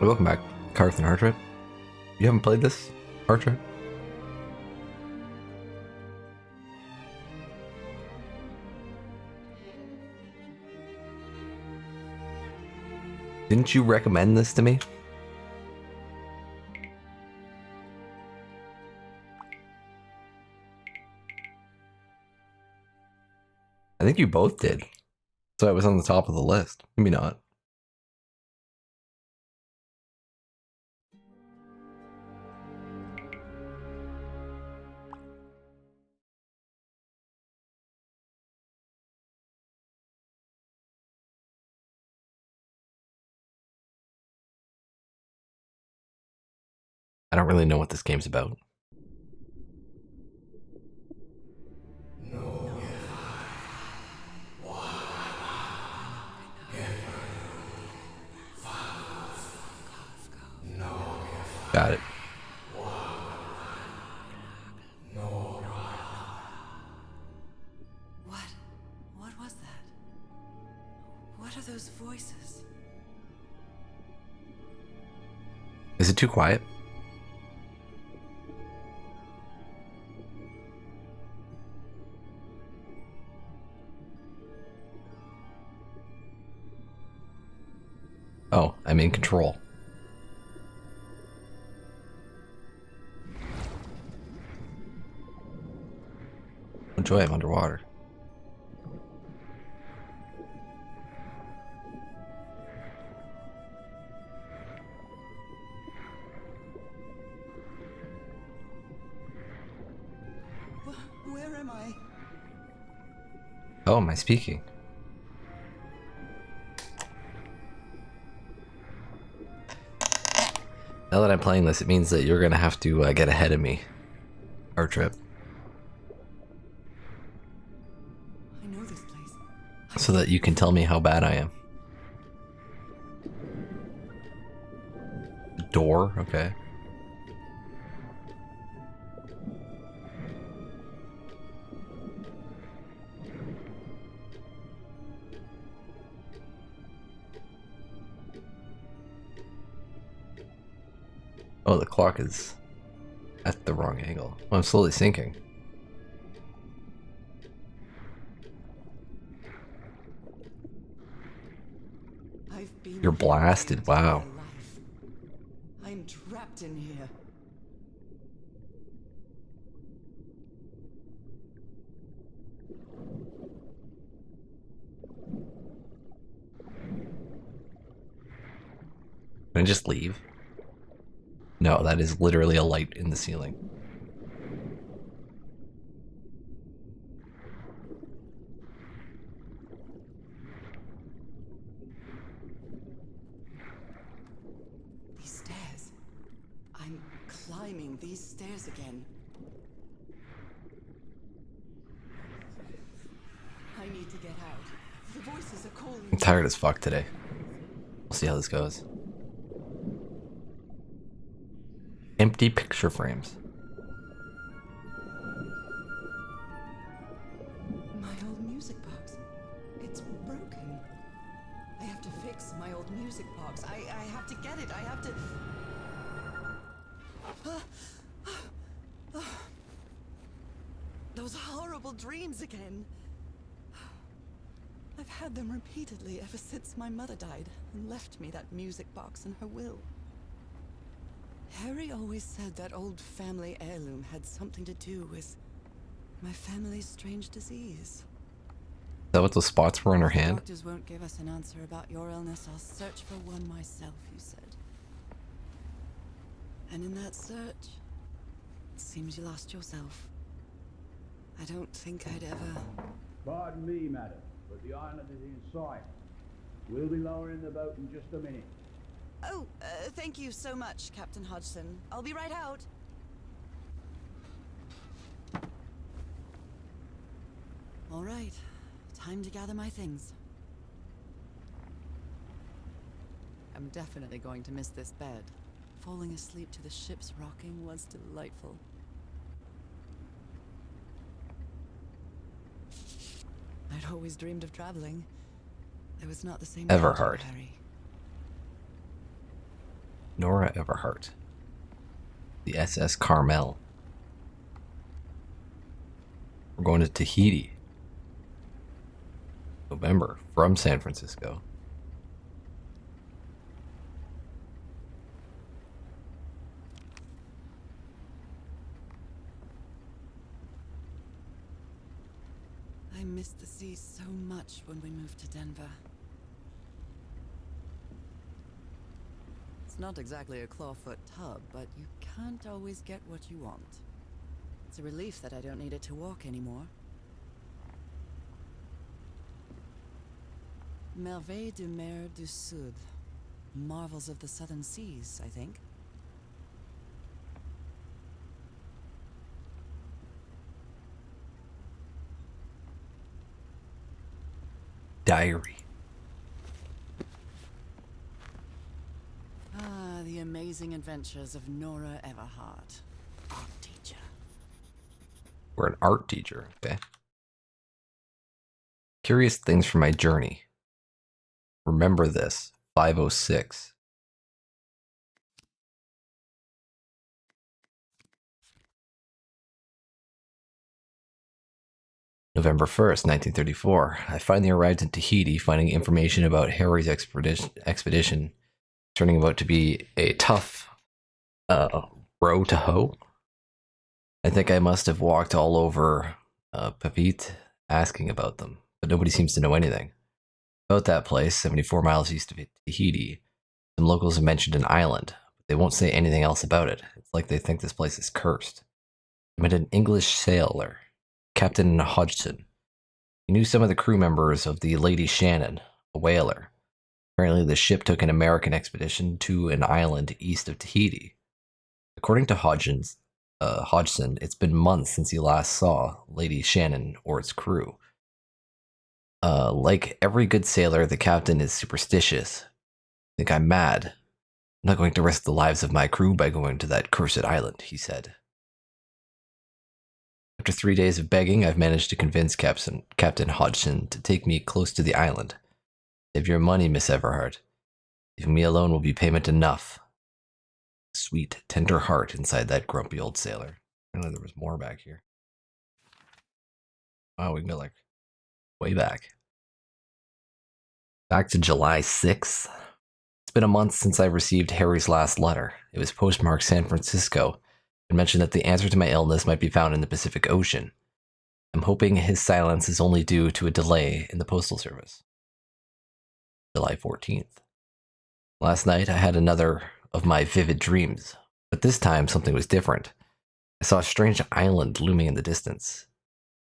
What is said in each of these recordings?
Welcome back, Carth and Heart. You haven't played this, Heart? Didn't you recommend this to me? I think you both did. So it was on the top of the list. Maybe not. I don't really know what this game's about. Got it. What was that? What are those voices? Is it too quiet? Oh, I'm in control. What joy I have underwater. Where am I? Oh, am I speaking? Now that I'm playing this, it means that you're gonna have to get ahead of me. Our trip. I know this place. So that you can tell me how bad I am. Door, okay. Oh, the clock is at the wrong angle. Oh, I'm slowly sinking. I've been You're blasted, wow. I'm trapped in here. Can I just leave? No, that is literally a light in the ceiling. These stairs. I'm climbing these stairs again. I need to get out. The voices are calling. I'm tired as fuck today. We'll see how this goes. Empty picture frames. My old music box. It's broken. I have to fix my old music box. I have to get it. I have to... Those horrible dreams again. I've had them repeatedly ever since my mother died and left me that music box in her will. Harry always said that old family heirloom had something to do with my family's strange disease. Is that what those spots were on her hand? Doctors won't give us an answer about your illness. I'll search for one myself, you said. And in that search, it seems you lost yourself. I don't think I'd ever... Pardon me, madam, but the island is in sight. We'll be lowering the boat in just a minute. Oh, thank you so much, Captain Hodgson. I'll be right out. All right. Time to gather my things. I'm definitely going to miss this bed. Falling asleep to the ship's rocking was delightful. I'd always dreamed of traveling. I was not the same Everheart. Harry. Nora Everheart. The SS Carmel. We're going to Tahiti. November, from San Francisco. I missed the sea so much when we moved to Denver. It's not exactly a clawfoot tub, but you can't always get what you want. It's a relief that I don't need it to walk anymore. Merveilles de mer du Sud. Marvels of the Southern Seas, I think. Diary. Ah, the amazing adventures of Nora Everhart, art teacher. We're an art teacher, okay? Curious things from my journey. Remember this, 506. November 1st, 1934. I finally arrived in Tahiti, finding information about Harry's expedition turning out to be a tough row to hoe. I think I must have walked all over Papeete asking about them, but nobody seems to know anything. About that place, 74 miles east of Tahiti, some locals have mentioned an island, but they won't say anything else about it. It's like they think this place is cursed. I met an English sailor, Captain Hodgson. He knew some of the crew members of the Lady Shannon, a whaler. Apparently, the ship took an American expedition to an island east of Tahiti. According to Hodgson, it's been months since he last saw Lady Shannon or its crew. Like every good sailor, the captain is superstitious. I think I'm mad. I'm not going to risk the lives of my crew by going to that cursed island, he said. After 3 days of begging, I've managed to convince Captain Hodgson to take me close to the island. Save your money, Miss Everhart. Leaving me alone will be payment enough. Sweet, tender heart inside that grumpy old sailor. I know there was more back here. Wow, we can go like way back. Back to July 6th. It's been a month since I received Harry's last letter. It was postmarked San Francisco and mentioned that the answer to my illness might be found in the Pacific Ocean. I'm hoping his silence is only due to a delay in the postal service. July 14th. Last night I had another of my vivid dreams, but this time something was different. I saw a strange island looming in the distance.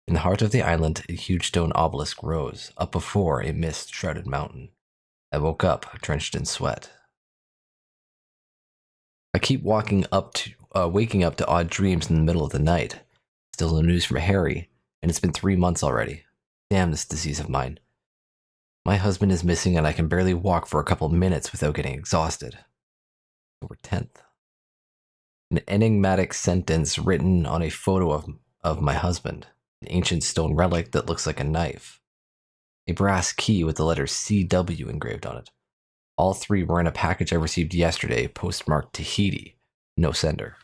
In the heart of the island, a huge stone obelisk rose, up before a mist-shrouded mountain. I woke up, drenched in sweat. I keep waking up to odd dreams in the middle of the night. Still no news from Harry, and it's been 3 months already. Damn this disease of mine. My husband is missing and I can barely walk for a couple minutes without getting exhausted. October 10th. An enigmatic sentence written on a photo of my husband. An ancient stone relic that looks like a knife. A brass key with the letter CW engraved on it. All three were in a package I received yesterday, postmarked Tahiti. No sender.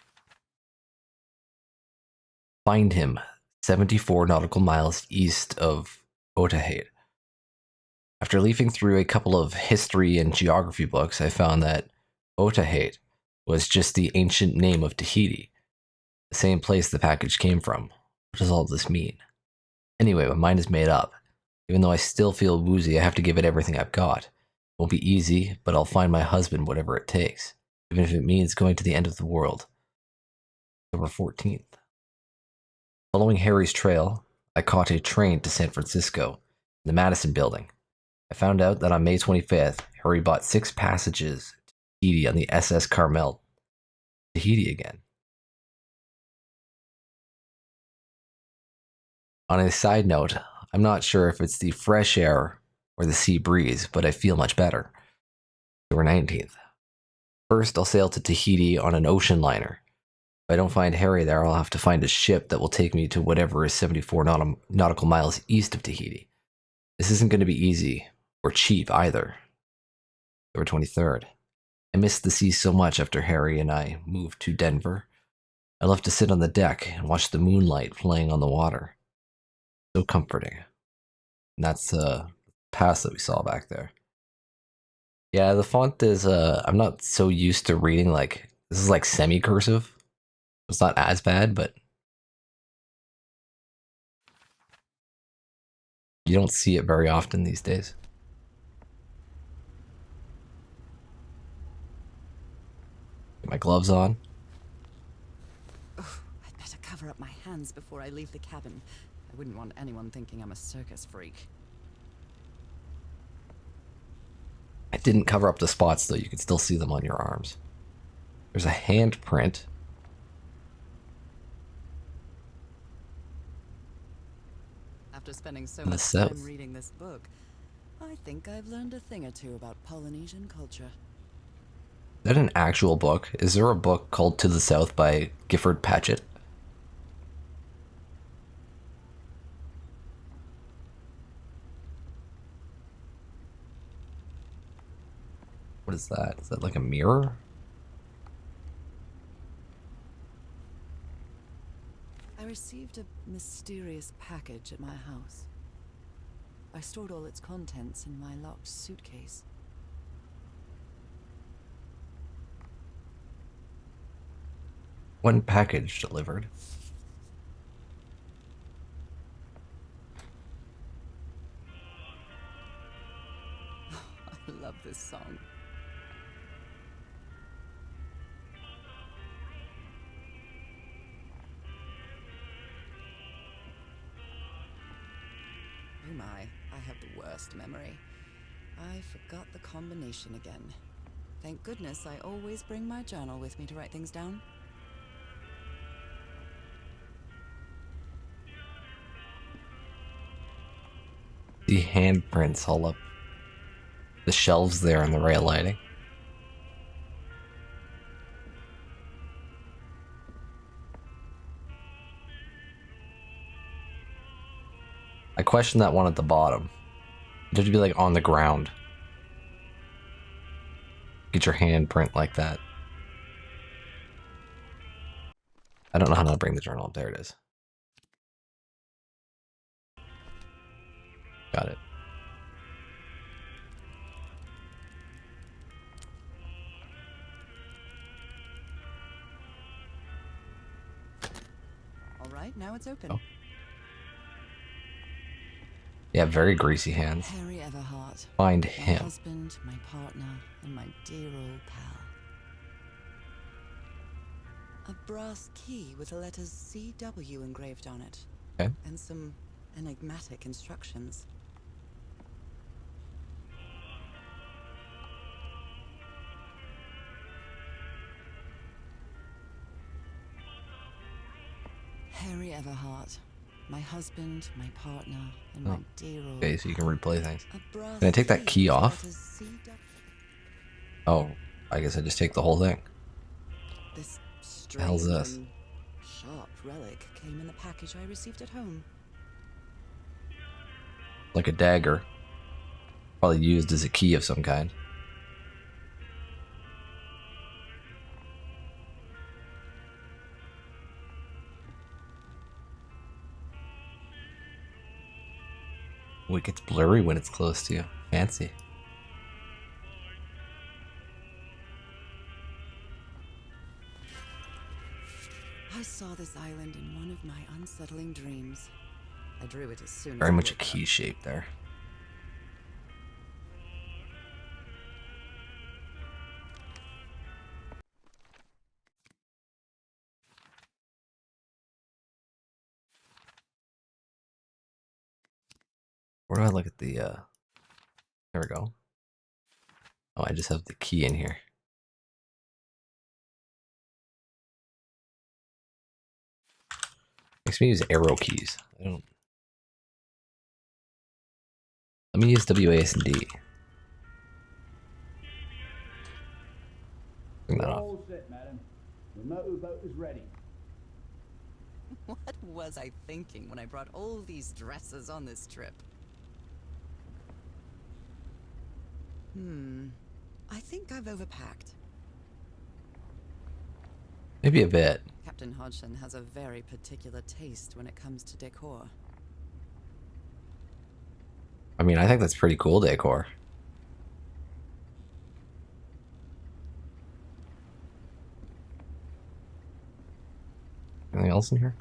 Find him, 74 nautical miles east of Otaheite. After leafing through a couple of history and geography books, I found that Otaheite was just the ancient name of Tahiti, the same place the package came from. What does all this mean? Anyway, my mind is made up. Even though I still feel woozy, I have to give it everything I've got. It won't be easy, but I'll find my husband whatever it takes, even if it means going to the end of the world. October 14th. Following Harry's trail, I caught a train to San Francisco, in the Madison building. I found out that on May 25th, Harry bought 6 passages to Tahiti on the SS Carmel. Tahiti again. On a side note, I'm not sure if it's the fresh air or the sea breeze, but I feel much better. October 19th. First, I'll sail to Tahiti on an ocean liner. If I don't find Harry there, I'll have to find a ship that will take me to whatever is 74 nautical miles east of Tahiti. This isn't going to be easy, or cheap either. October 23rd. I missed the sea so much after Harry and I moved to Denver. I love to sit on the deck and watch the moonlight playing on the water. So comforting. And that's pass that we saw back there. Yeah, the font is I'm not so used to reading like this is like semi-cursive. It's not as bad, but you don't see it very often these days. Get my gloves on. Oh, I'd better cover up my hands before I leave the cabin. I wouldn't want anyone thinking I'm a circus freak. I didn't cover up the spots though, you can still see them on your arms. There's a handprint. After spending so In the much south. time reading this book, I think I've learned a thing or two about Polynesian culture. Is that an actual book? Is there a book called To the South by Gifford Patchett? What is that? Is that like a mirror? I received a mysterious package at my house. I stored all its contents in my locked suitcase. One package delivered. I love this song. Oh my, I have the worst memory. I forgot the combination again. Thank goodness I always bring my journal with me to write things down. The handprints all up the shelves there in the rail lighting. I question that one at the bottom. It would be like on the ground. Get your handprint like that. I don't know how to bring the journal. There it is. Got it. All right, now it's open. Oh. Yeah, very greasy hands. Harry Everheart. Find My him. husband, my partner, and my dear old pal. A brass key with the letters CW engraved on it. Okay. And some enigmatic instructions. Harry Everheart. My husband, my partner, and my dear old Okay, so you can replay things. A brass Can I take that key with the off? letters CW. Oh, I guess I just take the whole thing. This The hell's strange this? and sharp relic came in the package I received at home. Like a dagger. Probably used as a key of some kind. Oh, it gets blurry when it's close to you. Fancy. I saw this island in one of my unsettling dreams. I drew it as soon as Very I much a woke up. key shape there. Where do I look at the, there we go. Oh, I just have the key in here. Makes me use arrow keys. I don't. Let me use WASD. Bring that off. All set, madam. The motorboat is ready. What was I thinking when I brought all these dresses on this trip? I think I've overpacked. Maybe a bit. Captain Hodgson has a very particular taste when it comes to decor. I mean, I think that's pretty cool decor. Anything else in here?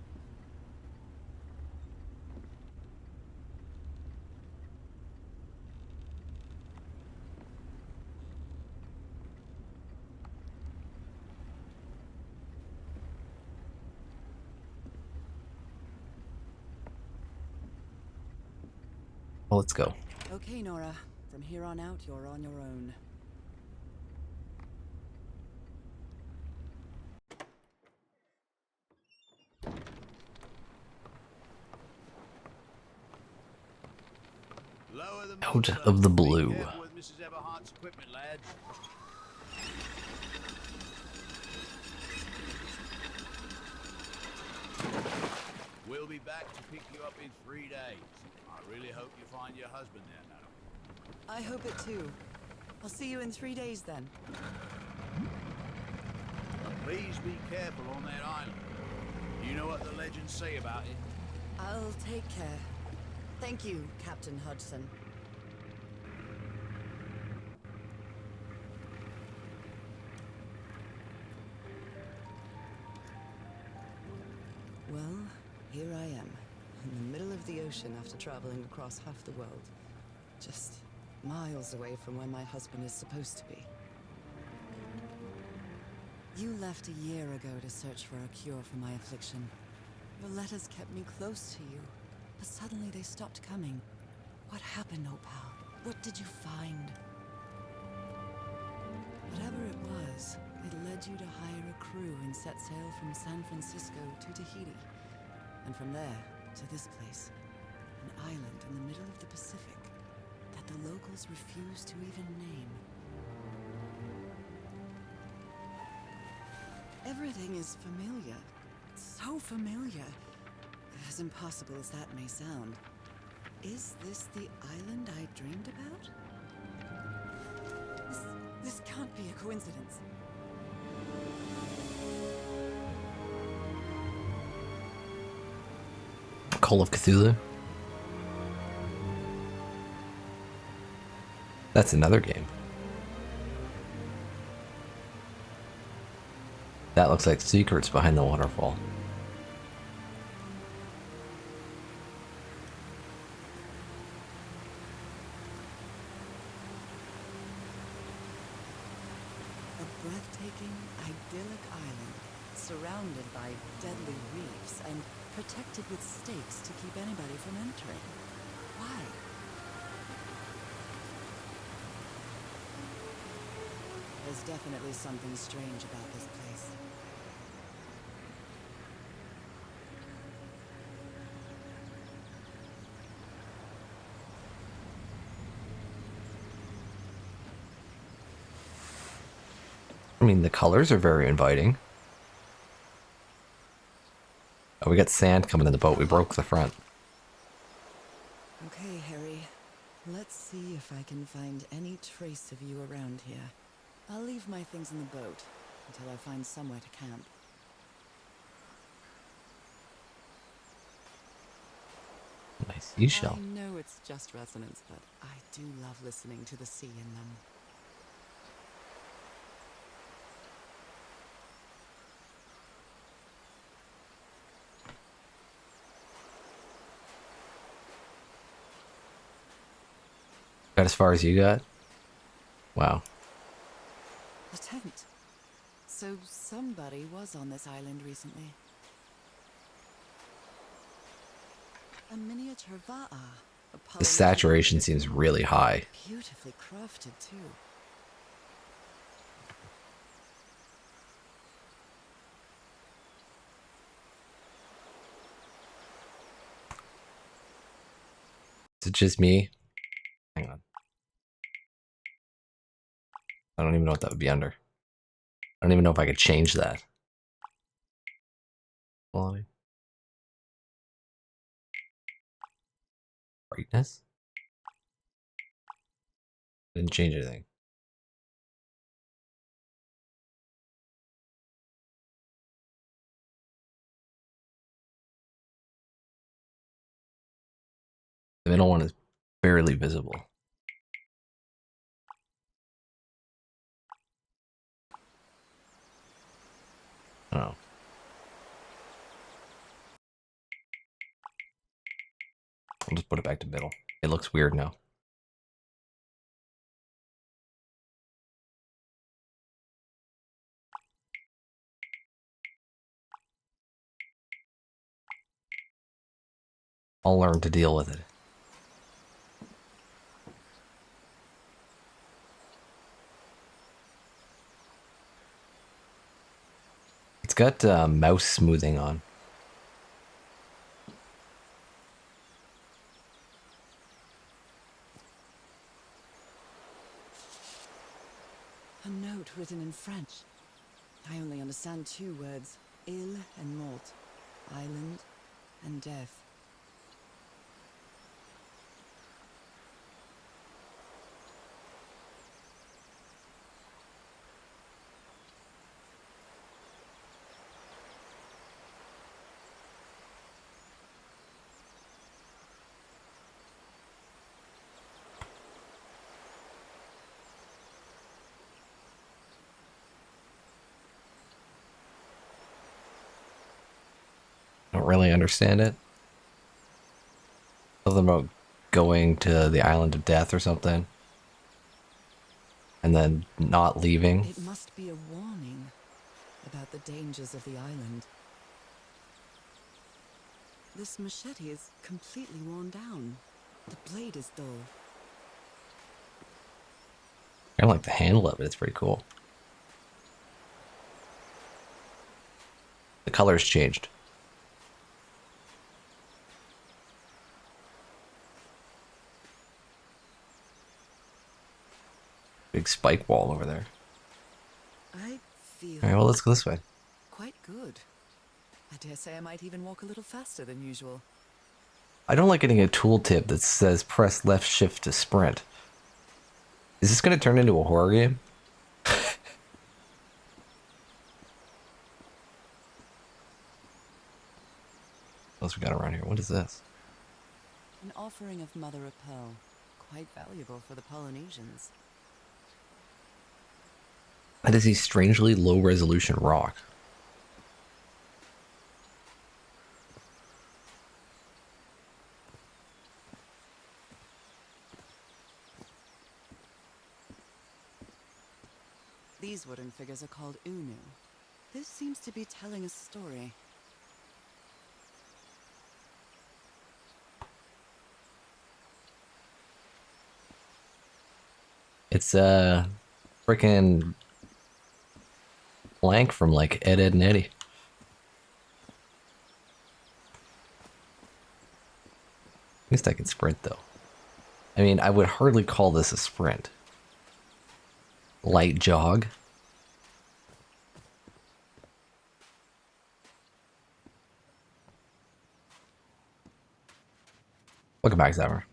Well, let's go. Okay, Nora. From here on out, you're on your own. Lower the Out motor. of the Be blue. careful with Mrs. Everhart's equipment, lads. We'll be back to pick you up in 3 days. I really hope you find your husband there, madam. I hope it too. I'll see you in 3 days then. Please be careful on that island. You know what the legends say about it? I'll take care. Thank you, Captain Hodgson. Well, here I am, in the middle of the ocean after traveling across half the world. Just miles away from where my husband is supposed to be. You left a year ago to search for a cure for my affliction. Your letters kept me close to you, but suddenly they stopped coming. What happened, Opal? What did you find? Whatever it was, it led you to hire a crew and set sail from San Francisco to Tahiti. And from there, to this place. An island in the middle of the Pacific that the locals refuse to even name. Everything is familiar. So familiar. As impossible as that may sound. Is this the island I dreamed about? This can't be a coincidence. Call of Cthulhu. That's another game. That looks like secrets behind the waterfall. A breathtaking, idyllic island, surrounded by deadly reefs and protected with stakes to keep anybody from entering. Why? There's definitely something strange about this place. I mean, the colors are very inviting. Oh, we got sand coming in the boat. We broke the front. Okay, Harry. Let's see if I can find any trace of you around here. I'll leave my things in the boat until I find somewhere to camp. Nice seashell. I know it's just resonance, but I do love listening to the sea in them. Got as far as you got? Wow. A tent. So somebody was on this island recently. A miniature va'a. The saturation seems really high. Beautifully crafted, too. Is it just me? Hang on. I don't even know what that would be under. I don't even know if I could change that. Quality. Brightness? Didn't change anything. The middle one is barely visible. Oh. I'll just put it back to middle. It looks weird now. I'll learn to deal with it. It's got mouse smoothing on. A note written in French. I only understand 2 words. Île and mort. Island and death. I don't really understand it. Something about going to the island of death or something. And then not leaving. It must be a warning about the dangers of the island. This machete is completely worn down. The blade is dull. I don't like the handle of it. It's pretty cool. The color's changed. Big spike wall over there. I feel Alright, well, let's go this way. quite good. I dare say I might even walk a little faster than usual. I don't like getting a tooltip that says press left shift to sprint. Is this going to turn into a horror game? What else we got around here? What is this? An offering of mother of pearl. Quite valuable for the Polynesians. That is a strangely low resolution rock. These wooden figures are called unu. This seems to be telling a story. It's a freaking blank from like Ed, Ed, and Eddie. At least I can sprint though. I mean, I would hardly call this a sprint. Light jog. Welcome back, Zauber.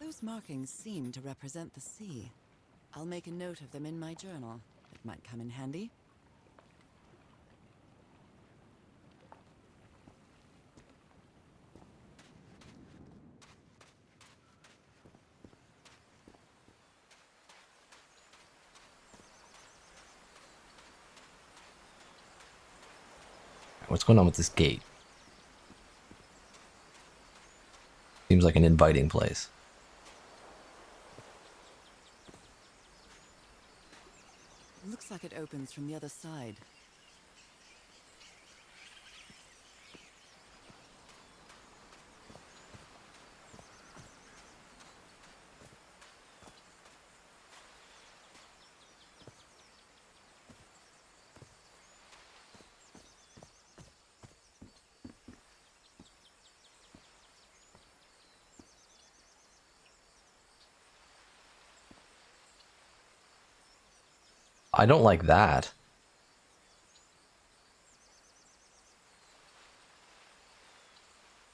Those markings seem to represent the sea. I'll make a note of them in my journal. It might come in handy. What's going on with this gate? Seems like an inviting place. Looks like it opens from the other side. I don't like that.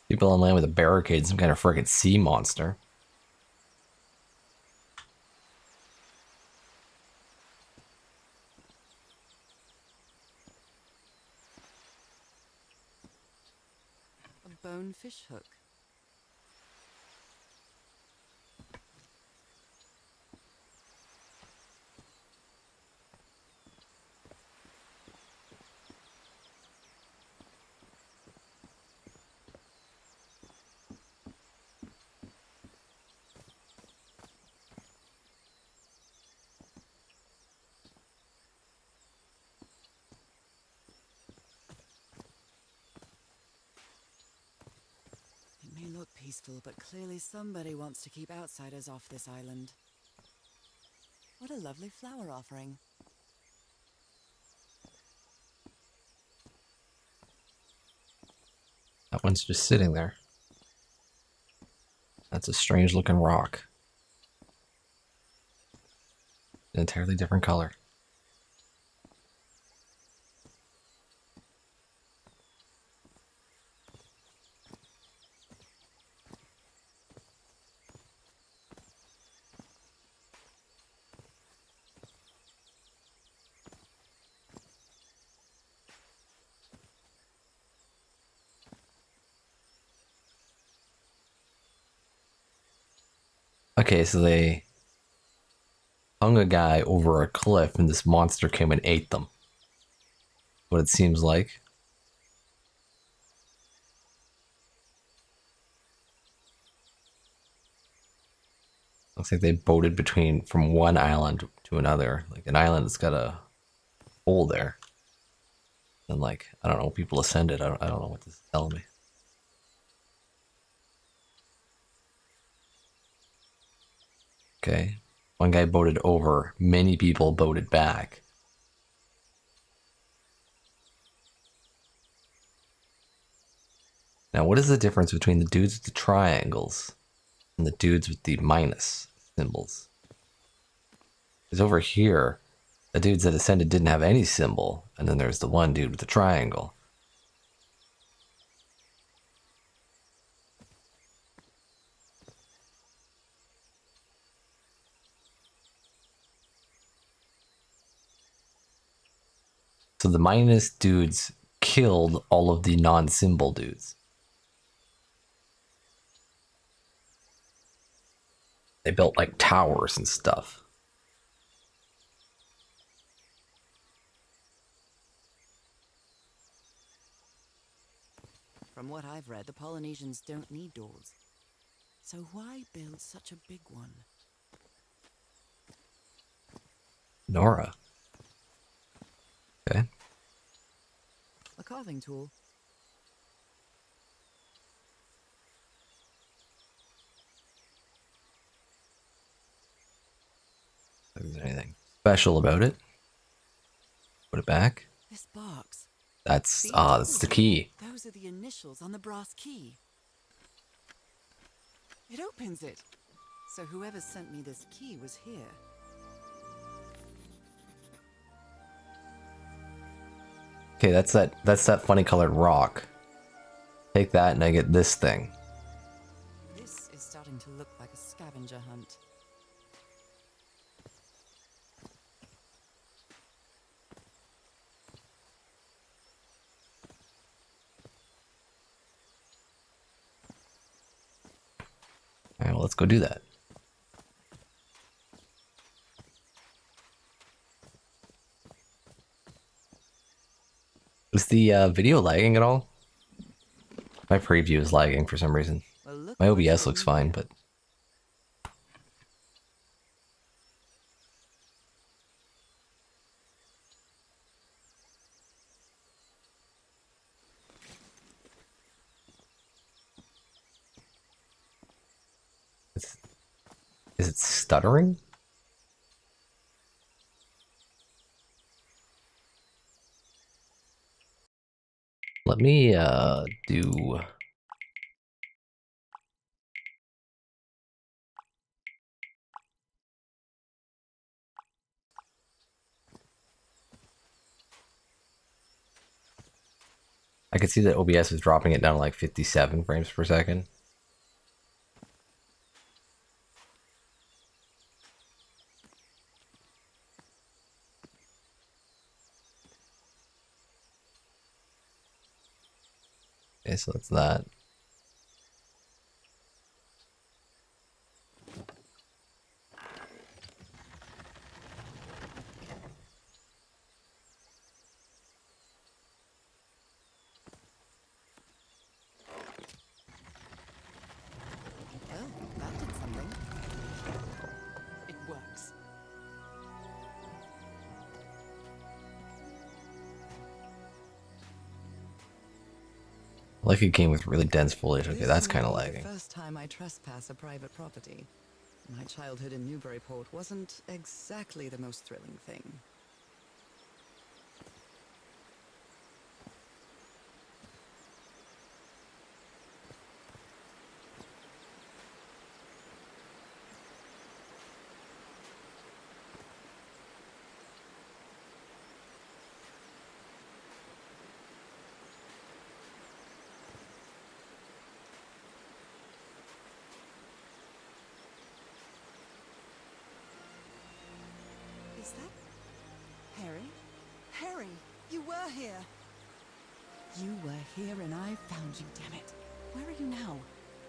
People on land with a barricade, some kind of frickin' sea monster. bone fish hook. It may look peaceful, but clearly somebody wants to keep outsiders off this island. What a lovely flower offering. That one's just sitting there. That's a strange looking rock. An entirely different color. Okay, so they hung a guy over a cliff and this monster came and ate them. What it seems like. Looks like they boated between from one island to another. Like an island that's got a hole there. And like, I don't know, people ascended. I don't know what this is telling me. Okay. One guy boated over, many people boated back. Now, what is the difference between the dudes with the triangles and the dudes with the minus symbols? Because over here, the dudes that ascended didn't have any symbol, and then there's the one dude with the triangle. So the minus dudes killed all of the non-symbol dudes. They built like towers and stuff. From what I've read, the Polynesians don't need doors. So why build such a big one? Nora. Okay. A carving tool. If there's anything special about it, put it back. This box. That's the key. Those are the initials on the brass key. It opens it. So whoever sent me this key was here. Okay, that's that funny colored rock. Take that and I get this thing. This is starting to look like a scavenger hunt. Alright, well, let's go do that. Is the video lagging at all? My preview is lagging for some reason. Well, look My what's OBS looks going fine, here. but... Is it stuttering? Let me do... I could see that OBS is dropping it down to like 57 frames per second. Okay, so that's that. Like a game with really dense foliage. Okay, This that's may kind of be lagging. the first time I trespass a private property. My childhood in Newburyport wasn't exactly the most thrilling thing. Is that Harry? Harry, you were here! You were here and I found you, damn it. Where are you now?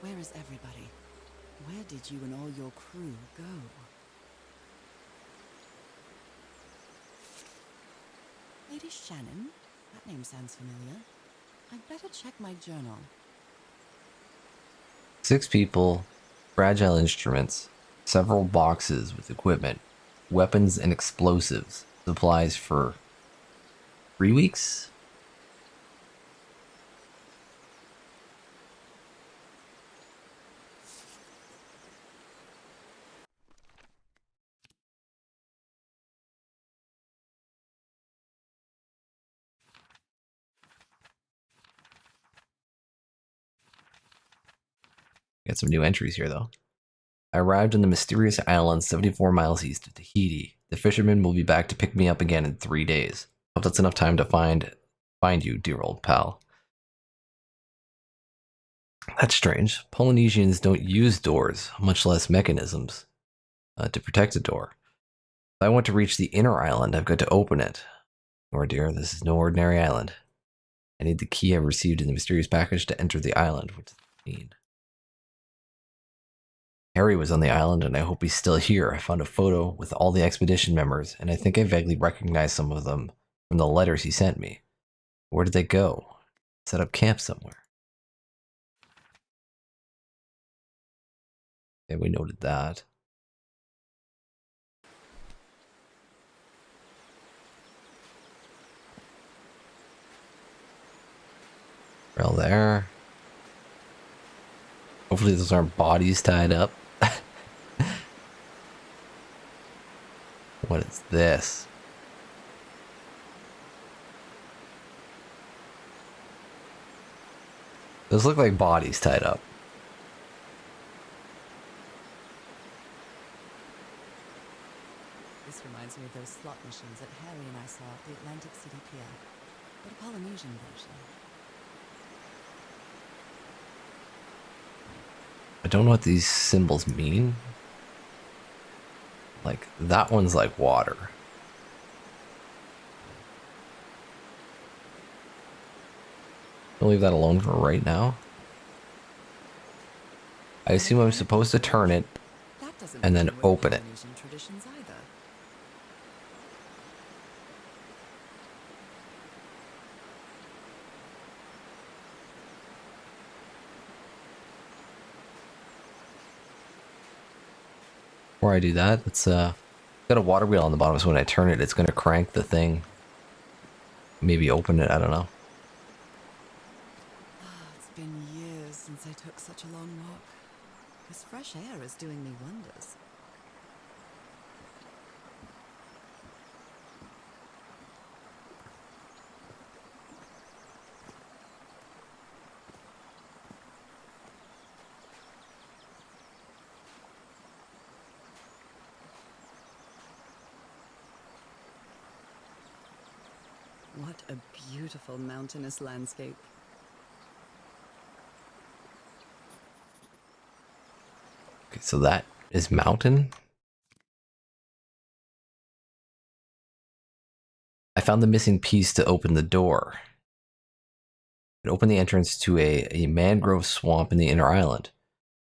Where is everybody? Where did you and all your crew go? Lady Shannon? That name sounds familiar. I'd better check my journal. 6 people, fragile instruments, several boxes with equipment, weapons and explosives, supplies for 3 weeks? Got some new entries here, though. I arrived on the mysterious island 74 miles east of Tahiti. The fisherman will be back to pick me up again in 3 days. Hope that's enough time to find you, dear old pal. That's strange. Polynesians don't use doors, much less mechanisms, to protect a door. If I want to reach the inner island, I've got to open it. Oh dear, this is no ordinary island. I need the key I received in the mysterious package to enter the island. What does that mean? Harry was on the island, and I hope he's still here. I found a photo with all the expedition members, and I think I vaguely recognize some of them from the letters he sent me. Where did they go? Set up camp somewhere. Okay, we noted that. Rail there. Hopefully those aren't bodies tied up. What is this? Those look like bodies tied up. This reminds me of those slot machines that Harry and I saw at the Atlantic City Pier, but a Polynesian version. I don't know what these symbols mean. Like, that one's like water. I'll leave that alone for right now. I assume I'm supposed to turn it That doesn't and then fit in with open it. Polynesian traditions either. Before I do that, it's got a water wheel on the bottom, so when I turn it, it's gonna crank the thing. Maybe open it, I don't know. It's been years since I took such a long walk. This fresh air is doing me wonders. What a beautiful mountainous landscape. Okay, so that is mountain. I found the missing piece to open the door. It opened the entrance to a mangrove swamp in the inner island.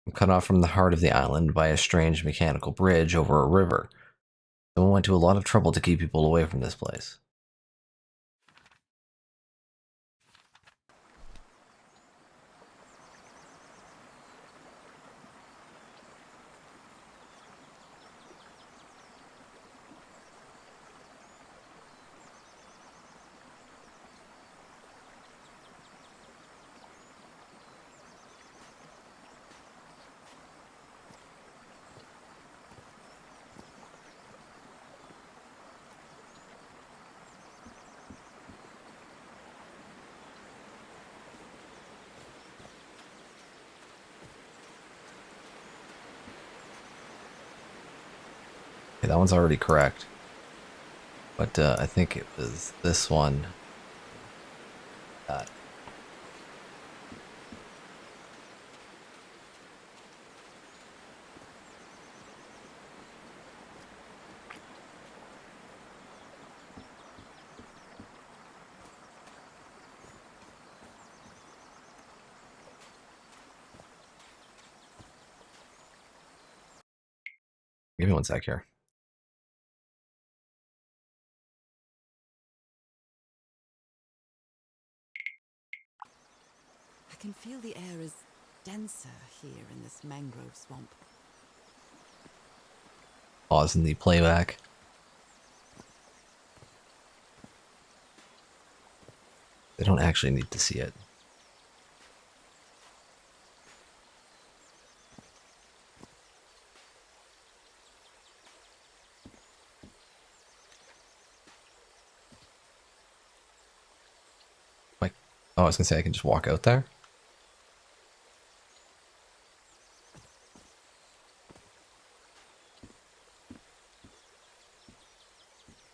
I'm cut off from the heart of the island by a strange mechanical bridge over a river. Someone went to a lot of trouble to keep people away from this place. Okay, that one's already correct. But I think it was this one. That. Give me one sec here. I can feel the air is denser here in this mangrove swamp. Pause in the playback. They don't actually need to see it. Like, oh, I was gonna say I can just walk out there.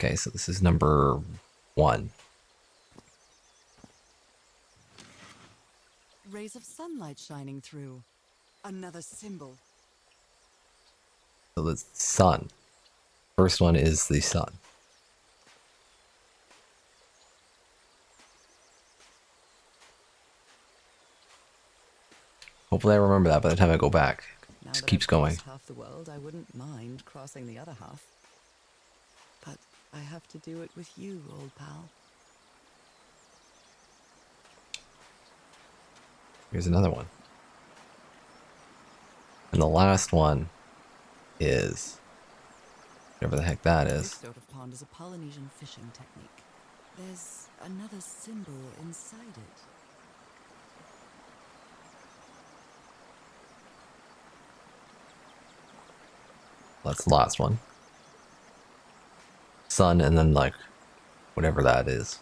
Okay, so this is number 1. Rays of sunlight shining through. Another symbol. So the sun. First one is the sun. Hopefully I remember that by the time I go back. Now Just that keeps I've going. crossed half the world, I wouldn't mind crossing the other half. But I have to do it with you, old pal. Here's another one. And the last one is whatever the heck that This is. sort of pond is a Polynesian fishing technique. There's another symbol inside it. That's the last one. Sun and then like whatever that is.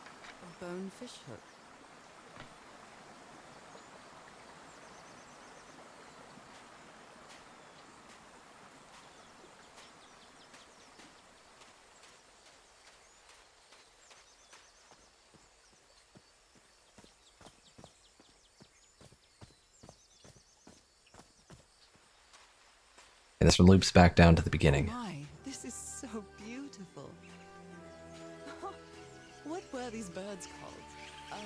A bone fish hook. And this one loops back down to the Oh beginning. my, this is so beautiful. What were these birds called?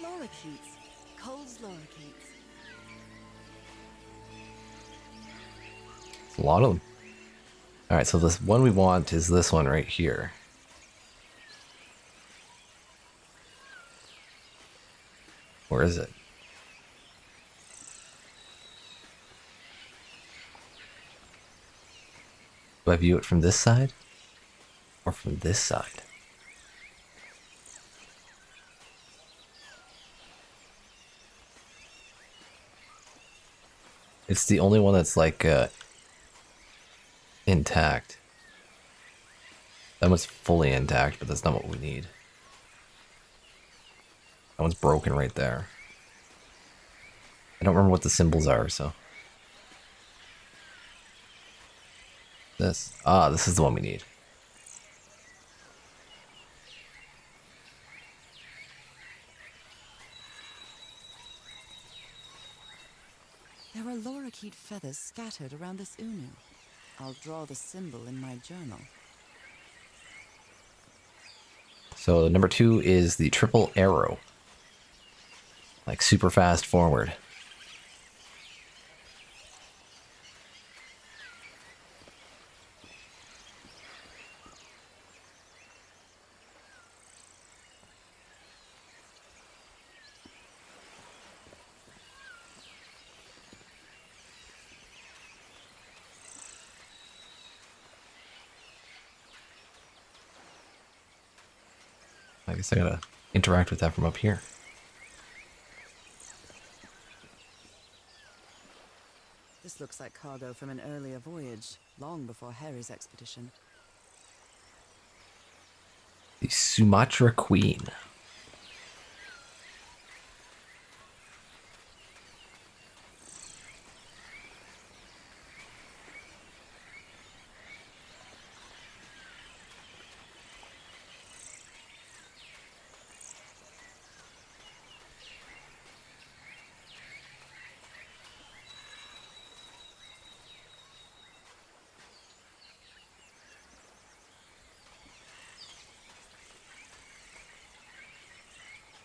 Lorikeets. Cole's lorikeets. It's a lot of them. Alright, so this one we want is this one right here. Where is it? Do I view it from this side? Or from this side? It's the only one that's like intact. That one's fully intact, but that's not what we need. That one's broken right there. I don't remember what the symbols are, so. This. Ah, this is the one we need. There are lorikeet feathers scattered around this unu. I'll draw the symbol in my journal. So number 2 is the triple arrow. Like super fast forward. I guess I gotta interact with that from up here. This looks like cargo from an earlier voyage, long before Harry's expedition. The Sumatra Queen.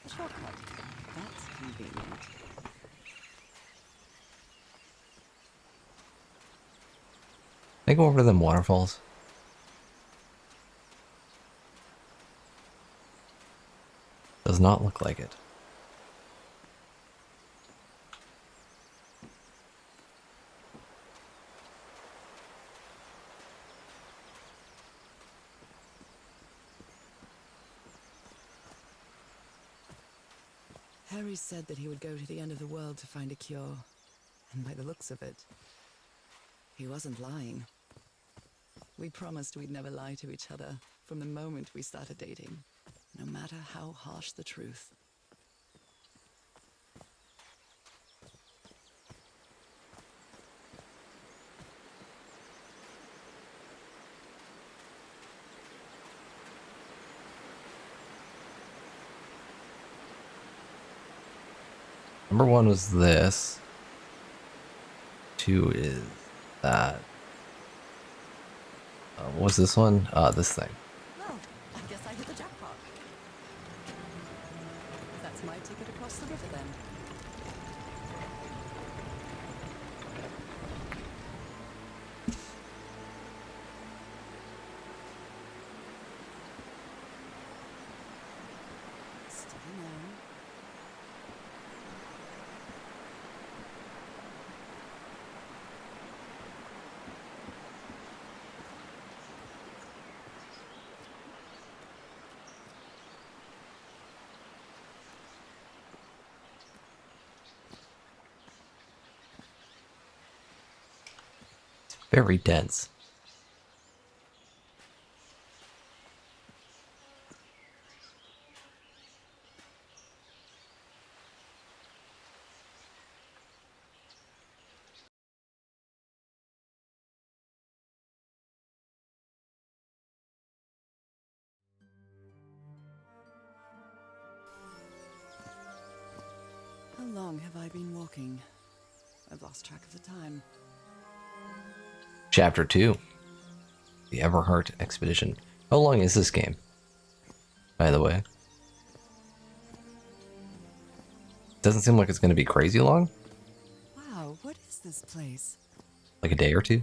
Shortcut. That's convenient. Can I go over to them waterfalls? Does not look like it. Harry said that he would go to the end of the world to find a cure. And by the looks of it, he wasn't lying. We promised we'd never lie to each other from the moment we started dating, no matter how harsh the truth. Number 1 was this. 2 is that. What was this one? This thing. Well, I guess I hit the jackpot. That's my ticket across the river then. Steady now. Very dense. How long have I been walking? I've lost track of the time. Chapter 2. The Everheart Expedition. How long is this game? By the way. Doesn't seem like it's going to be crazy long. Wow, what is this place? Like a day or two.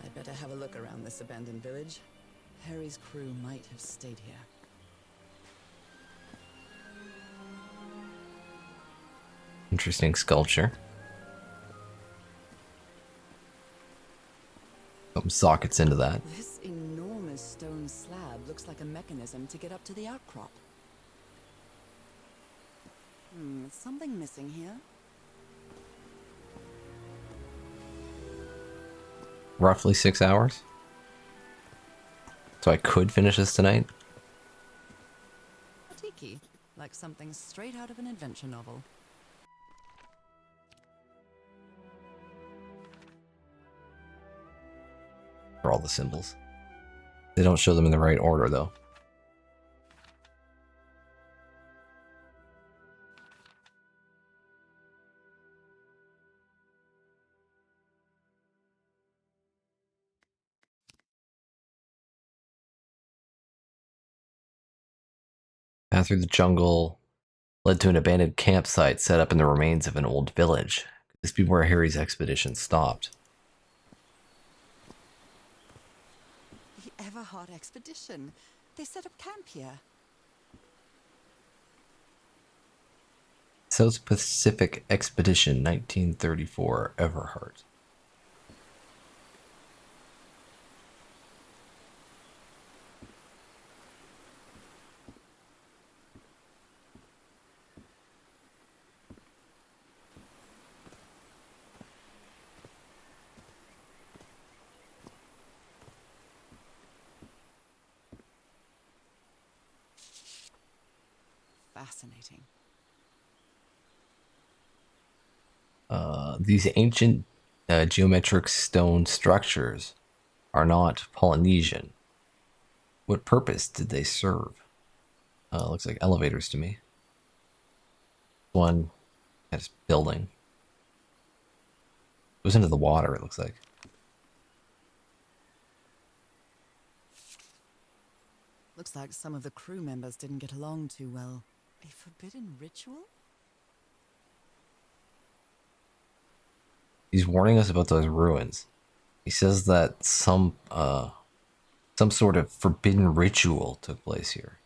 I'd better have a look around this abandoned village. Harry's crew might have stayed here. Interesting sculpture. Some sockets into that. This enormous stone slab looks like a mechanism to get up to the outcrop. Is something missing here? Roughly 6 hours. So I could finish this tonight. Tiki, like something straight out of an adventure novel. For all the symbols. They don't show them in the right order though. Path through the jungle led to an abandoned campsite set up in the remains of an old village. Could this be where Harry's expedition stopped? The Everheart Expedition. They set up camp here. South Pacific Expedition 1934 Everheart. Fascinating. These ancient geometric stone structures are not Polynesian. What purpose did they serve? Looks like elevators to me. One building. Goes into the water, it looks like. Looks like some of the crew members didn't get along too well. A forbidden ritual? He's warning us about those ruins. He says that some sort of forbidden ritual took place here.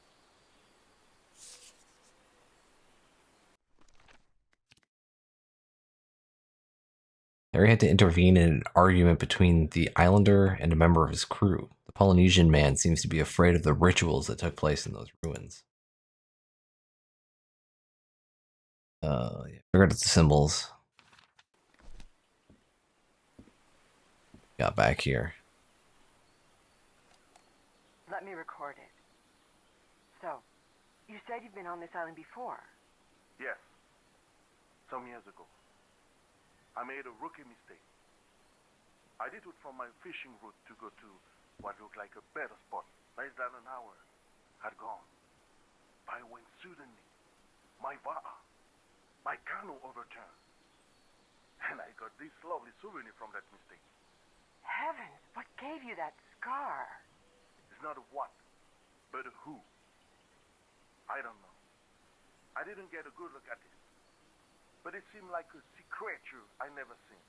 Harry had to intervene in an argument between the islander and a member of his crew. The Polynesian man seems to be afraid of the rituals that took place in those ruins. Figure out the symbols. Got back here. Let me record it. So, you said you've been on this island before. Yes. Some years ago. I made a rookie mistake. I did it from my fishing route to go to what looked like a better spot. Less than an hour had gone. By when suddenly, my va'a, my canoe overturned. And I got this lovely souvenir from that mistake. Heavens, what gave you that scar? It's not a what, but a who. I don't know. I didn't get a good look at it. But it seemed like a sea creature I never seen.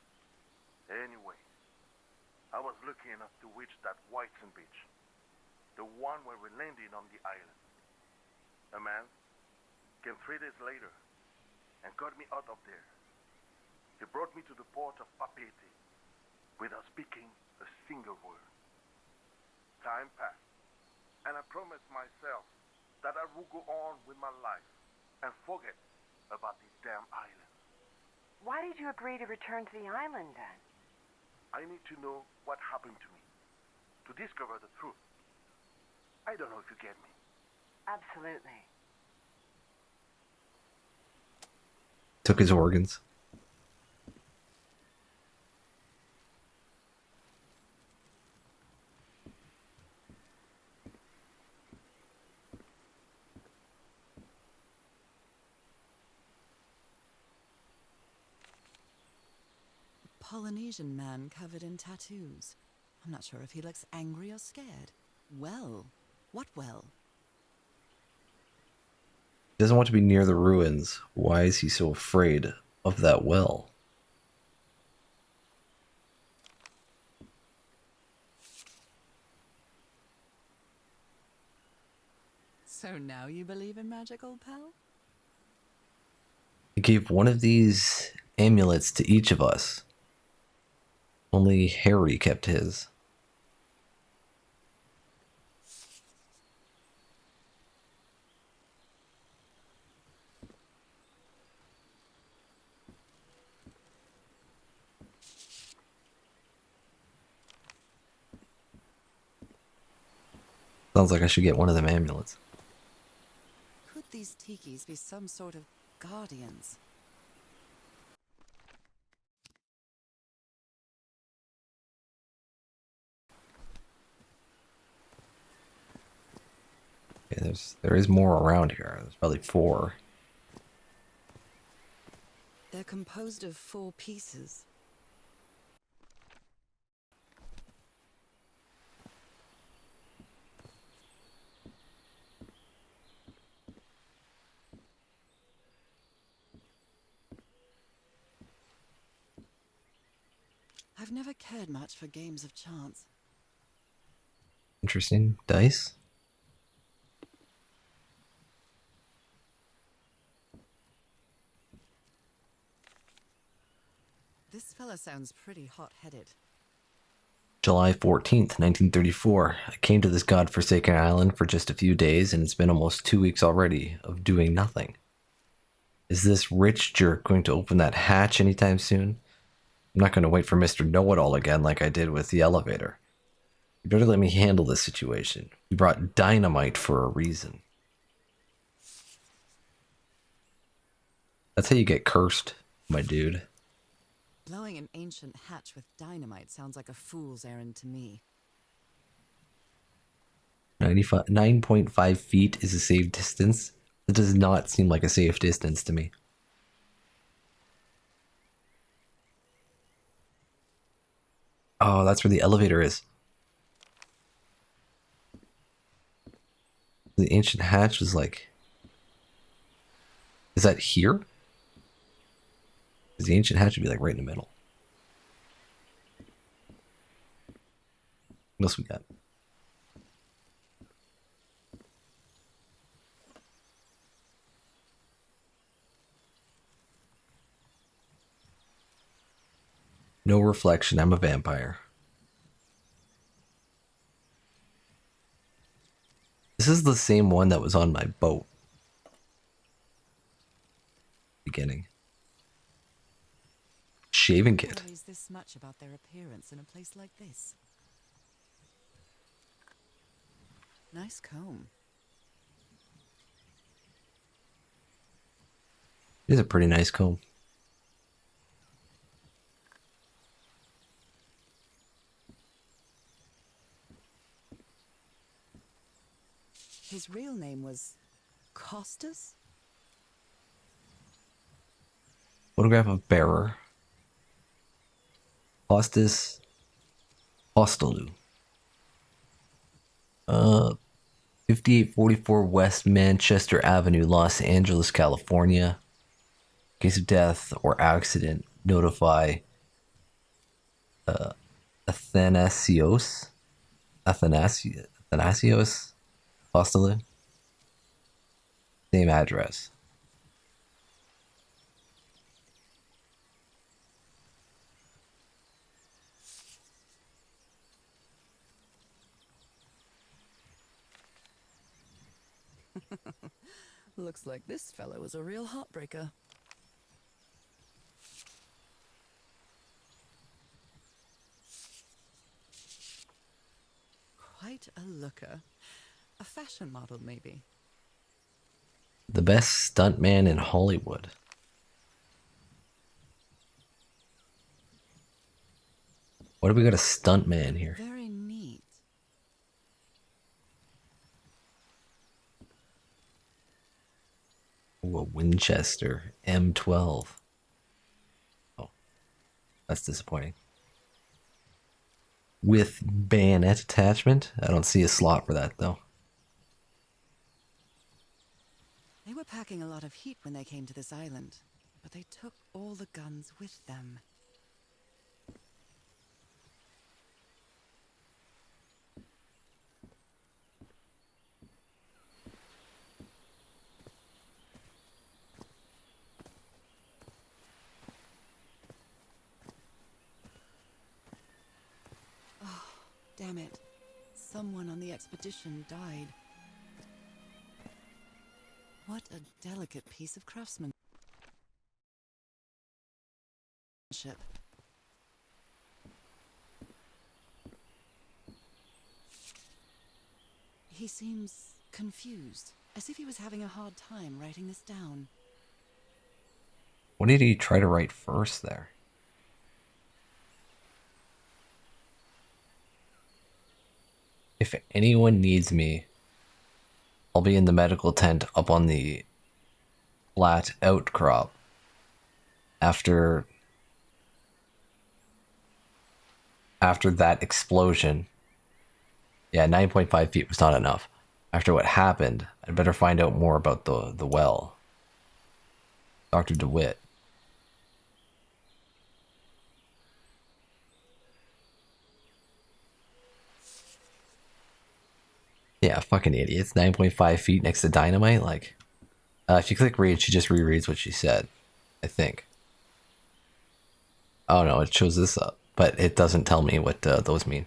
Anyway, I was lucky enough to reach that Whitesand beach. The one where we landed on the island. A man came 3 days later and got me out of there. He brought me to the port of Papeete without speaking a single word. Time passed, and I promised myself that I would go on with my life and forget about this damn island. Why did you agree to return to the island then? I need to know what happened to me, to discover the truth. I don't know if you get me. Absolutely. Took his organs. Polynesian man covered in tattoos. I'm not sure if he looks angry or scared. Well, what well? He doesn't want to be near the ruins. Why is he so afraid of that well? So now you believe in magic, old pal? He gave one of these amulets to each of us. Only Harry kept his. Sounds like I should get one of them amulets. Could these tikis be some sort of guardians? Yeah, there is more around here. There's probably 4. They're composed of 4 pieces. I've never cared much for games of chance. Interesting. Dice? This fella sounds pretty hot-headed. July 14th, 1934. I came to this godforsaken island for just a few days, and it's been almost 2 weeks already of doing nothing. Is this rich jerk going to open that hatch anytime soon? I'm not going to wait for Mr. Know-It-All again like I did with the elevator. You better let me handle this situation. We brought dynamite for a reason. That's how you get cursed, my dude. Blowing an ancient hatch with dynamite sounds like a fool's errand to me. 9.5 feet is a safe distance. It does not seem like a safe distance to me. Oh, that's where the elevator is. The ancient hatch was like... Is that here? Because the ancient hatch would be like right in the middle. What else we got? No reflection, I'm a vampire. This is the same one that was on my boat. Beginning. Shaving kit. Always this much about their appearance in a place like this. Nice comb. It is a pretty nice comb. His real name was Costas? Photograph of bearer. Hostis Hostelou. 5844 West Manchester Avenue, Los Angeles, California. Case of death or accident, notify Athanasios Hostelou. Same address. Looks like this fellow is a real heartbreaker. Quite a looker. A fashion model, maybe. The best stuntman in Hollywood. What have we got a stuntman here? Very neat. Ooh, a Winchester M12. Oh, that's disappointing. With bayonet attachment? I don't see a slot for that though. They were packing a lot of heat when they came to this island, but they took all the guns with them. Oh, damn it. Someone on the expedition died. What a delicate piece of craftsmanship. He seems confused, as if he was having a hard time writing this down. What did he try to write first there? If anyone needs me, I'll be in the medical tent up on the flat outcrop after that explosion. Yeah, 9.5 feet was not enough. After what happened, I'd better find out more about the well. Dr. DeWitt. Yeah, fucking idiots. 9.5 feet next to dynamite. Like, if you click read, she just rereads what she said. I think. Oh no, it shows this up, but it doesn't tell me what those mean.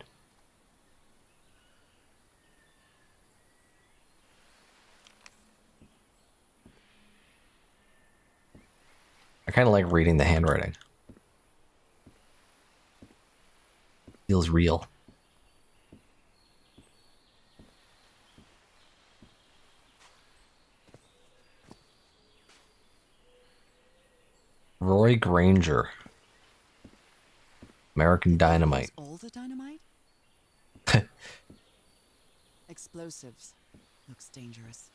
I kind of like reading the handwriting. Feels real. Roy Granger. American Dynamite. All the dynamite? Explosives. Looks dangerous.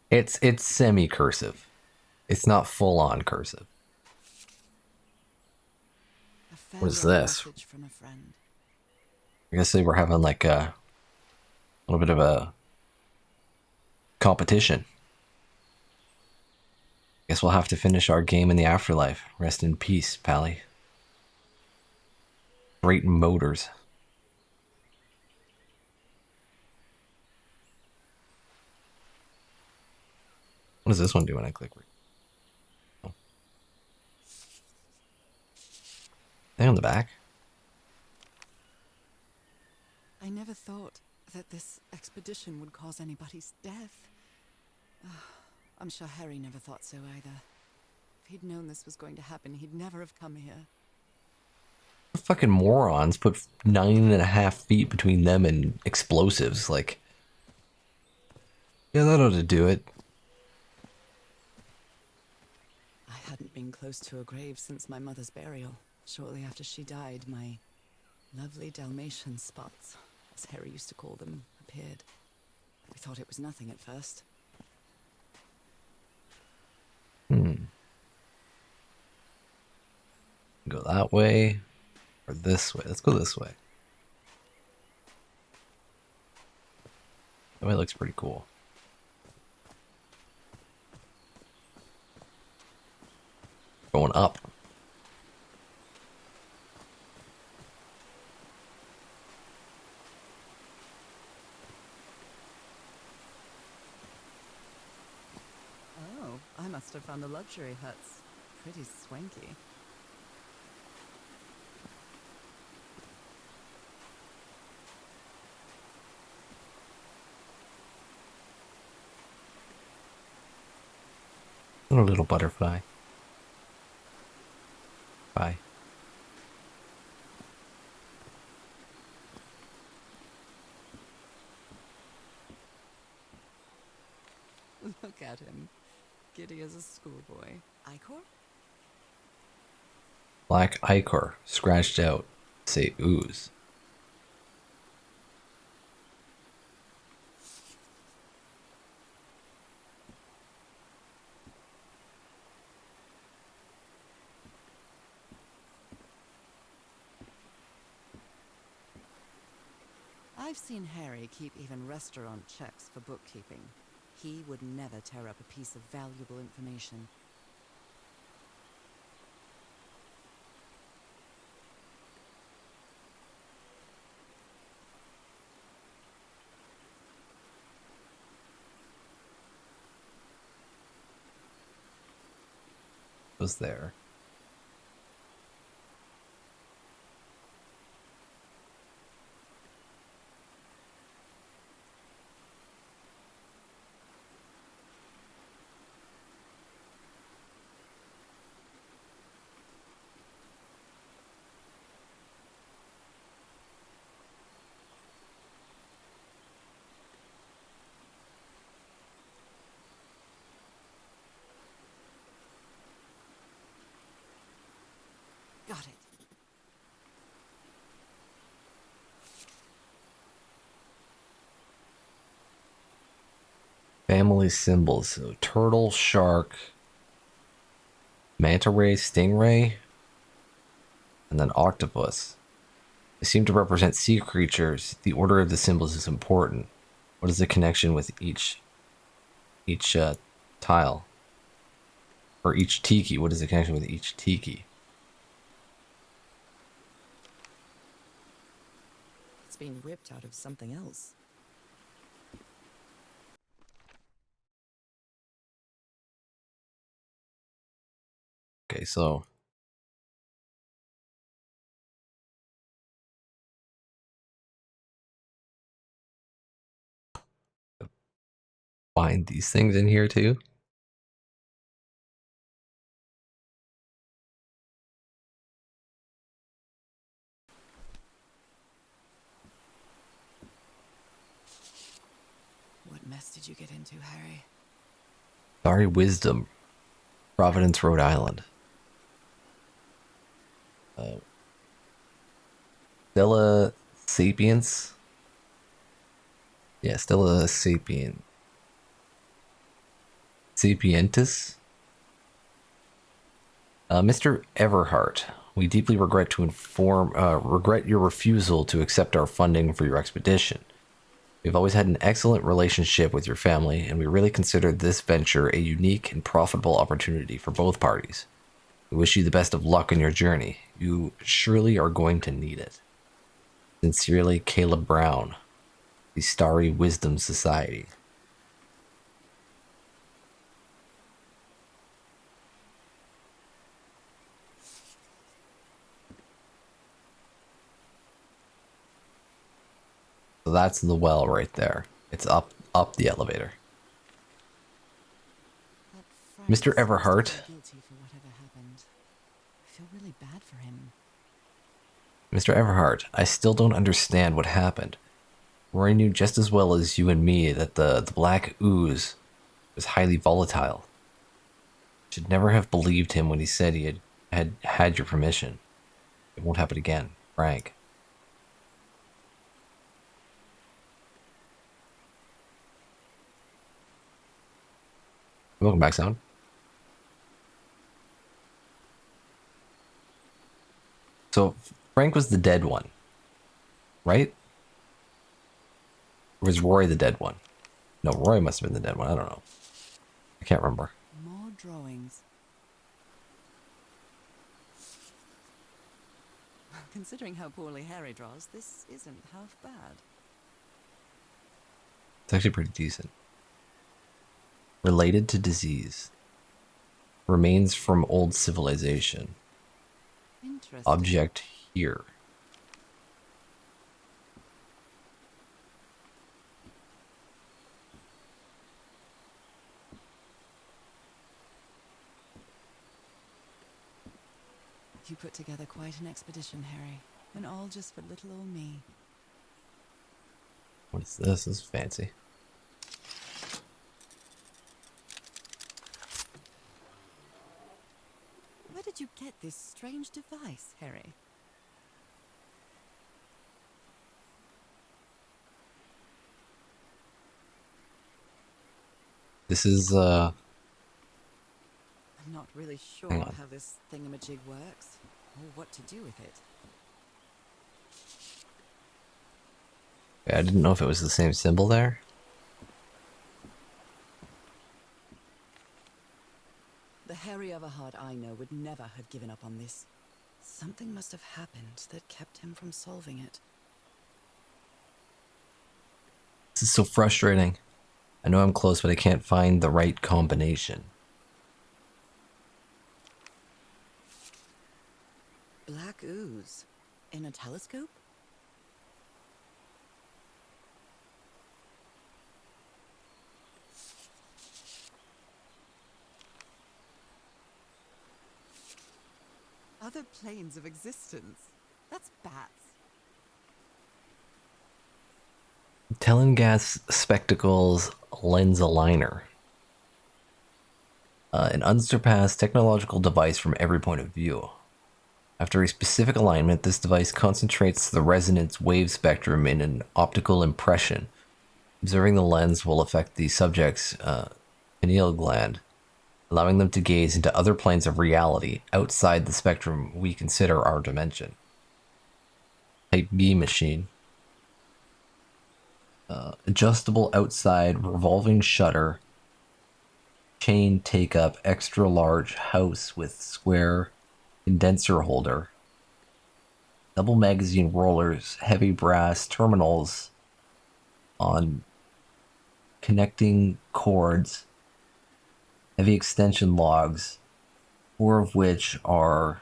It's semi-cursive. It's not full-on cursive. A What is farewell this? message from a friend. I guess they were having like a A little bit of a competition. Guess we'll have to finish our game in the afterlife. Rest in peace, Pally. Great motors. What does this one do when I click? Oh. Thing on the back? I never thought that this expedition would cause anybody's death. I'm sure Harry never thought so either. If he'd known this was going to happen, he'd never have come here. Fucking morons put 9.5 feet between them and explosives. Like, yeah, that ought to do it. I hadn't been close to a grave since my mother's burial. Shortly after she died, my lovely Dalmatian spots, as Harry used to call them, appeared. We thought it was nothing at first. Go that way or this way. Let's go this way. That way looks pretty cool. Going up. Oh, I must have found the luxury huts. Pretty swanky. Little little butterfly. Bye. Look at him. Giddy as a schoolboy. Icor? Black ichor scratched out. Say ooze. I've seen Harry keep even restaurant checks for bookkeeping. He would never tear up a piece of valuable information. Was there. Got it. Family symbols. So turtle, shark, manta ray, stingray, and then octopus. They seem to represent sea creatures. The order of the symbols is important. What is the connection with each tile? Or each tiki? What is the connection with each tiki? It's been ripped out of something else. Okay, so find these things in here too. What mess did you get into, Harry? Sorry, Wisdom, Providence, Rhode Island. Stella Sapiens. Yeah, Stella Sapientis. Mr. Everheart, we deeply regret your refusal to accept our funding for your expedition. We've always had an excellent relationship with your family, and we really consider this venture a unique and profitable opportunity for both parties. We wish you the best of luck on your journey. You surely are going to need it. Sincerely, Caleb Brown, the Starry Wisdom Society. So that's the well right there. It's up the elevator. That Frank Mr. seems to Everheart. feel guilty for whatever happened. I feel really bad for him. Mr. Everhart, I still don't understand what happened. Roy knew just as well as you and me that the black ooze was highly volatile. Should never have believed him when he said he had your permission. It won't happen again, Frank. Welcome back, Sound. So Frank was the dead one, right? Or was Roy the dead one? No, Roy must have been the dead one. I don't know. I can't remember. More drawings. Considering how poorly Harry draws, this isn't half bad. It's actually pretty decent. Related to disease. Remains from old civilization. Interesting. Object here. You put together quite an expedition, Harry. And all just for little old me. What is this? This is fancy. Where did you get this strange device, Harry? This is I'm not really sure Hang on. how this thingamajig works, or what to do with it. I didn't know if it was the same symbol there. The Harry Everheart I know would never have given up on this. Something must have happened that kept him from solving it. This is so frustrating. I know I'm close, but I can't find the right combination. Black ooze. In a telescope? Other planes of existence. That's bats. Tellengas Spectacles Lens Aligner. An unsurpassed technological device from every point of view. After a specific alignment, this device concentrates the resonance wave spectrum in an optical impression. Observing the lens will affect the subject's pineal gland, allowing them to gaze into other planes of reality outside the spectrum we consider our dimension. Type B machine. Adjustable outside revolving shutter. Chain take up extra large house with square condenser holder. Double magazine rollers, heavy brass terminals on connecting cords, heavy extension logs, 4 of which are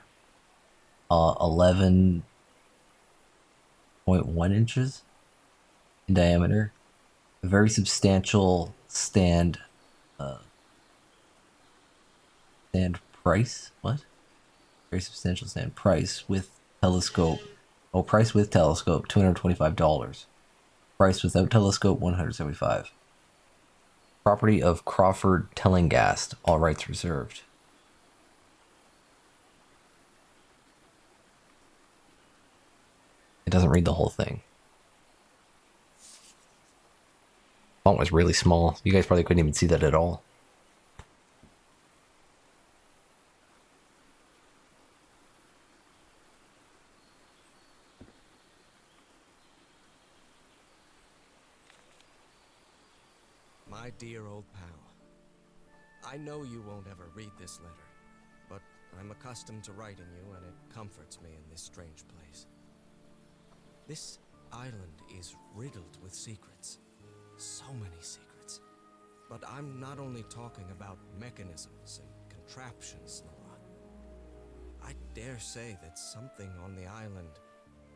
11.1 inches in diameter. A very substantial stand price. What? Very substantial stand price with telescope. Oh, price with telescope, $225. Price without telescope, $175. Property of Crawford Tellingast, all rights reserved. It doesn't read the whole thing. Font was really small. You guys probably couldn't even see that at all. My dear old pal, I know you won't ever read this letter, but I'm accustomed to writing you, and it comforts me in this strange place. This island is riddled with secrets. So many secrets. But I'm not only talking about mechanisms and contraptions, Nora. I dare say that something on the island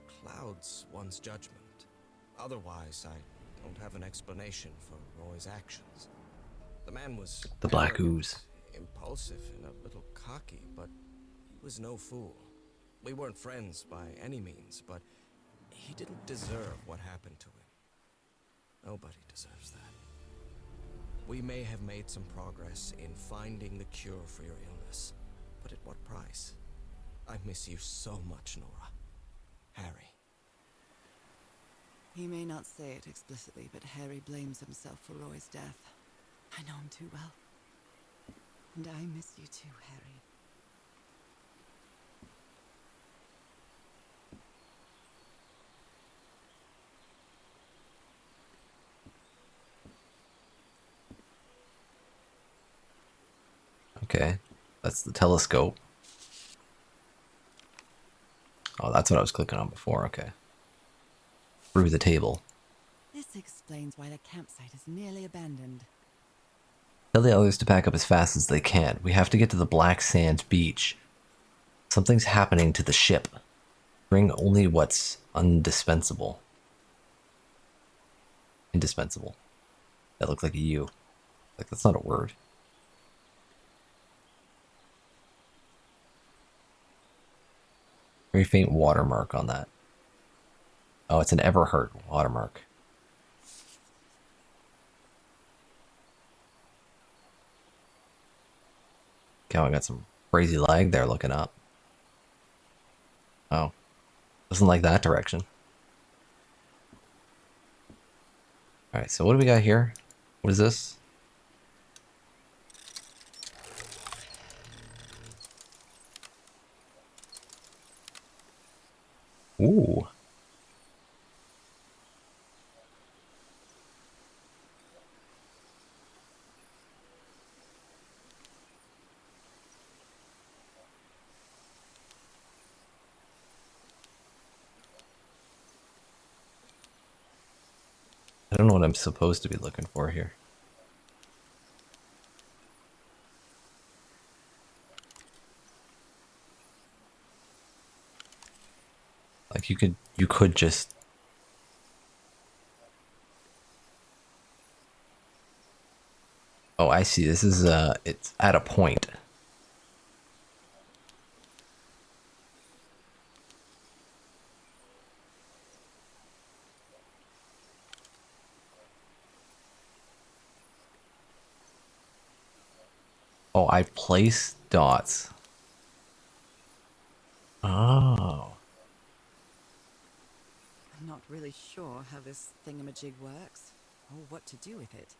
clouds one's judgment. Otherwise, I don't have an explanation for Roy's actions. The man was The black arrogant, ooze. impulsive, and a little cocky, but he was no fool. We weren't friends by any means, but he didn't deserve what happened to him. Nobody deserves that. We may have made some progress in finding the cure for your illness, but at what price? I miss you so much, Nora. Harry. He may not say it explicitly, but Harry blames himself for Roy's death. I know him too well. And I miss you too, Harry. Okay, that's the telescope. Oh, that's what I was clicking on before. Okay. Through the table. This explains why the campsite is nearly abandoned. Tell the others to pack up as fast as they can. We have to get to the Black Sands beach. Something's happening to the ship. Bring only what's indispensable. Indispensable. That looked like a U. Like, that's not a word. Very faint watermark on that. Oh, it's an Everheart watermark. Okay, I got some crazy lag there looking up. Oh. Doesn't like that direction. Alright, so what do we got here? What is this? Ooh. I don't know what I'm supposed to be looking for here. Like you could just. Oh, I see. This is it's at a point. Oh, I place dots. Oh. I'm not really sure how this thingamajig works, or what to do with it.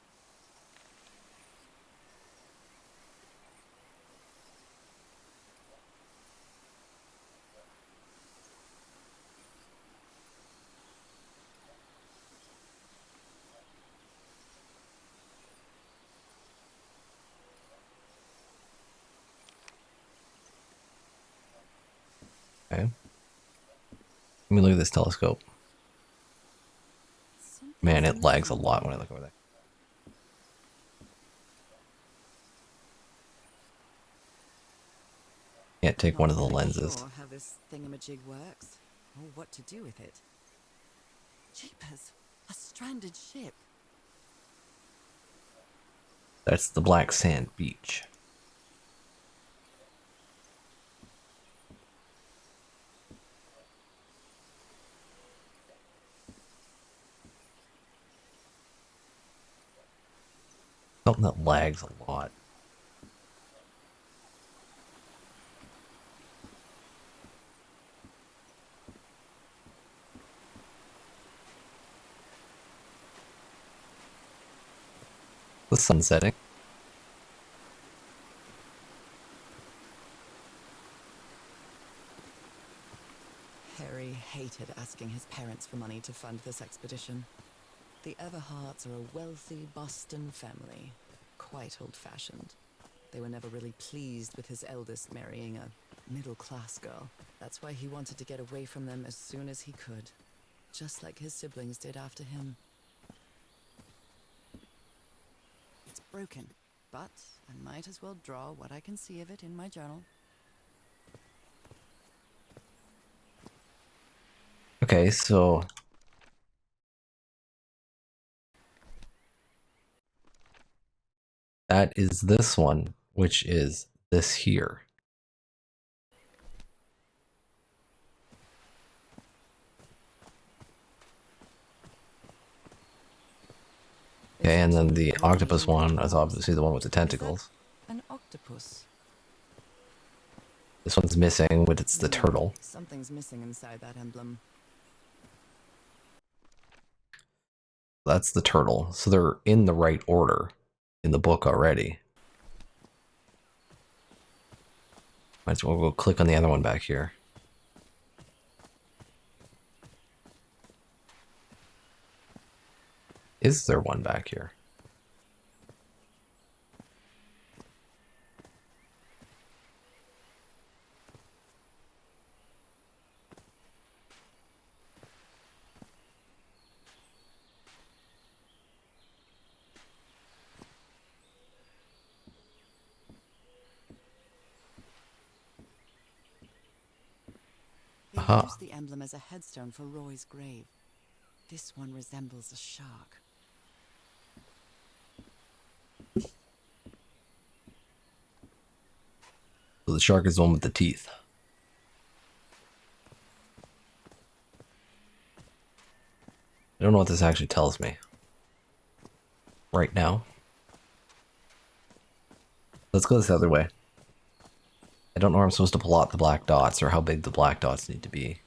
Okay. Let me look at this telescope. Man, it lags a lot when I look over there. Can't take one of the lenses. Sure how this thingamajig works, or what to do with it. Jeepers, a stranded ship. That's the Black Sand Beach. Something that lags a lot. The sun setting. Harry hated asking his parents for money to fund this expedition. The Everhearts are a wealthy Boston family, quite old-fashioned. They were never really pleased with his eldest marrying a middle-class girl. That's why he wanted to get away from them as soon as he could, just like his siblings did after him. It's broken, but I might as well draw what I can see of it in my journal. Okay, so that is this one, which is this here. Okay, and then the octopus one is obviously the one with the tentacles. An octopus. This one's missing, but it's the turtle. Something's missing inside that emblem. That's the turtle. So they're in the right order in the book already. Might as well go click on the other one back here. Is there one back here? They Aha. used the emblem as a headstone for Roy's grave. This one resembles a shark. So the shark is the one with the teeth. I don't know what this actually tells me right now. Let's go this other way. I don't know where I'm supposed to plot the black dots or how big the black dots need to be.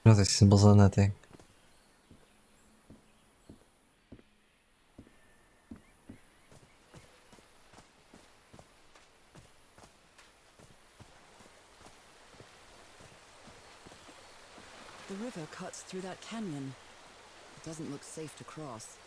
Are there symbols on that thing? The river cuts through that canyon. It doesn't look safe to cross.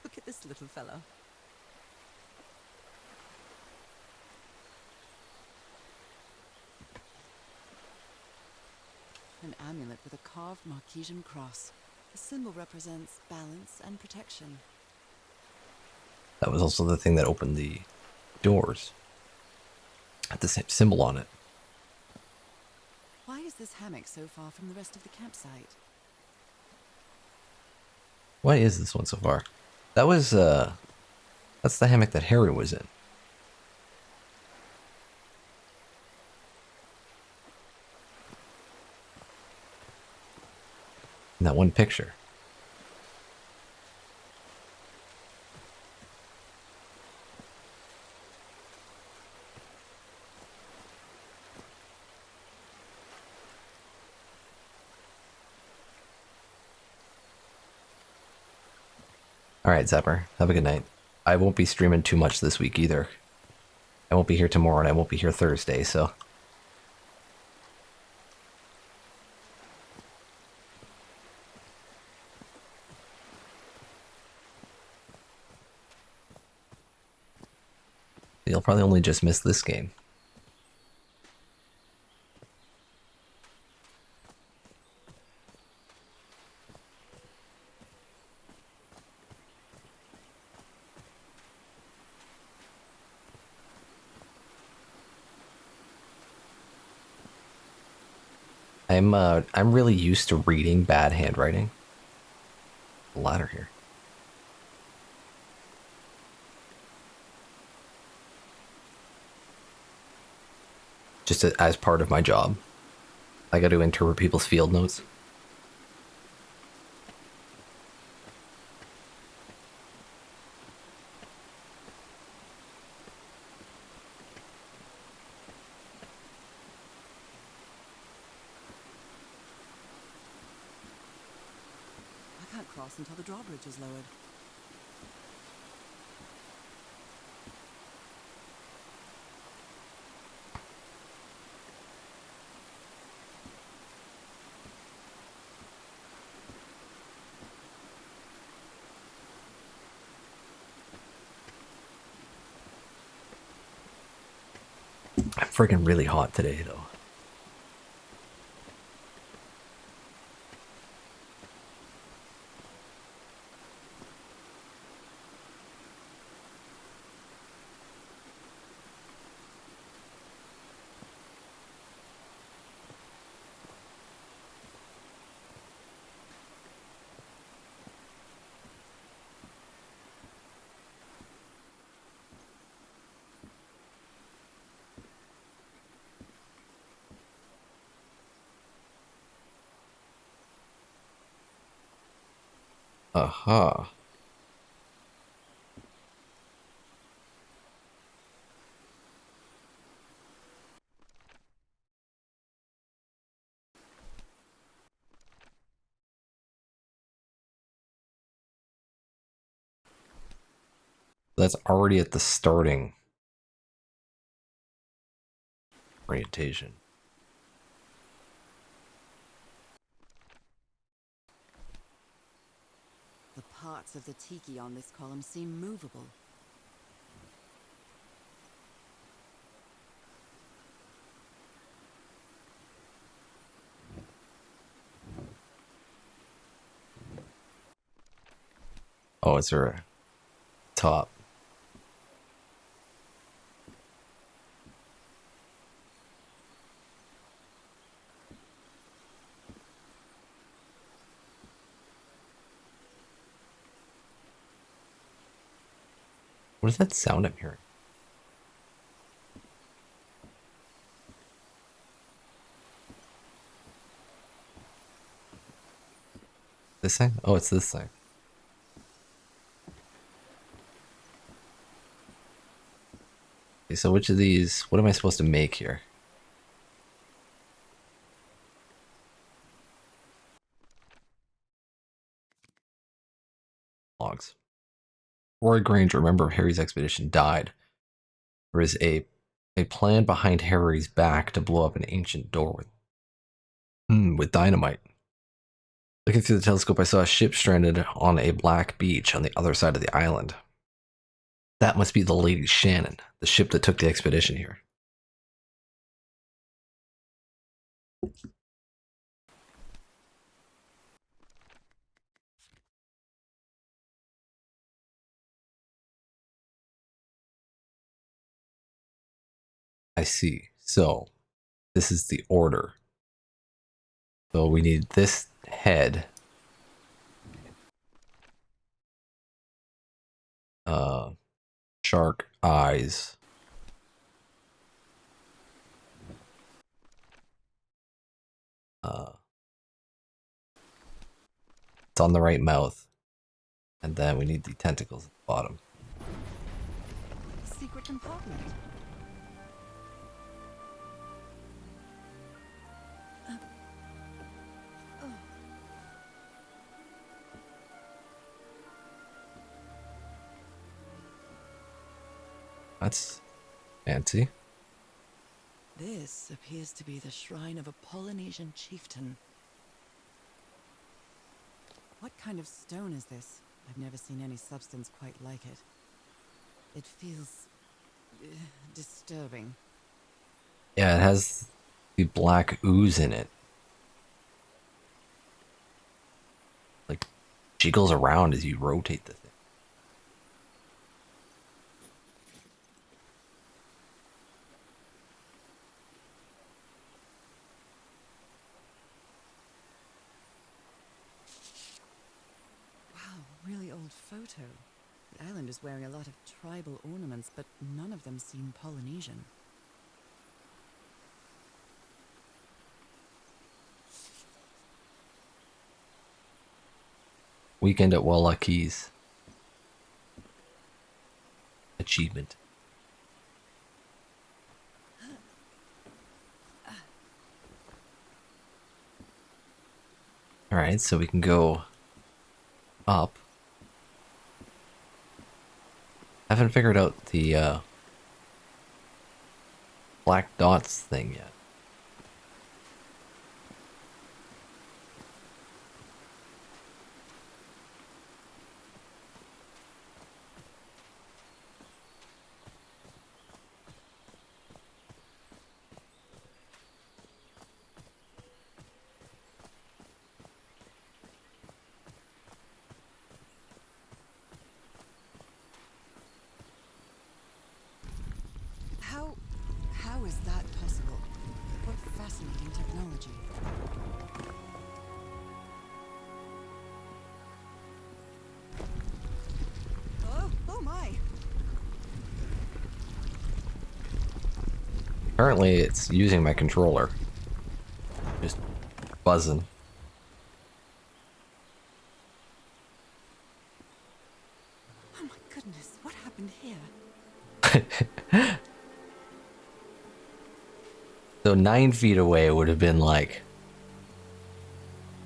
Look at this little fellow. An amulet with a carved Marquesian cross. The symbol represents balance and protection. That was also the thing that opened the doors. Had the same symbol on it. Why is this hammock so far from the rest of the campsite? Why is this one so far? That was, that's the hammock that Harry was in. In that one picture. Alright, Zapper. Have a good night. I won't be streaming too much this week either. I won't be here tomorrow, and I won't be here Thursday, so... You'll probably only just miss this game. I'm really used to reading bad handwriting. The ladder here. Just as part of my job. I got to interpret people's field notes. I can't cross until the drawbridge is lowered. I'm freaking really hot today, though. Aha. That's already at the starting orientation. The parts of the tiki on this column seem movable. Oh, is there a top? What is that sound I'm hearing? This thing? Oh, it's this thing. Okay, so which of these, what am I supposed to make here? Logs. Roy Granger, a member of Harry's expedition, died. There is a plan behind Harry's back to blow up an ancient door with dynamite. Looking through the telescope, I saw a ship stranded on a black beach on the other side of the island. That must be the Lady Shannon, the ship that took the expedition here. I see. So, this is the order. So we need this head. Shark eyes. It's on the right mouth. And then we need the tentacles at the bottom. Secret compartment. That's Fancy. This appears to be the shrine of a Polynesian chieftain. What kind of stone is this? I've never seen any substance quite like it. It feels disturbing. Yeah, it has the black ooze in it. Like, jiggles around as you rotate the thing. Wow, really old photo. The island is wearing a lot of tribal ornaments, but none of them seem Polynesian. Weekend at Walla Keys. Achievement. Alright, so we can go up. I haven't figured out the black dots thing yet. How is that possible? What fascinating technology. Oh my! Apparently it's using my controller. Just buzzing. Oh my goodness, what happened here? So 9 feet away would have been like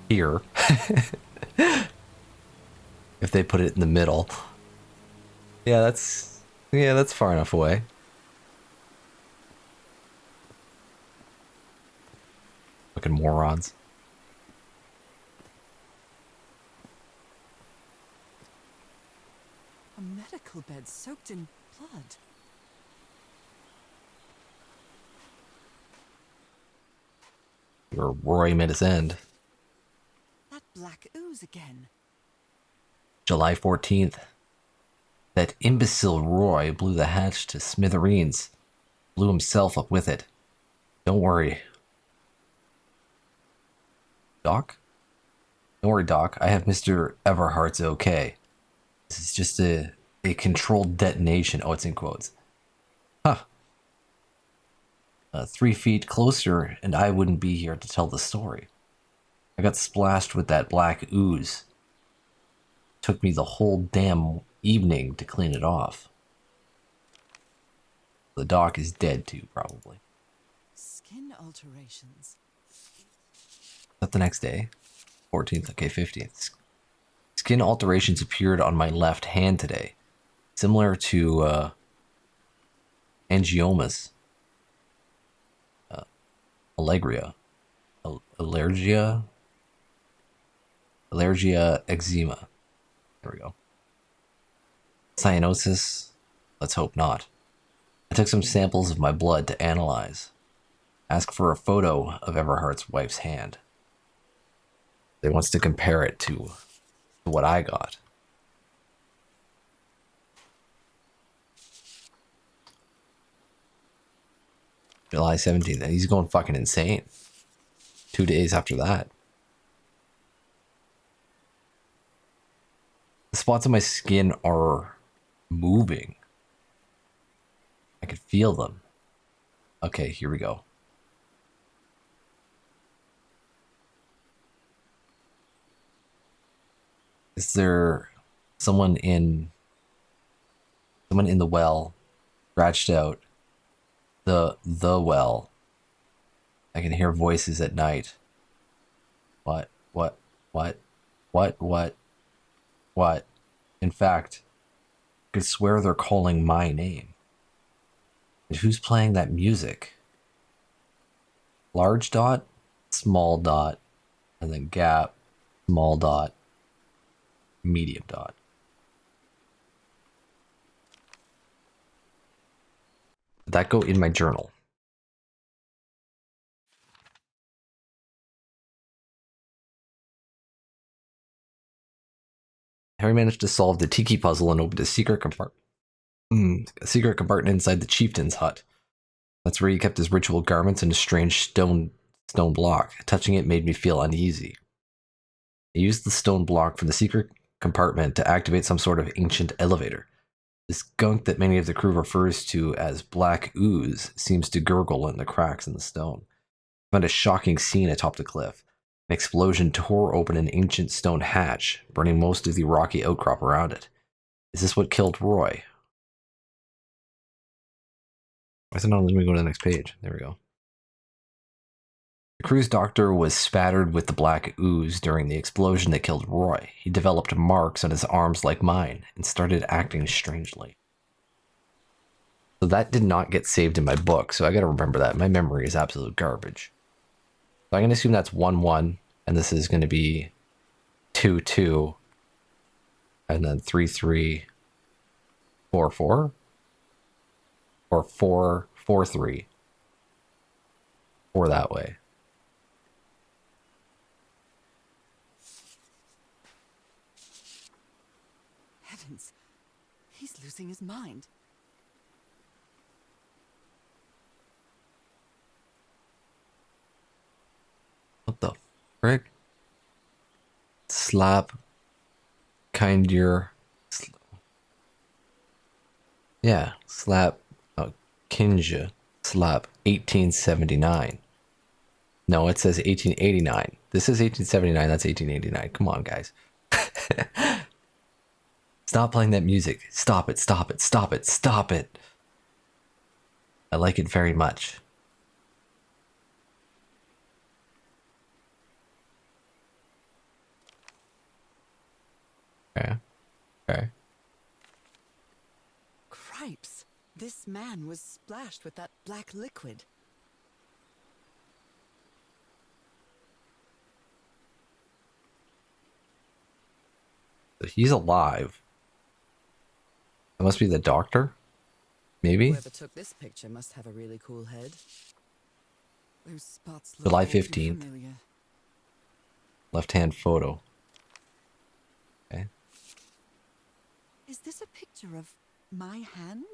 here. If they put it in the middle. Yeah, that's far enough away. Fucking morons. A medical bed soaked in blood. Or Roy met his end. That black ooze again. July 14th. That imbecile Roy blew the hatch to smithereens. Blew himself up with it. Don't worry. Doc? Don't worry, Doc. I have Mr. Everhart's okay. This is just a controlled detonation. Oh, it's in quotes. Huh. 3 feet closer, and I wouldn't be here to tell the story. I got splashed with that black ooze. Took me the whole damn evening to clean it off. The doc is dead too, probably. Skin alterations. Is that the next day? 14th, okay, 15th. Skin alterations appeared on my left hand today. Similar to angiomas. Allergia. Allergia eczema. There we go. Cyanosis? Let's hope not. I took some samples of my blood to analyze. Ask for a photo of Everhart's wife's hand. They wants to compare it to what I got. July 17th. He's going fucking insane. 2 days after that. The spots on my skin are moving. I can feel them. Okay, here we go. Is there someone in the well, scratched out the well? I can hear voices at night. What? In fact, I could swear they're calling my name. And who's playing that music? Large dot, small dot, and then gap, small dot, medium dot. Did that go in my journal? Harry managed to solve the tiki puzzle and opened a secret compartment. A secret compartment inside the chieftain's hut. That's where he kept his ritual garments and a strange stone block. Touching it made me feel uneasy. I used the stone block from the secret compartment to activate some sort of ancient elevator. This gunk that many of the crew refers to as black ooze seems to gurgle in the cracks in the stone. I found a shocking scene atop the cliff. An explosion tore open an ancient stone hatch, burning most of the rocky outcrop around it. Is this what killed Roy? I said, no, let me go to the next page. There we go. The crew's doctor was spattered with the black ooze during the explosion that killed Roy. He developed marks on his arms like mine and started acting strangely. So that did not get saved in my book, so I gotta remember that. My memory is absolute garbage. So I'm gonna assume that's 1-1, and this is gonna be 2-2, and then 3-3, 4-4, or 4-4-3, or that way. Heavens, he's losing his mind. What the frick? Slap. Kindir. Yeah, slap. Kinja. Slap. 1879. No, it says 1889. This is 1879. That's 1889. Come on, guys. Stop playing that music. Stop it, stop it, stop it, stop it. I like it very much. Okay. Okay. Cripes, this man was splashed with that black liquid. So he's alive. That must be the doctor? Maybe? Whoever took this picture must have a really cool head. Those spots look July all too 15th. familiar. Left-hand photo. Okay. Is this a picture of my hand?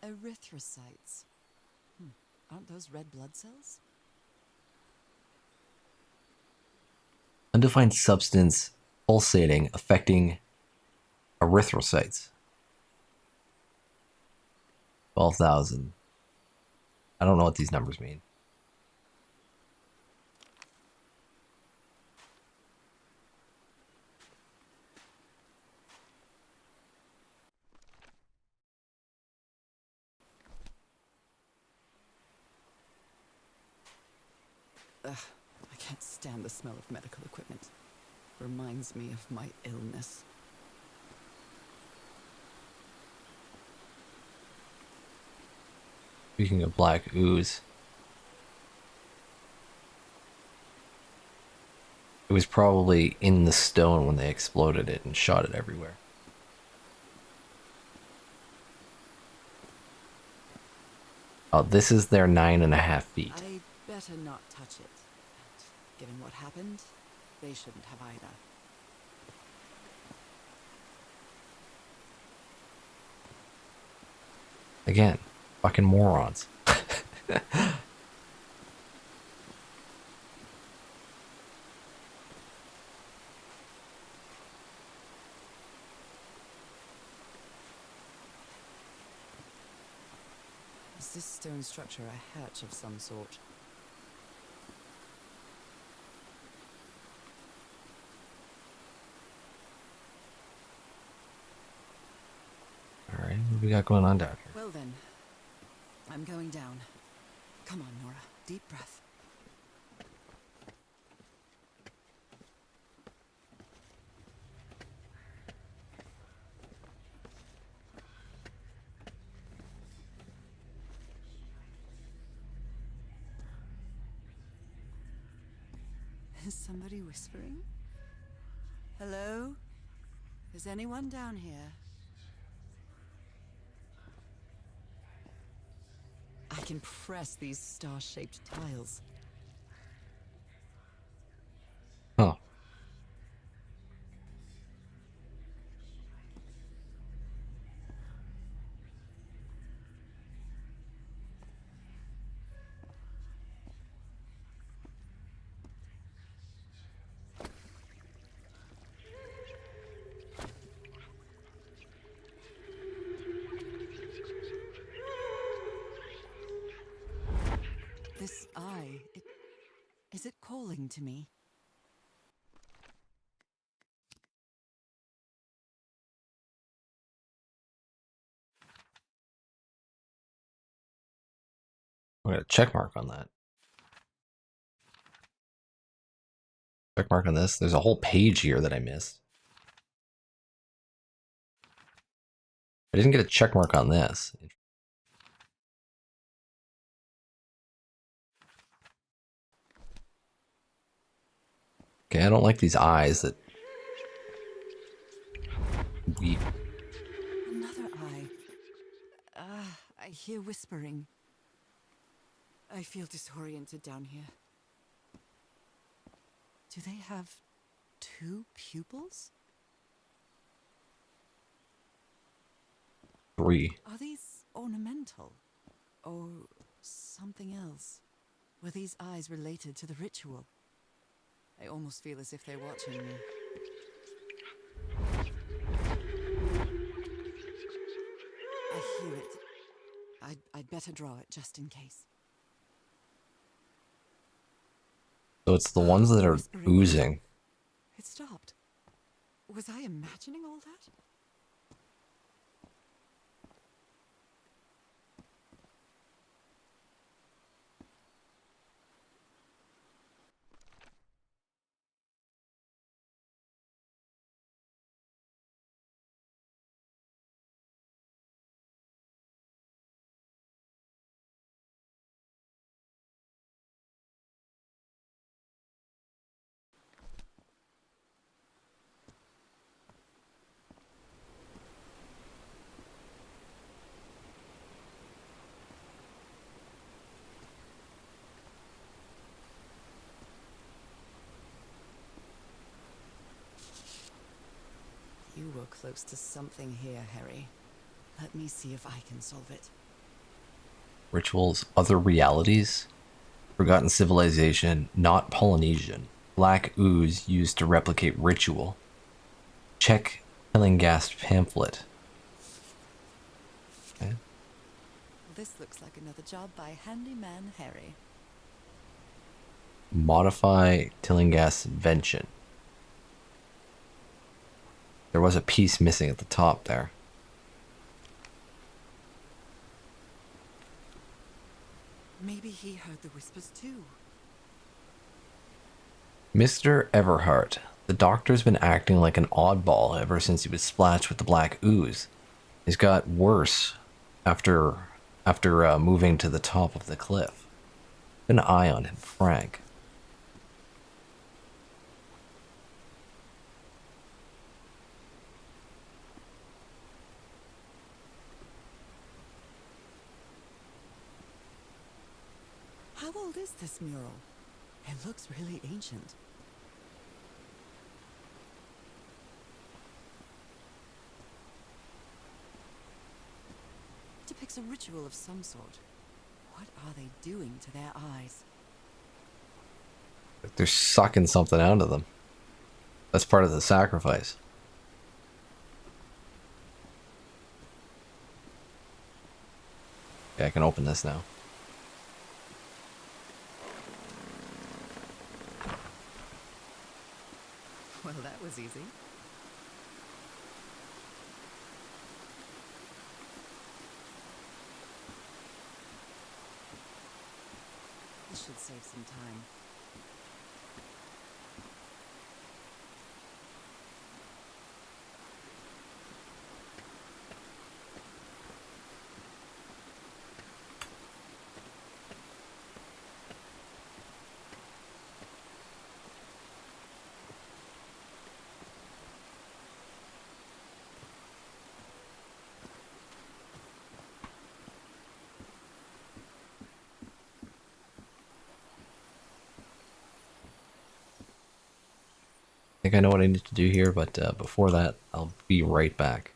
Erythrocytes. Aren't those red blood cells? Undefined substance pulsating affecting erythrocytes. 12,000. I don't know what these numbers mean. Ugh, I can't stand the smell of medical equipment. Reminds me of my illness. Speaking of black ooze, it was probably in the stone when they exploded it and shot it everywhere. Oh, this is their 9.5 feet. I'd better not touch it. And given what happened, they shouldn't have either. Again, fucking morons. Is this stone structure a hatch of some sort? Alright, what we got going on down here? Well then, I'm going down. Come on, Nora. Deep breath. Is somebody whispering? Hello? Is anyone down here? I can press these star-shaped tiles. Oh. This eye, is it calling to me? I got a check mark on that. Check mark on this. There's a whole page here that I missed. I didn't get a check mark on this. Okay, I don't like these eyes that weep. Another eye. I hear whispering. I feel disoriented down here. Do they have 2 pupils? 3. Are these ornamental? Or something else? Were these eyes related to the ritual? I almost feel as if they're watching me. I hear it. I'd better draw it just in case. So it's the ones that are Whispering. oozing. It stopped. Was I imagining all that? You were close to something here, Harry. Let me see if I can solve it. Rituals, other realities, forgotten civilization, not Polynesian. Black ooze used to replicate ritual. Check Hillingast pamphlet. Okay. This looks like another job by Handyman Harry. Modify Tillinghast's invention. There was a piece missing at the top there. Maybe he heard the whispers too. Mr. Everheart. The doctor's been acting like an oddball ever since he was splashed with the black ooze. He's got worse after moving to the top of the cliff. Keep an eye on him, Frank. How old is this mural? It looks really ancient. It depicts a ritual of some sort. What are they doing to their eyes? They're sucking something out of them. That's part of the sacrifice. Okay, I can open this now. Well, that was easy. This should save some time. think I know what I need to do here, but before that, I'll be right back.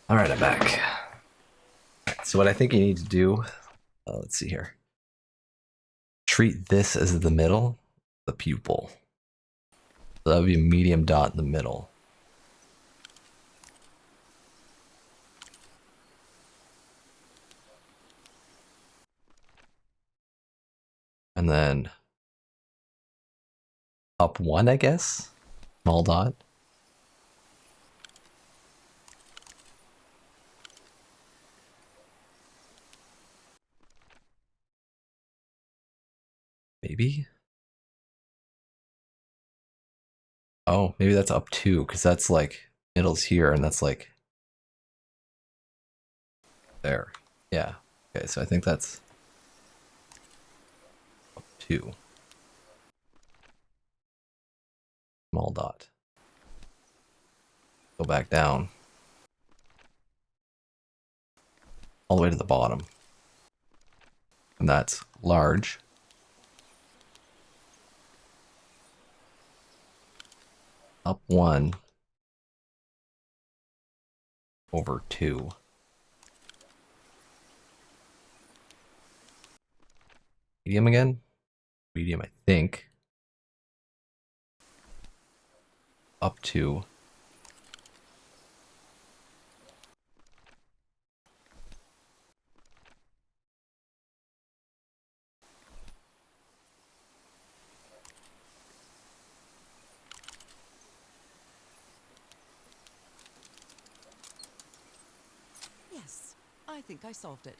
All right, I'm back. So what I think you need to do, let's see here. Treat this as the middle, the pupil. So that would be a medium dot in the middle. And then up one, I guess. Small dot. Maybe. Oh, maybe that's up two, because that's like middle's here, and that's like there. Yeah. Okay, so I think that's up two. Small dot. Go back down. All the way to the bottom. And that's large. Up one. Over two. Medium again? Medium, I think. Up two. Yes, I think I solved it.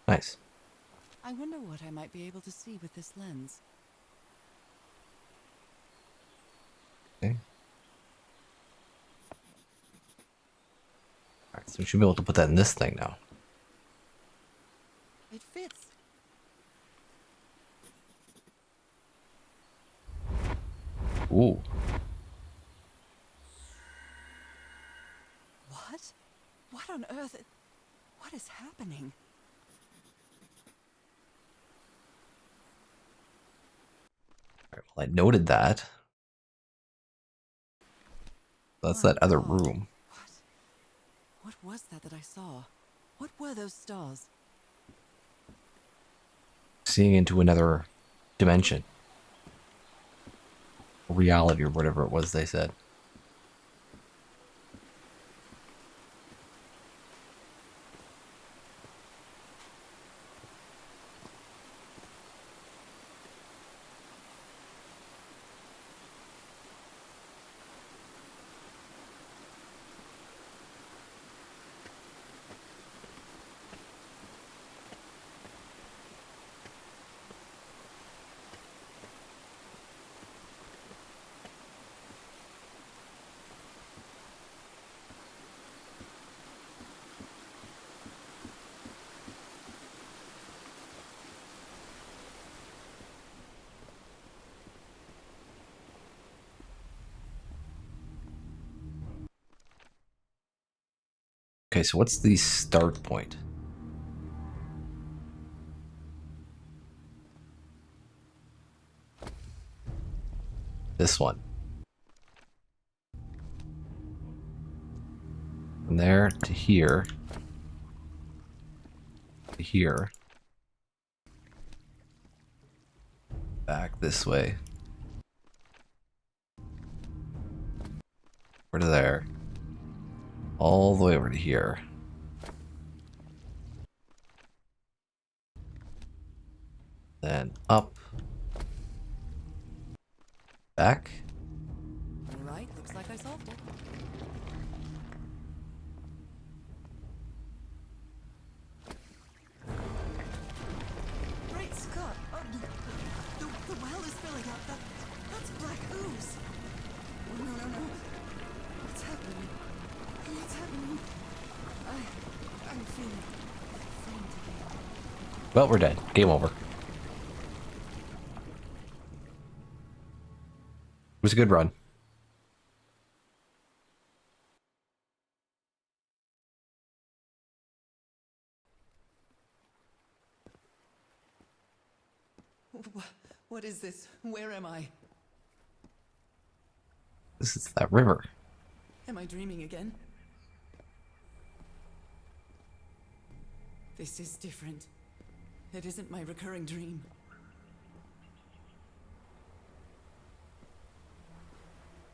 Nice. I wonder what I might be able to see with this lens. Okay. Alright, so we should be able to put that in this thing now. Ooh. What? What on earth? What is happening? Alright, well, I noted that. That's My that other God. room. What was that I saw? What were those stars? Seeing into another dimension. Reality or whatever it was they said. Okay, so what's the start point? This one. From there to here. To here. Back this way. Over to there. All the way over to here. Then up. Back. All right, looks like I solved it. Great Scott! Oh, the well is filling up. That's black ooze. Oh, no, no, no. What's happening? What's happening? I'm feeling faint again. Well, we're dead. Game over. It was a good run. What is this? Where am I? This is that river. Am I dreaming again? This is different. It isn't my recurring dream.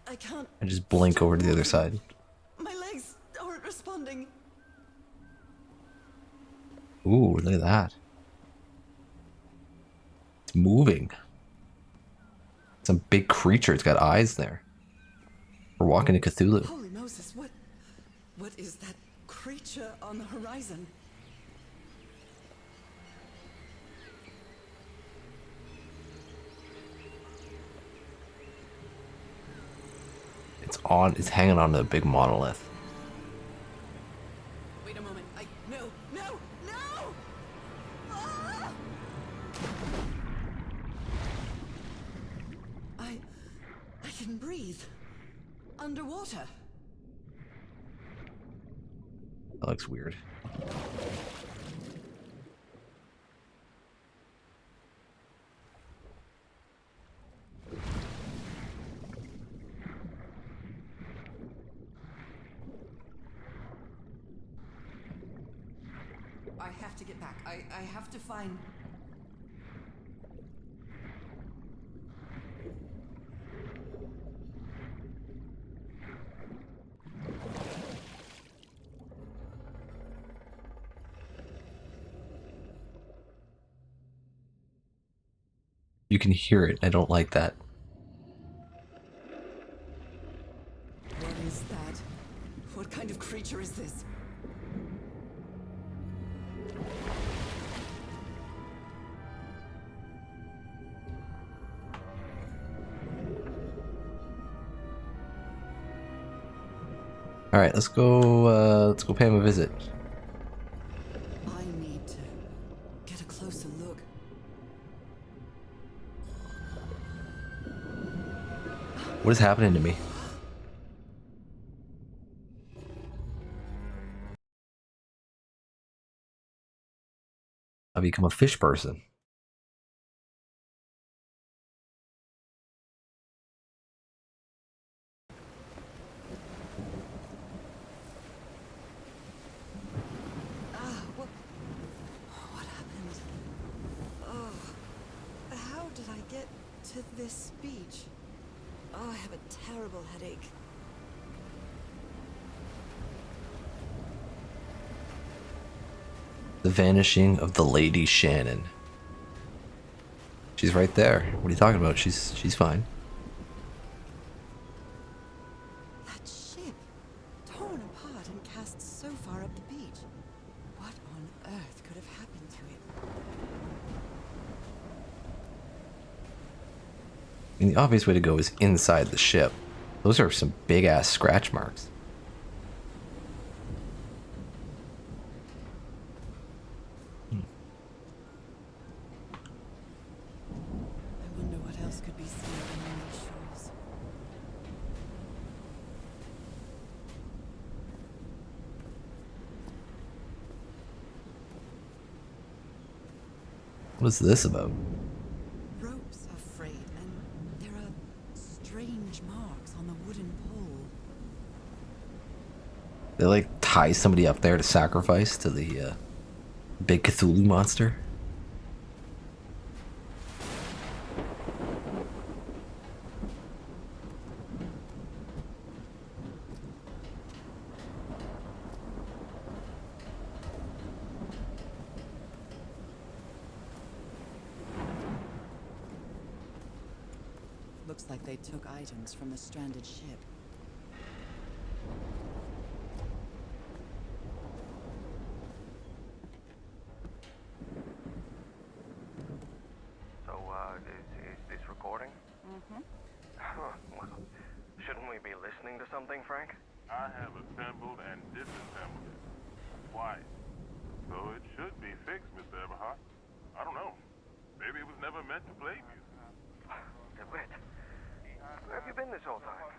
I can't. I just blink over to the other side. My legs aren't responding. Ooh, look at that. It's moving. Some big creature. It's got eyes there. We're walking to Cthulhu. Holy Moses, what is that creature on the horizon? It's hanging on to a big monolith. Wait a moment. No! Ah! I can breathe. Underwater. That looks weird. I have to get back. I have to find... You can hear it. I don't like that. What is that? What kind of creature is this? All right, let's go pay him a visit. I need to get a closer look. What is happening to me? I become a fish person. What happened? Oh, how did I get to this beach? Oh, I have a terrible headache. The vanishing of the Lady Shannon. She's right there. What are you talking about? She's fine. That ship, torn apart and cast so far up the beach. What on earth could have happened to it? I mean, the obvious way to go is inside the ship. Those are some big ass scratch marks. I wonder what else could be seen along these shores. What's this about? Ropes are frayed, and there are strange marks on the wooden pole. They like tie somebody up there to sacrifice to the big Cthulhu monster. Looks like they took items from the stranded ship. So, is this recording? Mm-hmm. Well, shouldn't we be listening to something, Frank? I have assembled and disassembled it twice. So it should be fixed, Mr. Everhart. I don't know. Maybe it was never meant to play music. DeWitt, where have you been this whole time?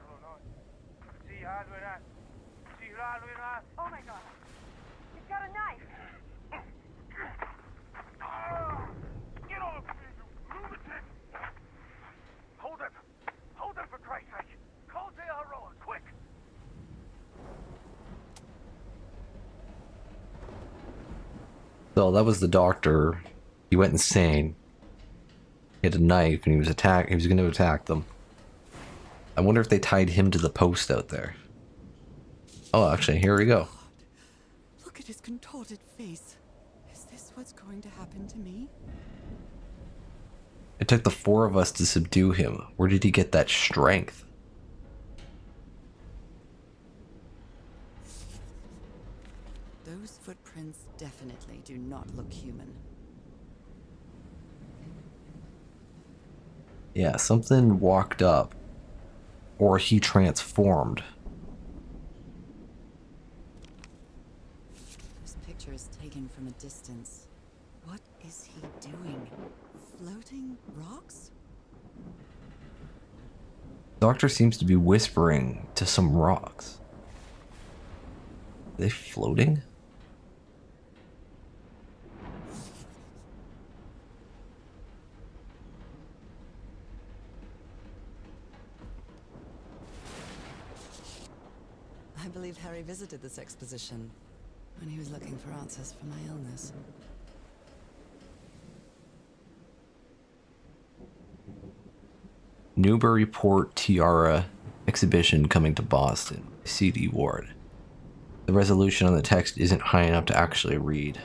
Oh my god. He's got a knife. Get off me, you lunatic! Hold him! Hold him for Christ's sake! Call J.R. quick! So that was the doctor. He went insane. He had a knife and he was going to attack them. I wonder if they tied him to the post out there. Oh, actually, here we go. Look at his contorted face. Is this what's going to happen to me? It took the 4 of us to subdue him. Where did he get that strength? Those footprints definitely do not look human. Yeah, something walked up. Or he transformed. This picture is taken from a distance. What is he doing? Floating rocks? Doctor seems to be whispering to some rocks. Are they floating? I believe Harry visited this exposition when he was looking for answers for my illness. Newburyport Tiara exhibition coming to Boston. C.D. Ward. The resolution on the text isn't high enough to actually read.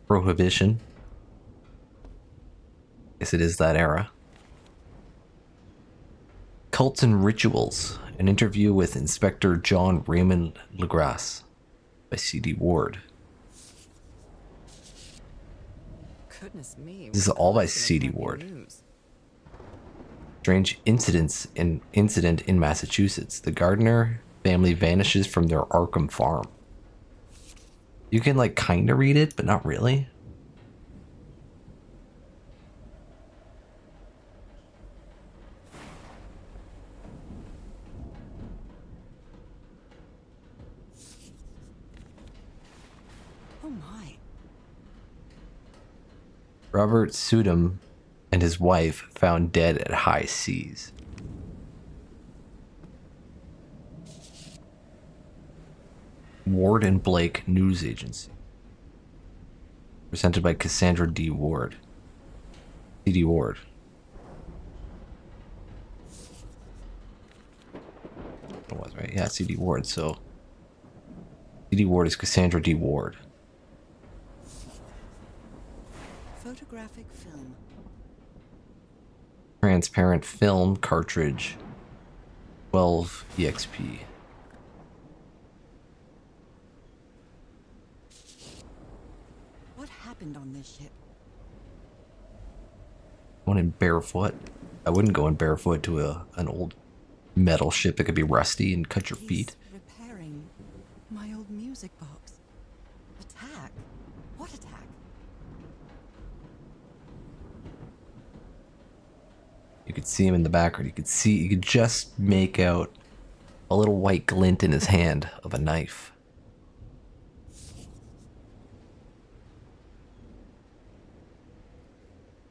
Prohibition. Guess it is that era. Cults and Rituals. An interview with Inspector John Raymond Legrasse by C.D. Ward. Goodness me. This is all by C.D. Ward. Strange incident in Massachusetts. The Gardner family vanishes from their Arkham farm. You can like kind of read it, but not really. my. Robert Sudum and his wife found dead at high seas. Ward and Blake News Agency. Presented by Cassandra D. Ward. C.D. Ward. It was, right? Yeah, C.D. Ward. So, C.D. Ward is Cassandra D. Ward. Photographic film. Transparent film cartridge. 12 EXP. What happened on this ship? Going in barefoot. I wouldn't go in barefoot to an old metal ship that could be rusty and cut your feet. He's repairing my old music box. Attack? What attack? You could see him in the background. You could just make out a little white glint in his hand of a knife.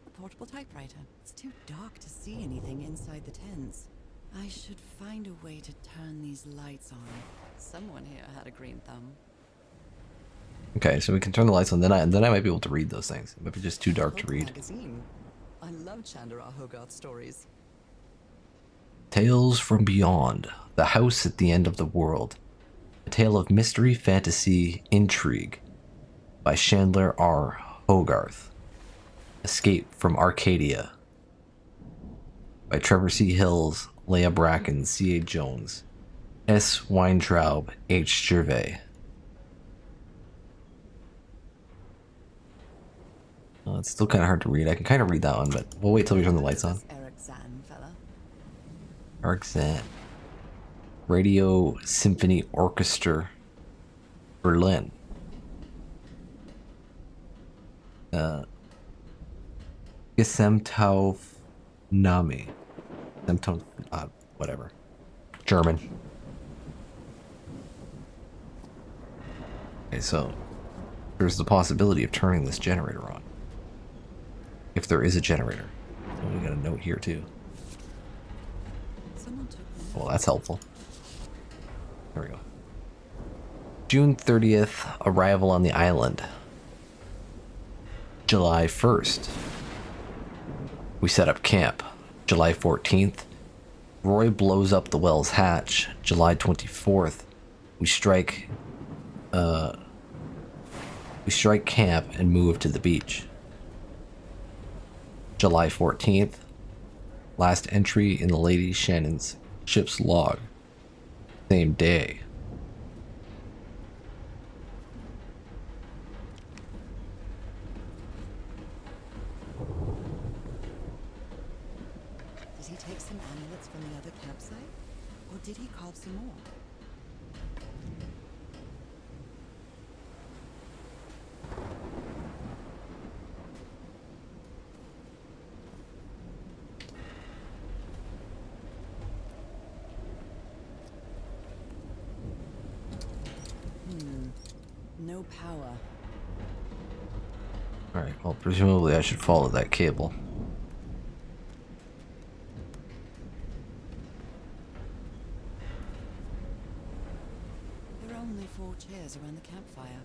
A portable typewriter. It's too dark to see anything inside the tents. I should find a way to turn these lights on. Someone here had a green thumb. Okay, so we can turn the lights on. Then I might be able to read those things. It might be just too dark to read. Magazine. I love Chandra Hogarth stories. Tales from Beyond. The House at the End of the World. A tale of mystery, fantasy, intrigue. By Chandler R. Hogarth. Escape from Arcadia. By Trevor C. Hills, Leah Bracken, C.A. Jones. S. Weintraub, H. Gervais. It's still kind of hard to read. I can kind of read that one, but we'll wait till we turn the lights on. Eric Zahn, fella. Eric Zahn. Radio Symphony Orchestra, Berlin. Gesamtaufnahme. Whatever. German. Okay, so there's the possibility of turning this generator on. If there is a generator. Oh, we got a note here too. Someone took me. Well, that's helpful. There we go. June 30th, arrival on the island. July 1st. We set up camp. July 14th. Roy blows up the well's hatch. July 24th. We strike camp and move to the beach. July 14th. Last entry in the Lady Shannon's ship's log. Same day. Did he take some amulets from the other campsite? Or did he carve some more? No power. Alright, well, presumably I should follow that cable. There are only 4 chairs around the campfire.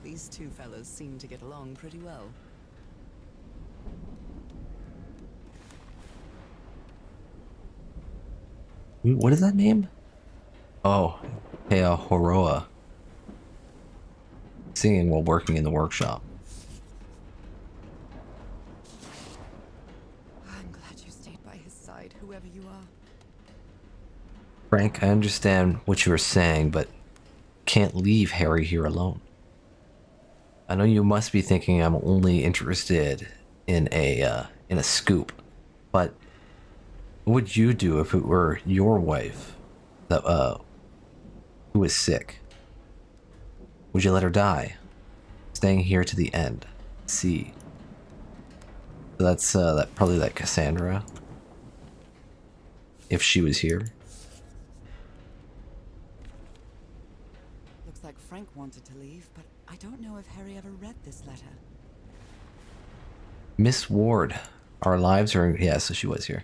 These two fellows seem to get along pretty well. What is that name? Oh, Hea Horoa. Singing while working in the workshop. I'm glad you stayed by his side, whoever you are. Frank, I understand what you are saying, but can't leave Harry here alone. I know you must be thinking I'm only interested in a scoop, but what would you do if it were your wife that who was sick? Would you let her die? Staying here to the end. See. So that's probably that Cassandra. if she was here. Looks like Frank wanted to leave, but I don't know if Harry ever read this letter. Miss Ward, our lives are... Yeah, so she was here.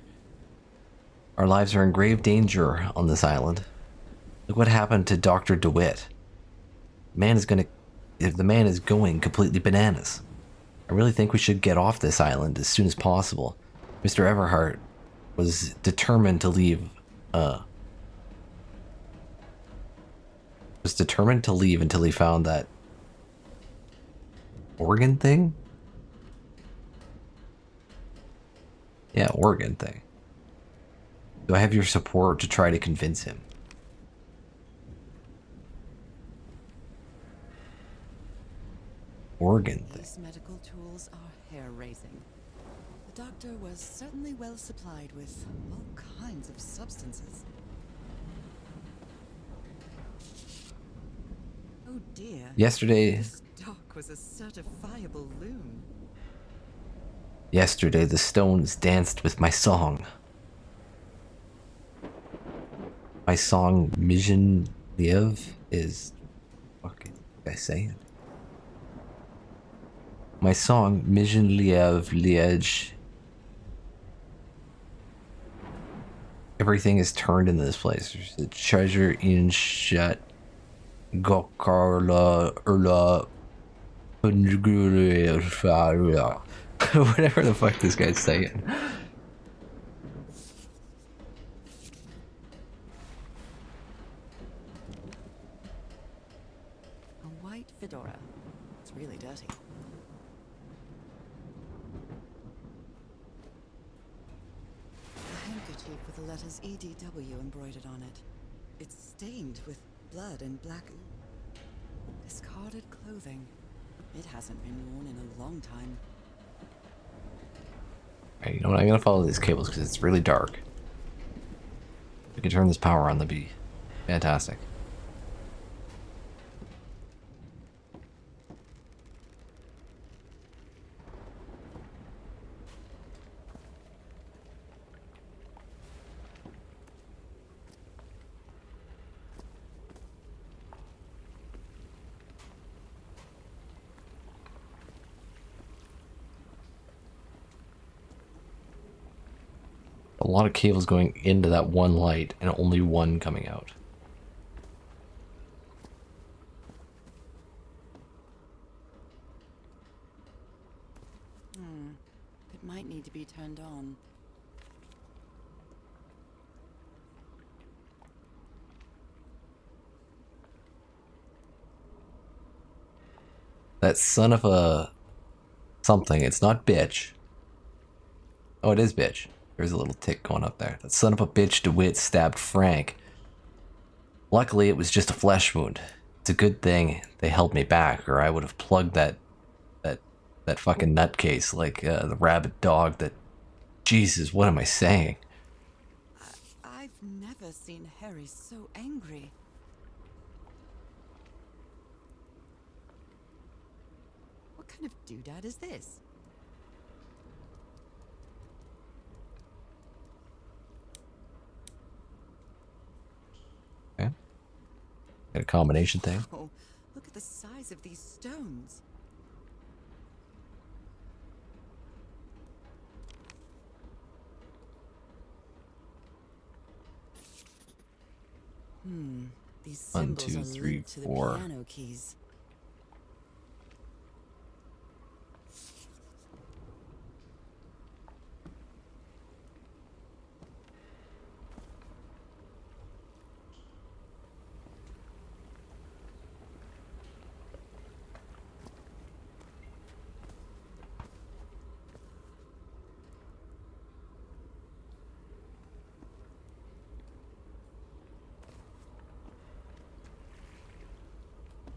Our lives are in grave danger on this island. Look what happened to Dr. DeWitt. The man is going completely bananas. I really think we should get off this island as soon as possible. Mr. Everheart was determined to leave, until he found that organ thing? Yeah, organ thing. Do I have your support to try to convince him? Organ thing. These medical tools are hair-raising. The doctor was certainly well supplied with all kinds of substances. Oh dear. Yesterday This dock was a certifiable loon. Yesterday, the stones danced with my song. My song, Mission Liev, is... Fucking... Did I say it? My song, Mission Liev Liege. Everything is turned into this place. There's a treasure in Shat... Gokarla... Urla... Whatever the fuck this guy's saying. A white fedora. It's really dirty. A handkerchief with the letters EDW embroidered on it. It's stained with blood and black ooze. Discarded clothing. It hasn't been worn in a long time. Alright, you know what? I'm gonna follow these cables because it's really dark. We can turn this power on, that'd be fantastic. A lot of cables going into that one light and only one coming out. It might need to be turned on. That son of a... something. It's not bitch. Oh, it is bitch. There's a little tick going up there. That son of a bitch DeWitt stabbed Frank. Luckily, it was just a flesh wound. It's a good thing they held me back, or I would have plugged that fucking nutcase like the rabid dog that... Jesus, what am I saying? I've never seen Harry so angry. What kind of doodad is this? Okay. Got a combination thing. Oh, look at the size of these stones. These 1, symbols 2, are 3, linked to the 4. piano keys.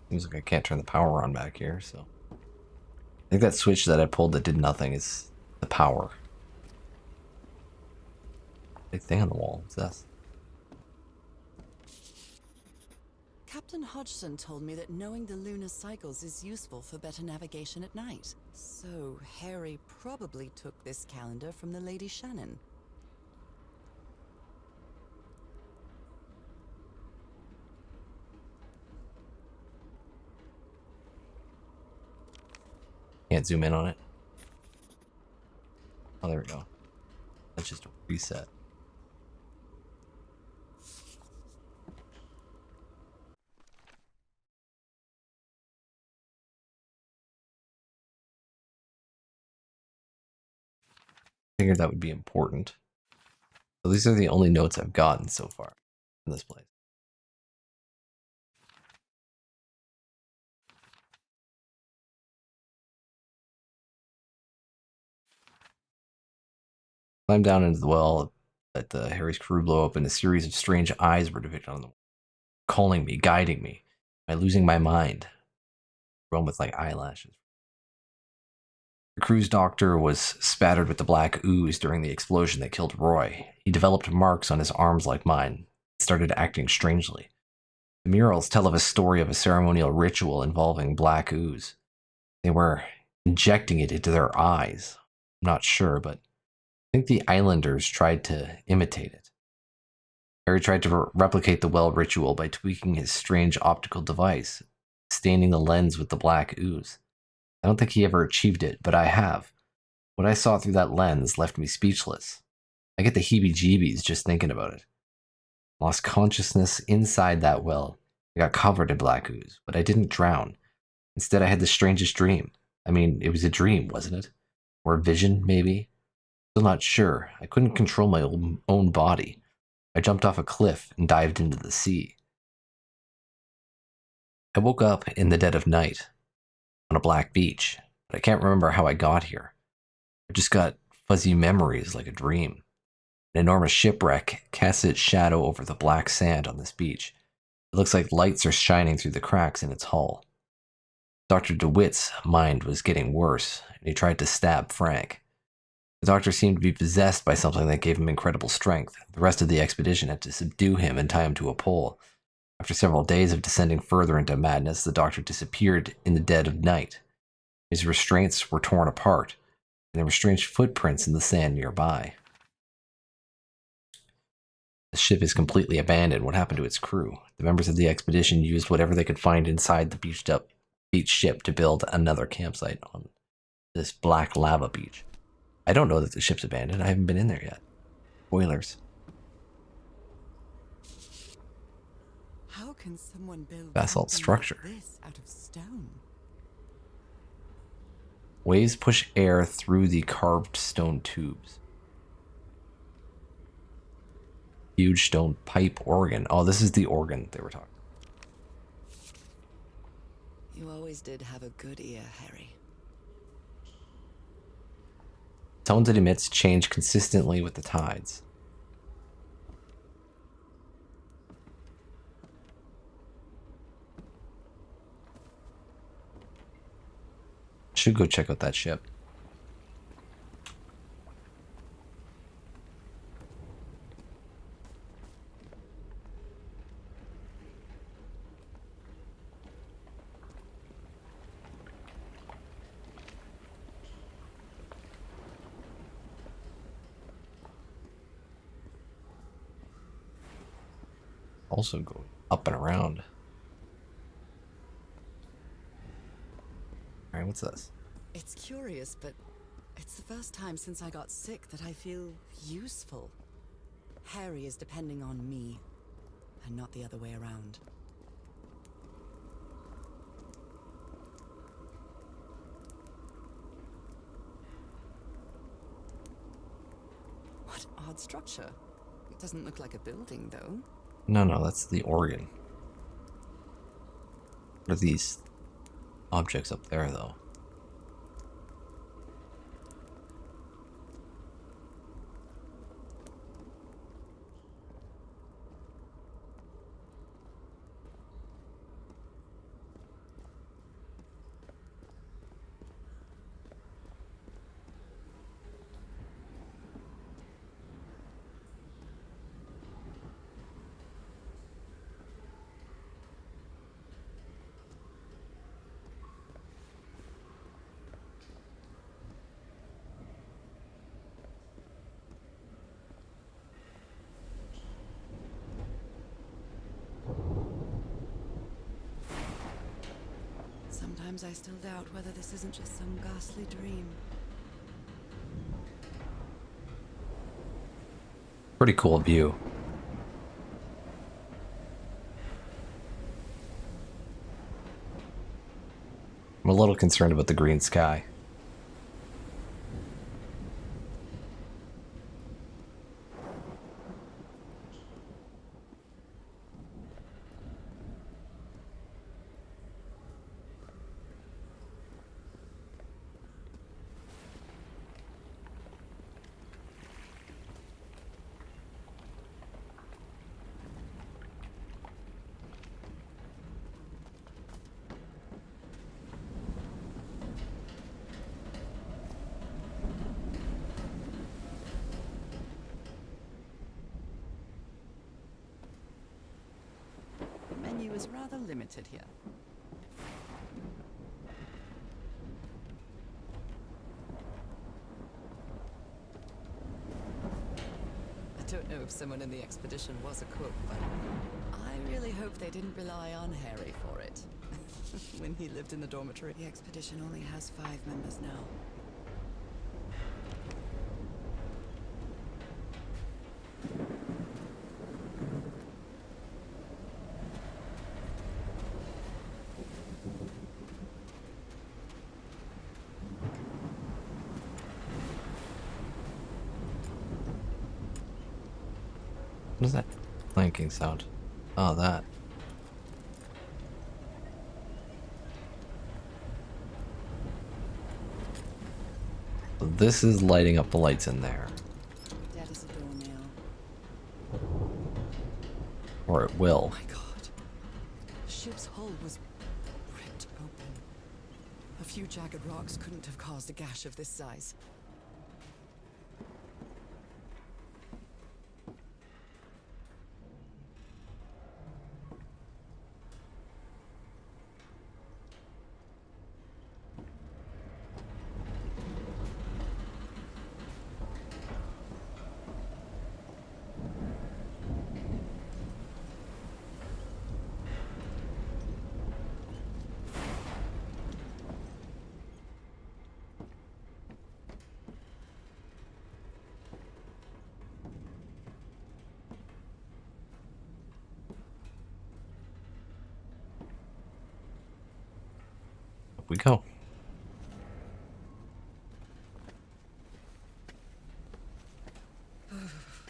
Seems like I can't turn the power on back here, so... I think that switch that I pulled that did nothing is the power. Big thing on the wall. What's this? Captain Hodgson told me that knowing the lunar cycles is useful for better navigation at night. So Harry probably took this calendar from the Lady Shannon. Can't zoom in on it. Oh, there we go. That's just a reset. Figured that would be important. So these are the only notes I've gotten so far in this place. Climbed down into the well that Harry's crew blew up, and a series of strange eyes were depicted on the wall, calling me, guiding me. Am I losing my mind? One with like eyelashes. The crew's doctor was spattered with the black ooze during the explosion that killed Roy. He developed marks on his arms like mine, and started acting strangely. The murals tell of a story of a ceremonial ritual involving black ooze. They were injecting it into their eyes. I'm not sure, but I think the islanders tried to imitate it. Harry tried to replicate the well ritual by tweaking his strange optical device, staining the lens with the black ooze. I don't think he ever achieved it, but I have. What I saw through that lens left me speechless. I get the heebie-jeebies just thinking about it. Lost consciousness inside that well. I got covered in black ooze, but I didn't drown. Instead, I had the strangest dream. I mean, it was a dream, wasn't it? Or a vision, maybe? Still not sure. I couldn't control my own body. I jumped off a cliff and dived into the sea. I woke up in the dead of night on a black beach, but I can't remember how I got here. I just got fuzzy memories like a dream. An enormous shipwreck casts its shadow over the black sand on this beach. It looks like lights are shining through the cracks in its hull. Dr. DeWitt's mind was getting worse, and he tried to stab Frank. The doctor seemed to be possessed by something that gave him incredible strength. The rest of the expedition had to subdue him and tie him to a pole. After several days of descending further into madness, the doctor disappeared in the dead of night. His restraints were torn apart, and there were strange footprints in the sand nearby. The ship is completely abandoned. What happened to its crew? The members of the expedition used whatever they could find inside the beach ship to build another campsite on this black lava beach. I don't know that the ship's abandoned. I haven't been in there yet. Spoilers. How can someone build Basalt something structure. like this out of stone? Waves push air through the carved stone tubes. Huge stone pipe organ. Oh, this is the organ they were talking about. You always did have a good ear, Harry. Tones it emits change consistently with the tides. Should go check out that ship. Also go up and around. Alright, what's this? It's curious, but it's the first time since I got sick that I feel useful. Harry is depending on me, and not the other way around. What odd structure. It doesn't look like a building, though. No, that's the organ. What are these objects up there, though? Sometimes I still doubt whether this isn't just some ghastly dream. Pretty cool view. I'm a little concerned about the green sky. The menu is rather limited here. I don't know if someone in the expedition was a cook, but I really hope they didn't rely on Harry for it. When he lived in the dormitory. The expedition only has 5 members now. What is that clanking sound? Oh, that. So this is lighting up the lights in there. That is a doornail. Or it will. Oh my god. The ship's hull was ripped open. A few jagged rocks couldn't have caused a gash of this size. Up we go.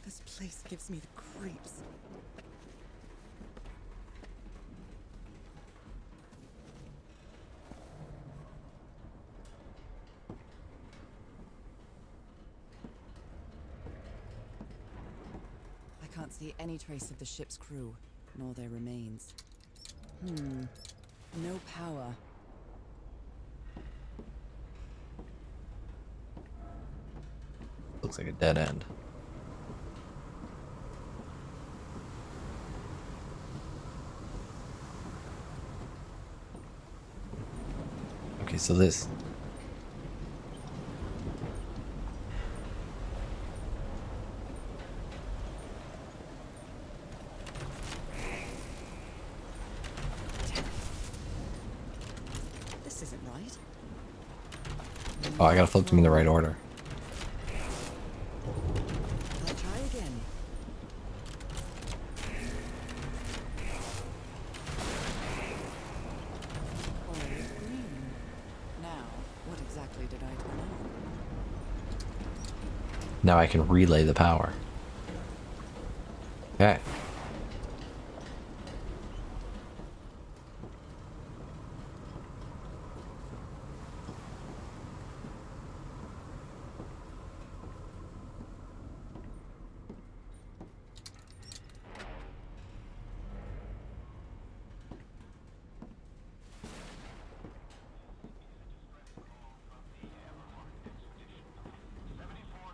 This place gives me the creeps. I can't see any trace of the ship's crew, nor their remains. No power. Looks like a dead end. Okay, so this. This isn't right. Oh, I gotta flip them in the right order. I'll try again. All green. Now, what exactly did I turn on? Now I can relay the power. Okay.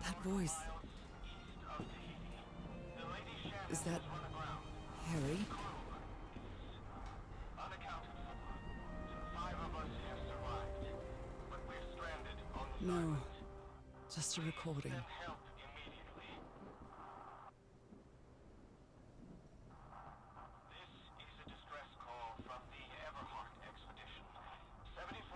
That voice. Is that Harry? No, just a recording. This is a distress call from the Everheart Expedition. 74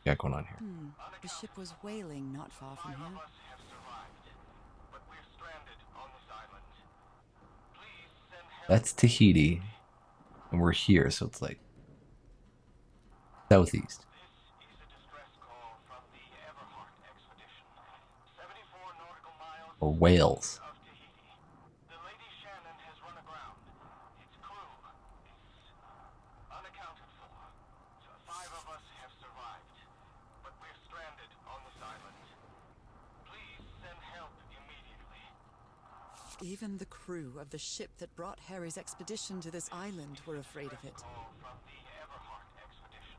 got going on here? The ship was whaling not far from here. That's Tahiti, and we're here, so it's like southeast. This is a distress call from the Everheart Expedition. 74 nautical miles Or Wales. of Tahiti. The Lady Shannon has run aground. Its crew is unaccounted for. 5 of us have survived, but we're stranded on this island. Please send help immediately. Even the crew of the ship that brought Harry's expedition to this island were afraid of it. Call from the Everheart Expedition.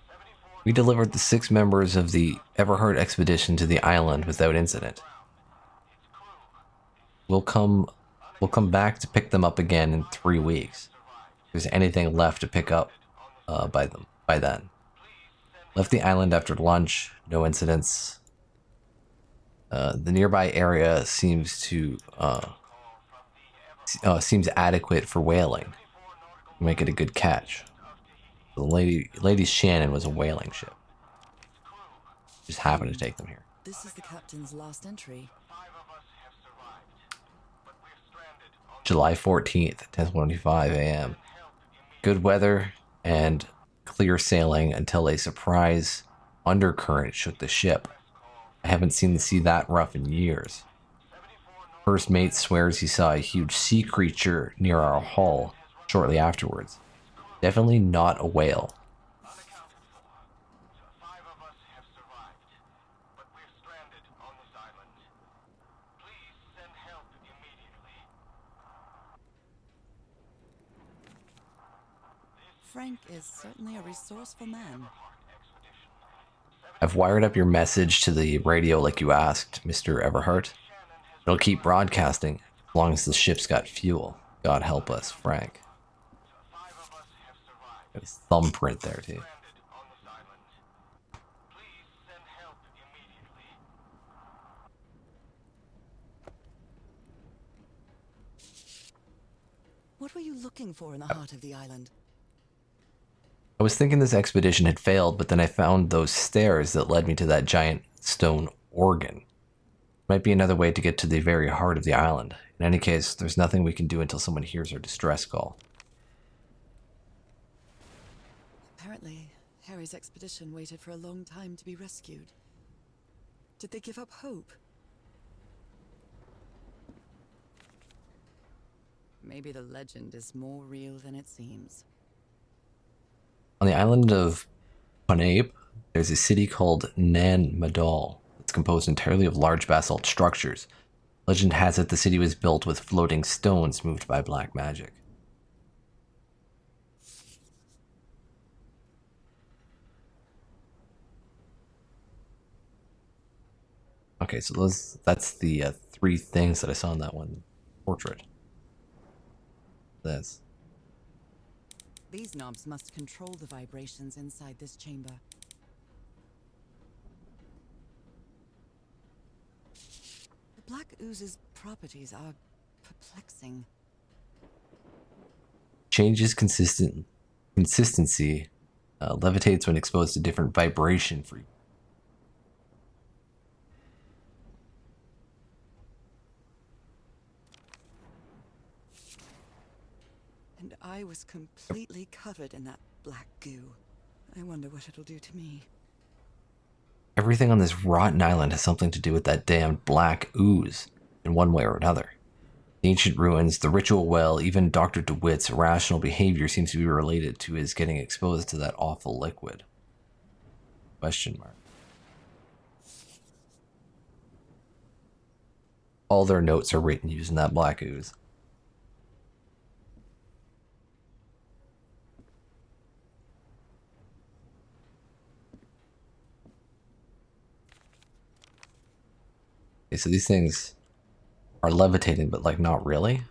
74 We delivered the 6 members of the Everheart Expedition to the island without incident. We'll come back to pick them up again in 3 weeks. If there's anything left to pick up by then. Left the island after lunch, no incidents. The nearby area seems adequate for whaling. Make it a good catch. The Lady Shannon was a whaling ship. Just happened to take them here. This is the captain's last entry. July 14th, 10:25 a.m. Good weather and clear sailing until a surprise undercurrent shook the ship. I haven't seen the sea that rough in years. First mate swears he saw a huge sea creature near our hull shortly afterwards. Definitely not a whale. unaccounted for. 5 of us have survived, but we're stranded on this island. Please send help immediately. Frank is certainly a resourceful man. I've wired up your message to the radio like you asked, Mr. Everhart. It'll keep broadcasting as long as the ship's got fuel. God help us, Frank. Got his thumbprint there, too. On this island. Please send help immediately. What were you looking for in the heart of the island? I was thinking this expedition had failed, but then I found those stairs that led me to that giant stone organ. Might be another way to get to the very heart of the island. In any case, there's nothing we can do until someone hears our distress call. Apparently, Harry's expedition waited for a long time to be rescued. Did they give up hope? Maybe the legend is more real than it seems. On the island of Ponape, there's a city called Nan Madol. It's composed entirely of large basalt structures. Legend has it the city was built with floating stones moved by black magic. Okay, so that's the 3 things that I saw in that one portrait. This. These knobs must control the vibrations inside this chamber. The black ooze's properties are perplexing. Changes consistency, levitates when exposed to different vibration frequencies. And I was completely covered in that black goo. I wonder what it'll do to me. Everything on this rotten island has something to do with that damned black ooze, in one way or another. The ancient ruins, the ritual well, even Dr. DeWitt's irrational behavior seems to be related to his getting exposed to that awful liquid. Question mark. All their notes are written using that black ooze. Okay, so these things are levitating, but like not really.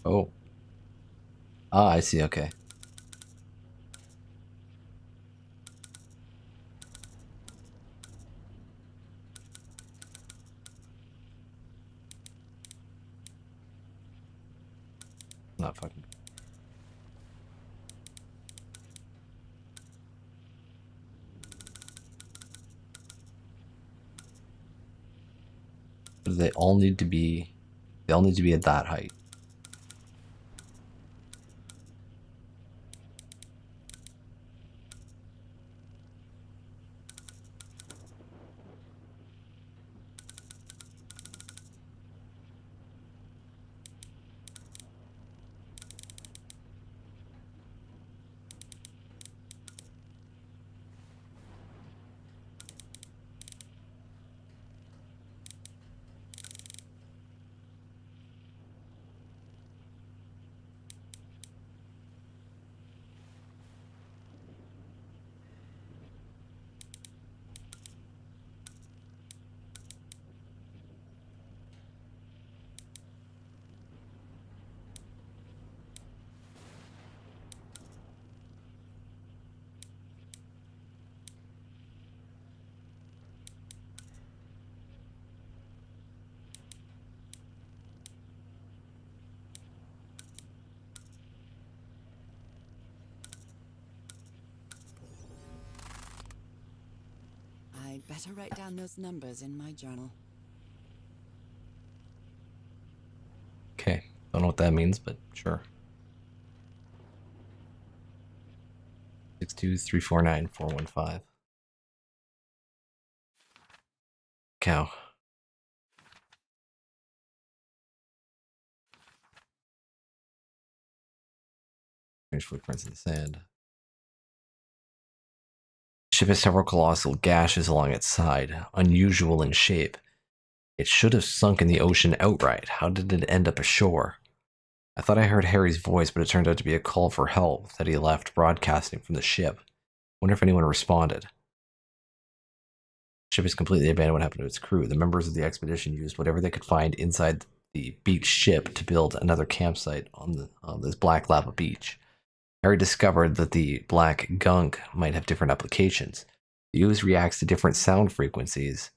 Oh. Ah, I see, okay. Not fucking. They all need to be. They all need to be at that height. I'd better write down those numbers in my journal. Okay. Don't know what that means, but sure. 62349 415. Cow. Strange footprints in the sand. The ship has several colossal gashes along its side, unusual in shape. It should have sunk in the ocean outright. How did it end up ashore? I thought I heard Harry's voice, but it turned out to be a call for help that he left broadcasting from the ship. Wonder if anyone responded. The ship is completely abandoned. What happened to its crew? The members of the expedition used whatever they could find inside the beach ship to build another campsite on this black lava beach. Harry discovered that the black gunk might have different applications. The ooze reacts to different sound frequencies,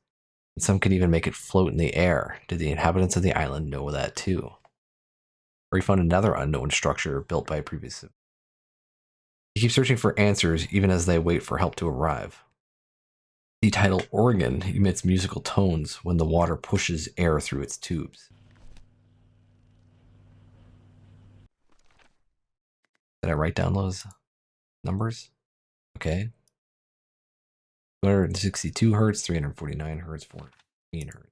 and some can even make it float in the air. Did the inhabitants of the island know that too? Harry found another unknown structure built by a previous. He keeps searching for answers even as they wait for help to arrive. The tidal organ emits musical tones when the water pushes air through its tubes. Did I write down those numbers? Okay. 262 hertz, 349 hertz, 14 hertz.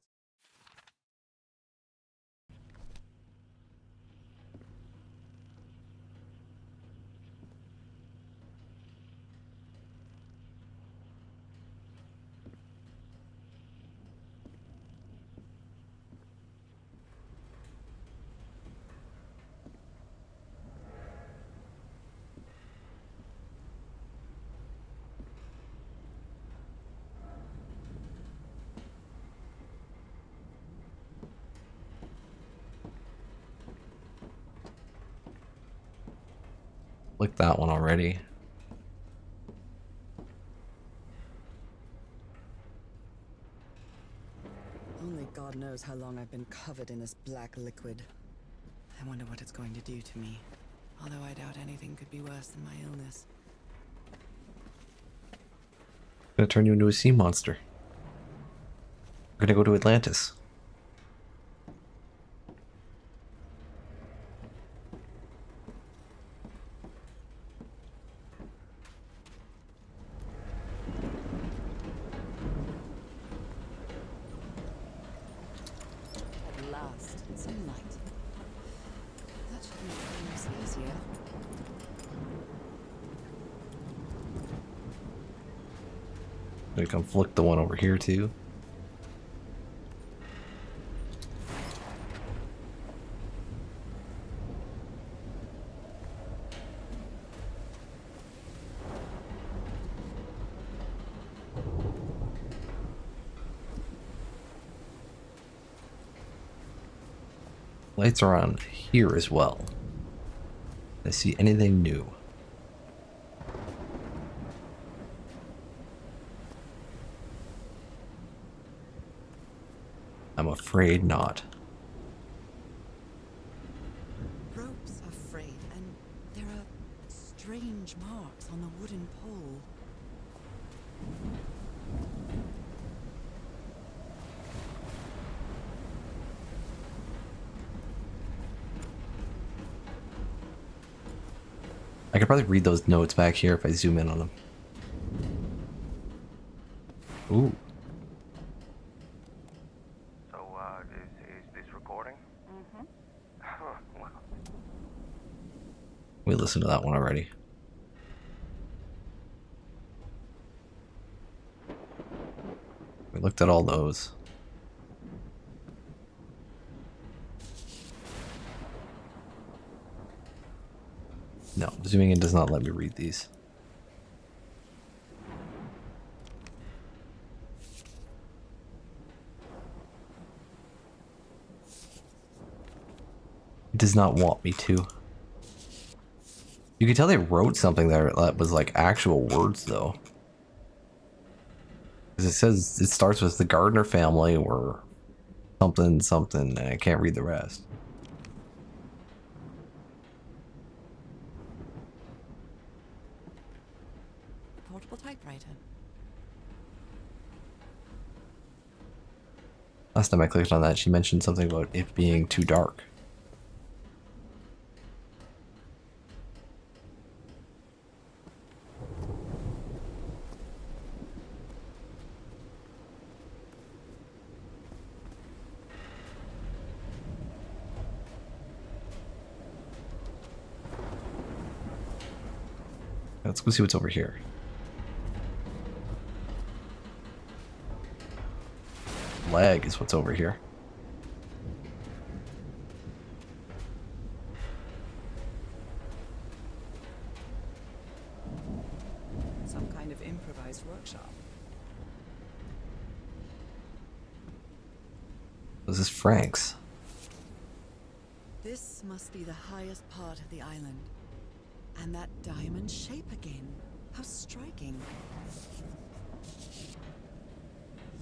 Click that one already. Only God knows how long I've been covered in this black liquid. I wonder what it's going to do to me. Although I doubt anything could be worse than my illness. Gonna turn you into a sea monster. We're gonna go to Atlantis. At last, some light. That should make things easier. Gonna come flick the one over here too. Lights are on here as well. I see anything new? I'm afraid not. Ropes are frayed, and there are strange marks on the wooden pole. I could probably read those notes back here if I zoom in on them. Ooh. So, is this recording? Mm-hmm. Well, We listened to that one already. We looked at all those. No, zooming in does not let me read these. It does not want me to. You can tell they wrote something there that was like actual words though. Because it says, it starts with the Gardner family or something, something, and I can't read the rest. A portable typewriter. Last time I clicked on that, she mentioned something about it being too dark. Let's go see what's over here. Leg is what's over here. Some kind of improvised workshop. This is Frank's. This must be the highest part of the island. And that diamond shape again. How striking.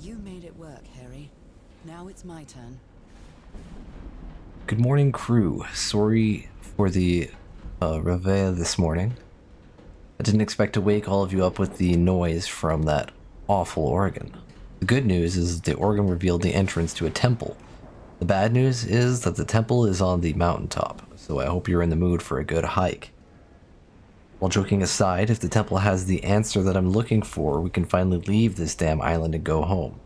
You made it work, Harry. Now it's my turn. Good morning, crew. Sorry for the reveille this morning. I didn't expect to wake all of you up with the noise from that awful organ. The good news is the organ revealed the entrance to a temple. The bad news is that the temple is on the mountaintop, so I hope you're in the mood for a good hike. While joking aside, if the temple has the answer that I'm looking for, we can finally leave this damn island and go home.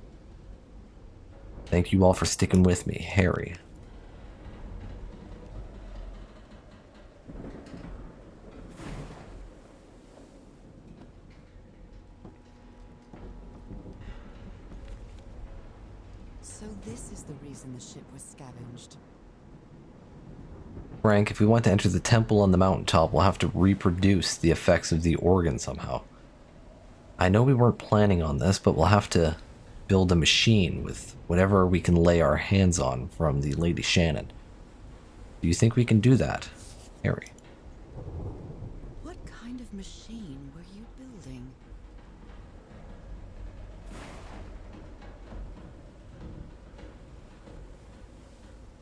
Thank you all for sticking with me, Harry. So this is the reason the ship was scavenged. Frank, if we want to enter the temple on the mountaintop, we'll have to reproduce the effects of the organ somehow. I know we weren't planning on this, but we'll have to build a machine with whatever we can lay our hands on from the Lady Shannon. Do you think we can do that, Harry? What kind of machine were you building?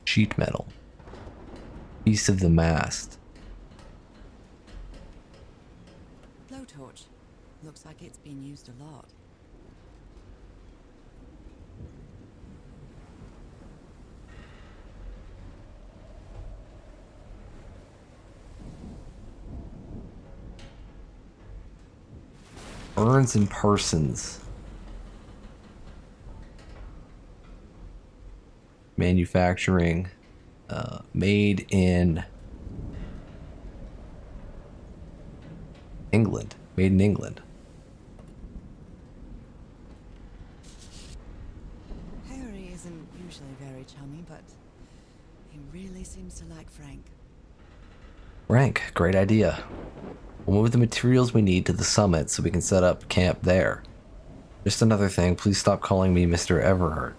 Sheet metal. Piece of the mast. Blowtorch. Looks like it's been used a lot. Burns and Parsons. Manufacturing. Made in England. Made in England. Harry isn't usually very chummy, but he really seems to like Frank. Frank, great idea. We'll move the materials we need to the summit so we can set up camp there. Just another thing, please stop calling me Mr. Everheart.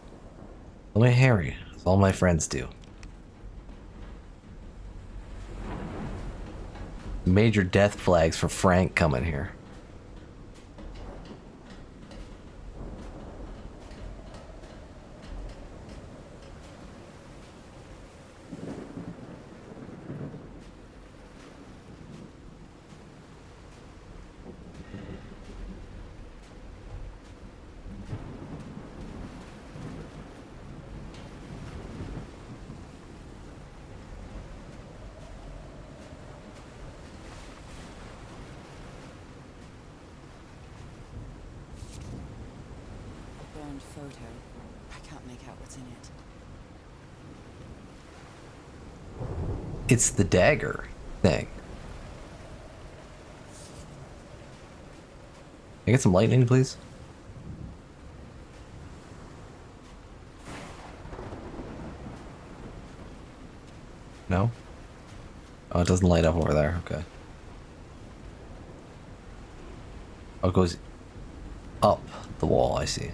Call me Harry, as all my friends do. major death flags for Frank coming here. Burned photo. I can't make out what's in it. It's the dagger thing. Can I get some lightning, please? No? Oh, it doesn't light up over there. Okay. Oh, it goes up the wall, I see.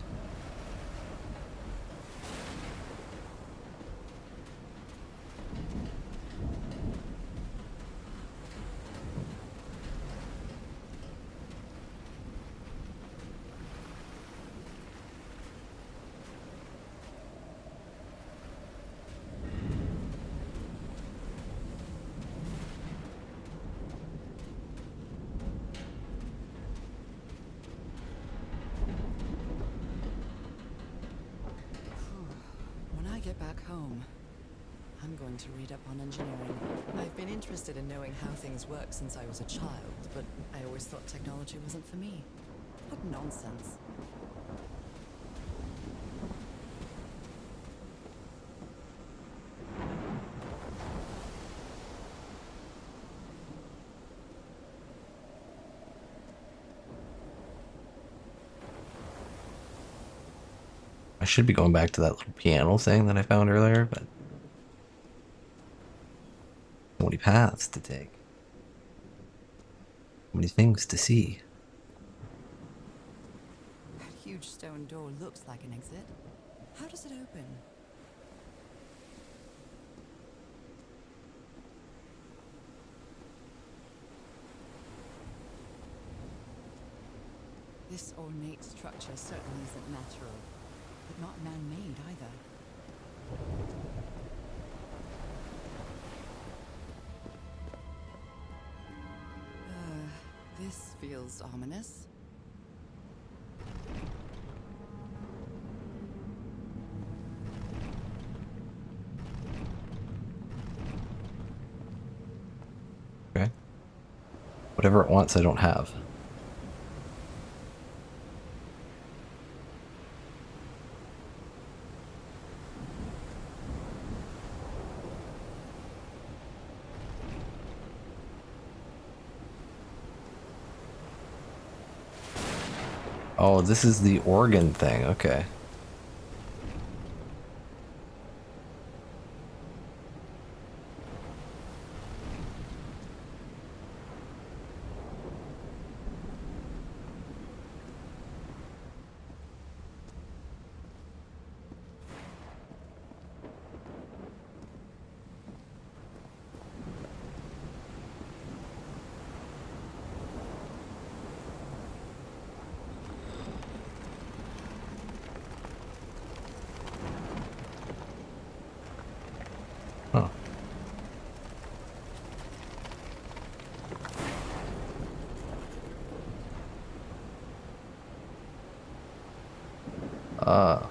When I get back home, I'm going to read up on engineering. I've been interested in knowing how things work since I was a child, but I always thought technology wasn't for me. What nonsense. I should be going back to that little piano thing that I found earlier, but so many paths to take. So many things to see. That huge stone door looks like an exit. How does it open? This ornate structure certainly isn't natural, but not man-made either. This feels ominous. Okay. Whatever it wants, I don't have. Oh, this is the organ thing. Okay. Huh. Ah.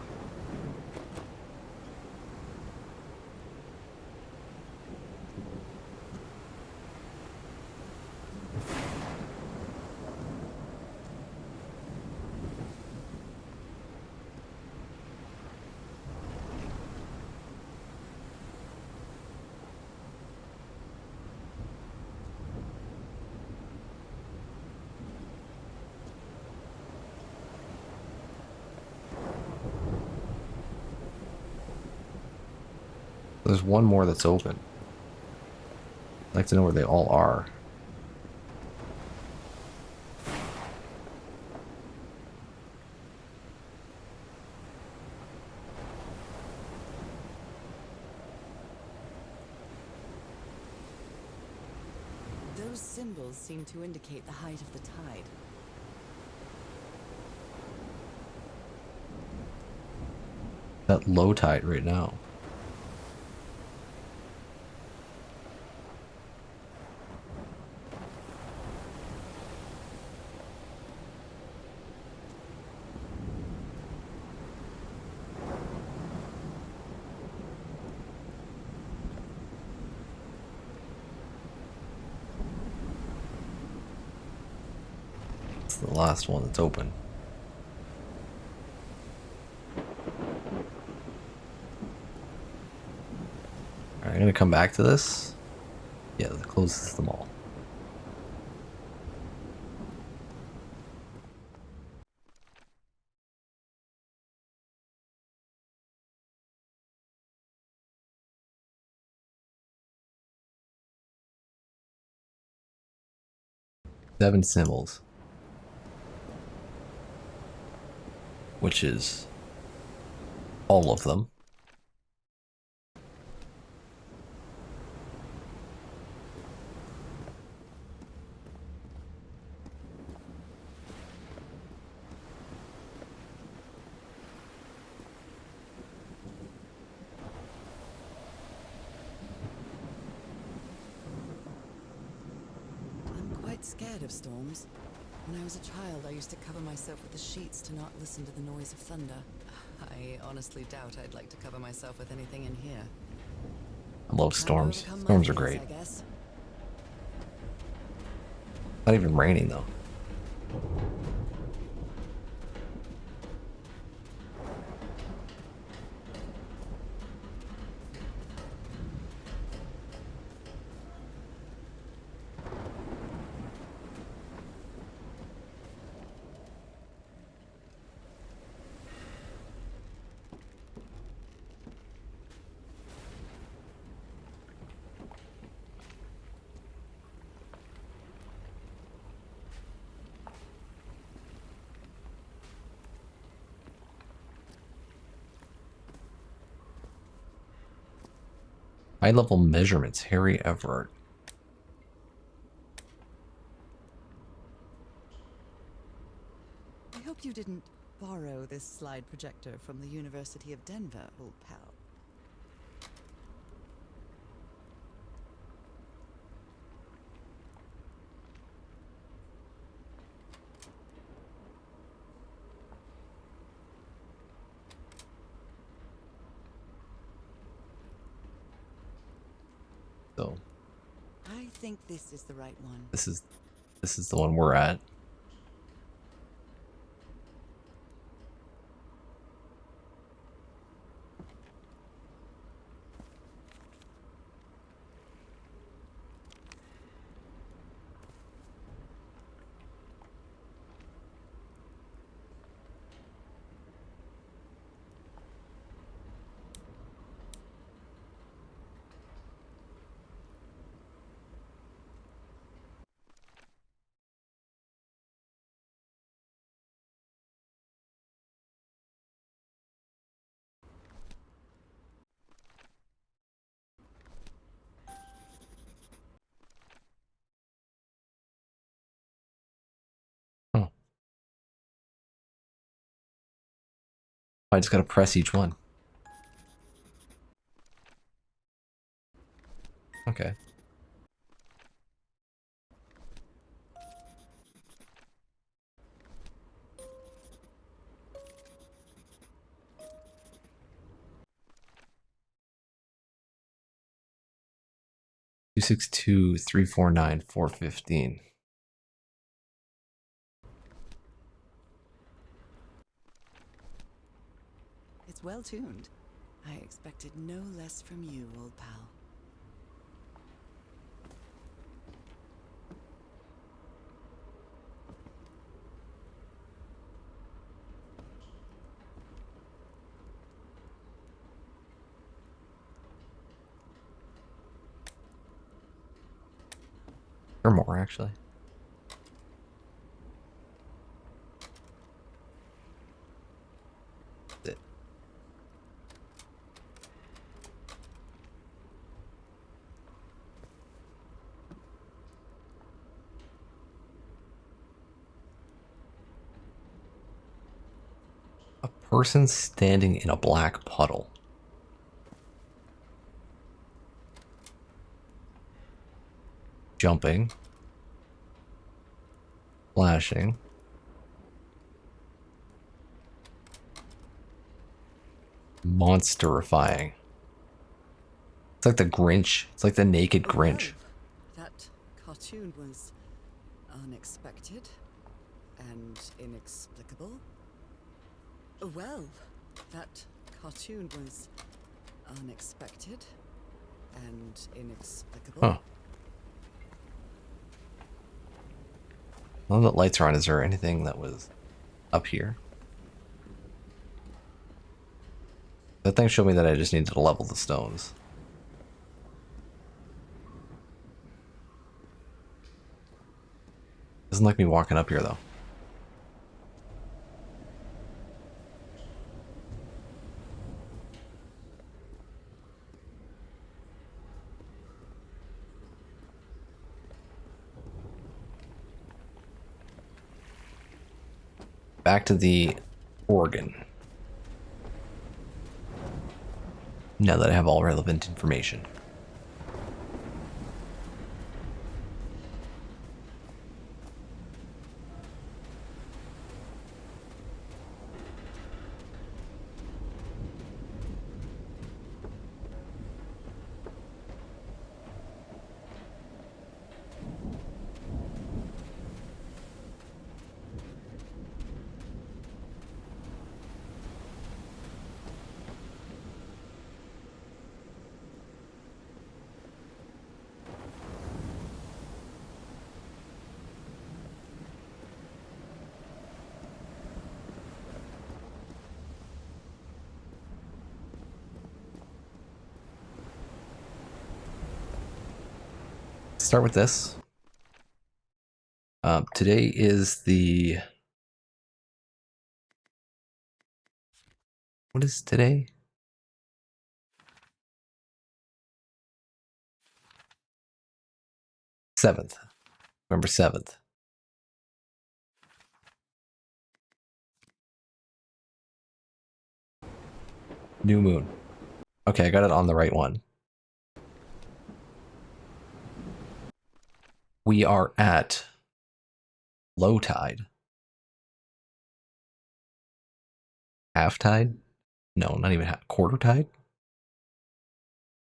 There's one more that's open. I'd like to know where they all are. Those symbols seem to indicate the height of the tide. That low tide right now. It's the last one that's open. Alright, I'm gonna come back to this. Yeah, that closes them all. Seven symbols. Which is all of them. I'm quite scared of storms. When I was a child, I used to cover myself with the sheets to not listen to the noise of thunder. I honestly doubt I'd like to cover myself with anything in here. I love Time to storms. overcome my Storms are fears, great. I guess. Not even raining though. High level measurements, Harry Everhart. I hope you didn't borrow this slide projector from the University of Denver, old pal. So I think this is the right one. this is the one we're at. Oh. I just gotta press each one. Okay. Two 262 349 415. It's well tuned. I expected no less from you, old pal. Or more actually. That's it. Person standing in a black puddle. Jumping. Flashing. Monsterifying. It's like the Grinch. It's like the naked Grinch. Well, that cartoon was unexpected and inexplicable. Well, that cartoon was unexpected and inexplicable. Huh. Now that lights are on, is there anything that was up here? That thing showed me that I just needed to level the stones. Doesn't like me walking up here though. Back to the organ. Now that I have all relevant information. Start with this. Today is the... What is today? November 7th. New moon. Okay, I got it on the right one. We are at low tide. Half tide? No, not even half. Quarter tide?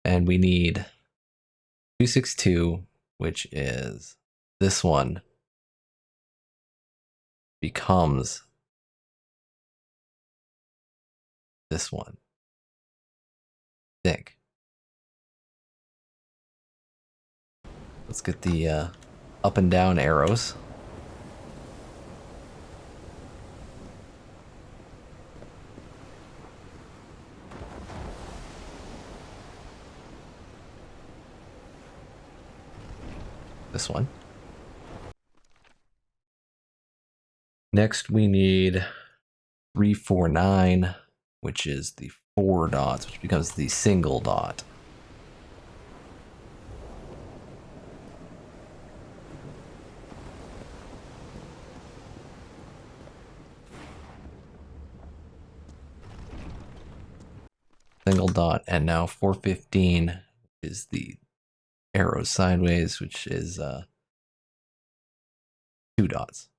And we need 262, which is this one, becomes this one. I think. Let's get the up and down arrows. This one. Next we need 349, which is the 4 dots, which becomes the single dot. Single dot, and now 415 is the arrow sideways, which is 2 dots.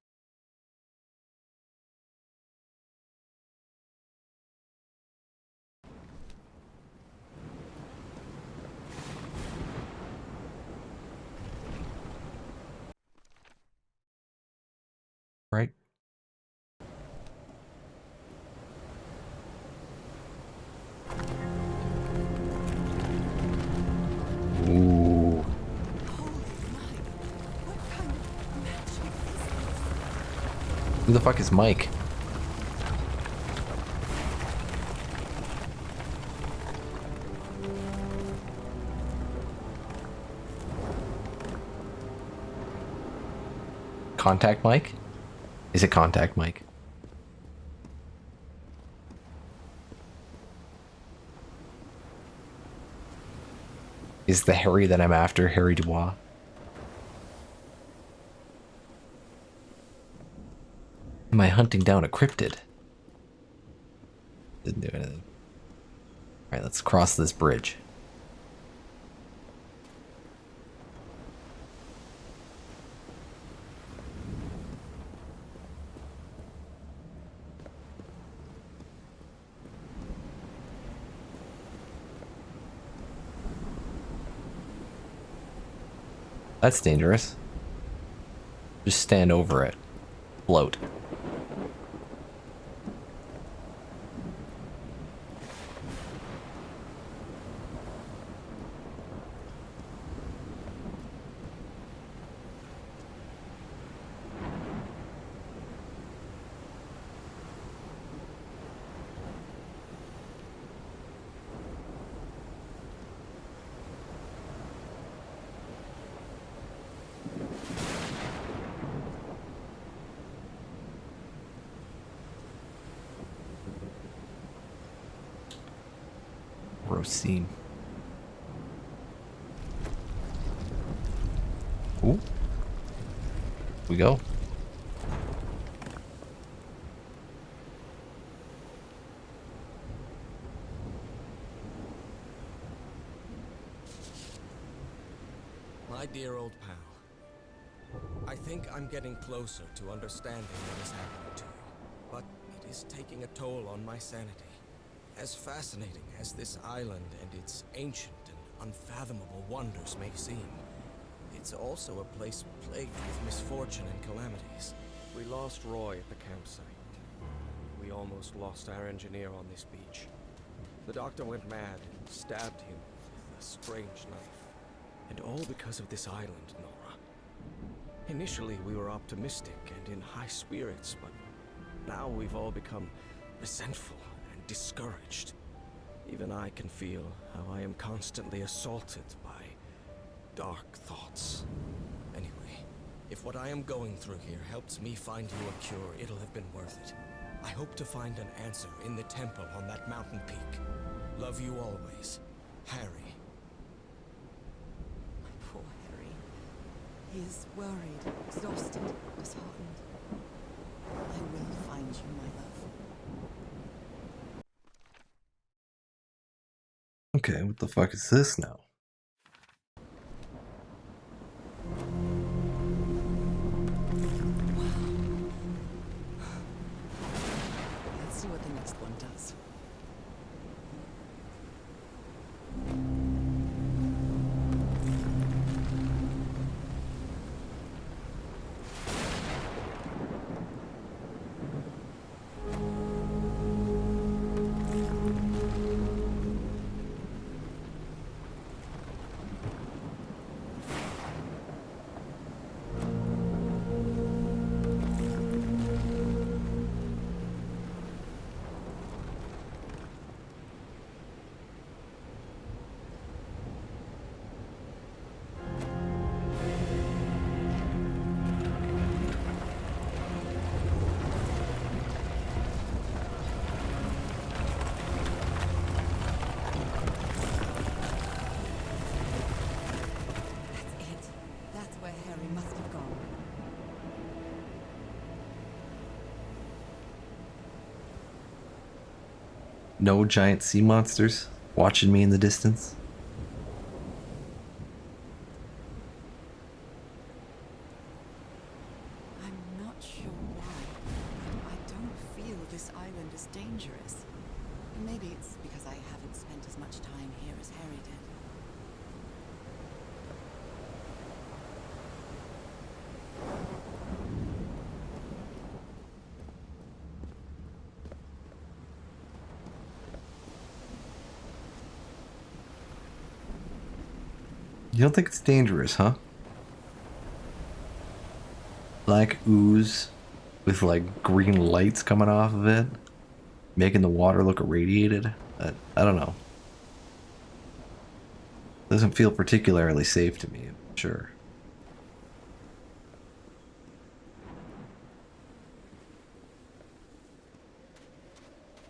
Right? Ooh. Who the fuck is Mike? Contact Mike? Is it Contact Mike? Is the Harry that I'm after Harry Dubois? Am I hunting down a cryptid? Didn't do anything. Alright, let's cross this bridge. That's dangerous. Just stand over it. Float. Gross scene. Ooh. We go. My dear old pal, I think I'm getting closer to understanding what is happening to you, but it is taking a toll on my sanity. As fascinating as this island and its ancient and unfathomable wonders may seem, it's also a place plagued with misfortune and calamities. We lost Roy at the campsite. We almost lost our engineer on this beach. The doctor went mad and stabbed him with a strange knife. And all because of this island, Nora. Initially, we were optimistic and in high spirits, but now we've all become resentful and discouraged. Even I can feel how I am constantly assaulted by dark thoughts. Anyway, if what I am going through here helps me find you a cure, it'll have been worth it. I hope to find an answer in the temple on that mountain peak. Love you always, Harry. Poor Harry. He is worried, exhausted, disheartened. I will find you, my love. Okay, what the fuck is this now? Let's see what the next one does. No giant sea monsters watching me in the distance. I'm not sure why, but I don't feel this island is dangerous. Maybe it's because I haven't spent as much time here as Harry did. You don't think it's dangerous, huh? Black ooze with like green lights coming off of it, making the water look irradiated. I don't know. Doesn't feel particularly safe to me, I'm sure.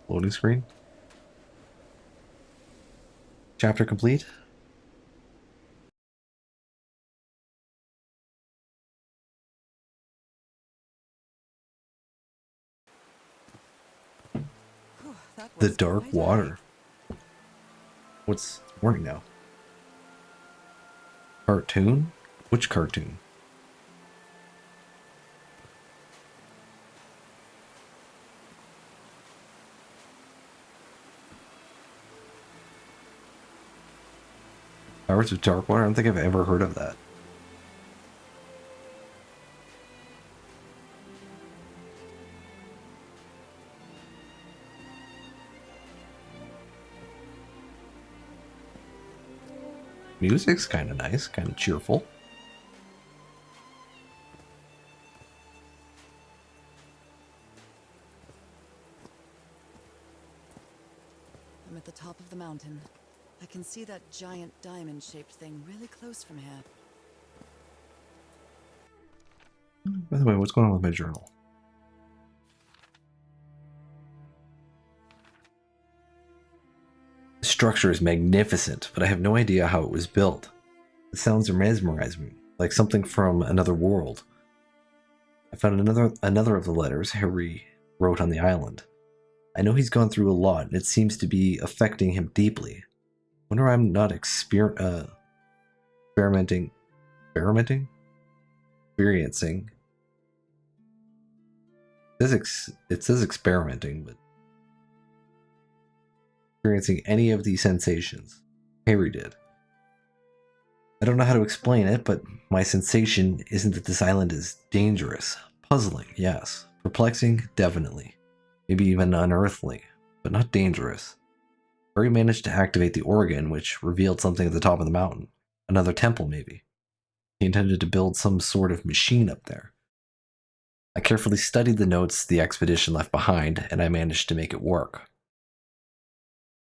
Loading screen. Chapter complete. That The was dark quite a water. hike. What's morning now? Cartoon? Which cartoon? Hours of Dark Water? I don't think I've ever heard of that. Music's kind of nice, kind of cheerful. I'm at the top of the mountain. I can see that giant diamond-shaped thing really close from here. By the way, what's going on with my journal? The structure is magnificent, but I have no idea how it was built. The sounds are mesmerizing me, like something from another world. I found another of the letters Harry wrote on the island. I know he's gone through a lot, and it seems to be affecting him deeply. Wonder I'm not experiencing. It says experimenting, but experiencing any of these sensations. Harry did. I don't know how to explain it, but my sensation isn't that this island is dangerous. Puzzling, yes. Perplexing, definitely. Maybe even unearthly, but not dangerous. Harry managed to activate the organ, which revealed something at the top of the mountain. Another temple, maybe. He intended to build some sort of machine up there. I carefully studied the notes the expedition left behind, and I managed to make it work.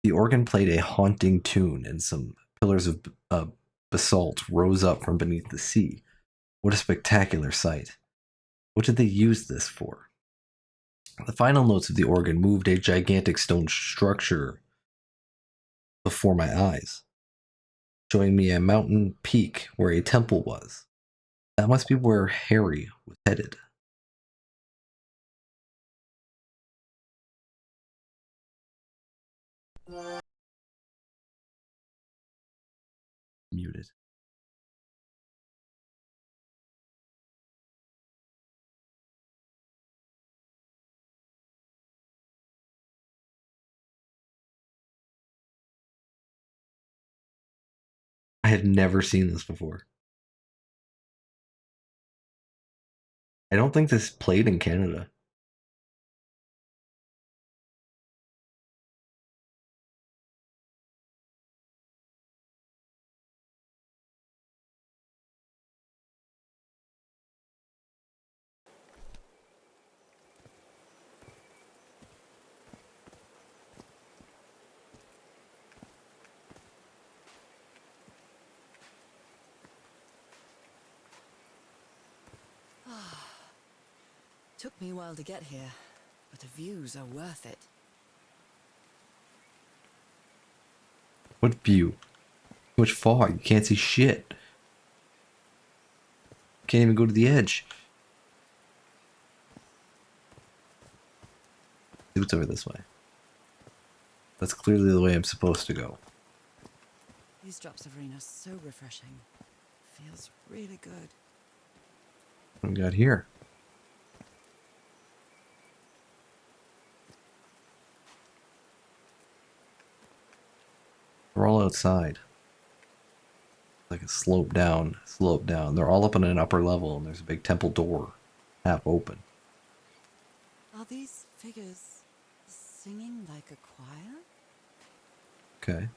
The organ played a haunting tune, and some pillars of basalt rose up from beneath the sea. What a spectacular sight. What did they use this for? The final notes of the organ moved a gigantic stone structure before my eyes, showing me a mountain peak where a temple was. That must be where Harry was headed. Muted. I had never seen this before. I don't think this played in Canada. Took me a while to get here, but the views are worth it. What view? Too much fog. You can't see shit. Can't even go to the edge. See what's over this way. That's clearly the way I'm supposed to go. These drops of rain are so refreshing. Feels really good. What do we got here? We're all outside. Like a slope down, slope down. They're all up on an upper level, and there's a big temple door, half open. Are these figures singing like a choir? Okay.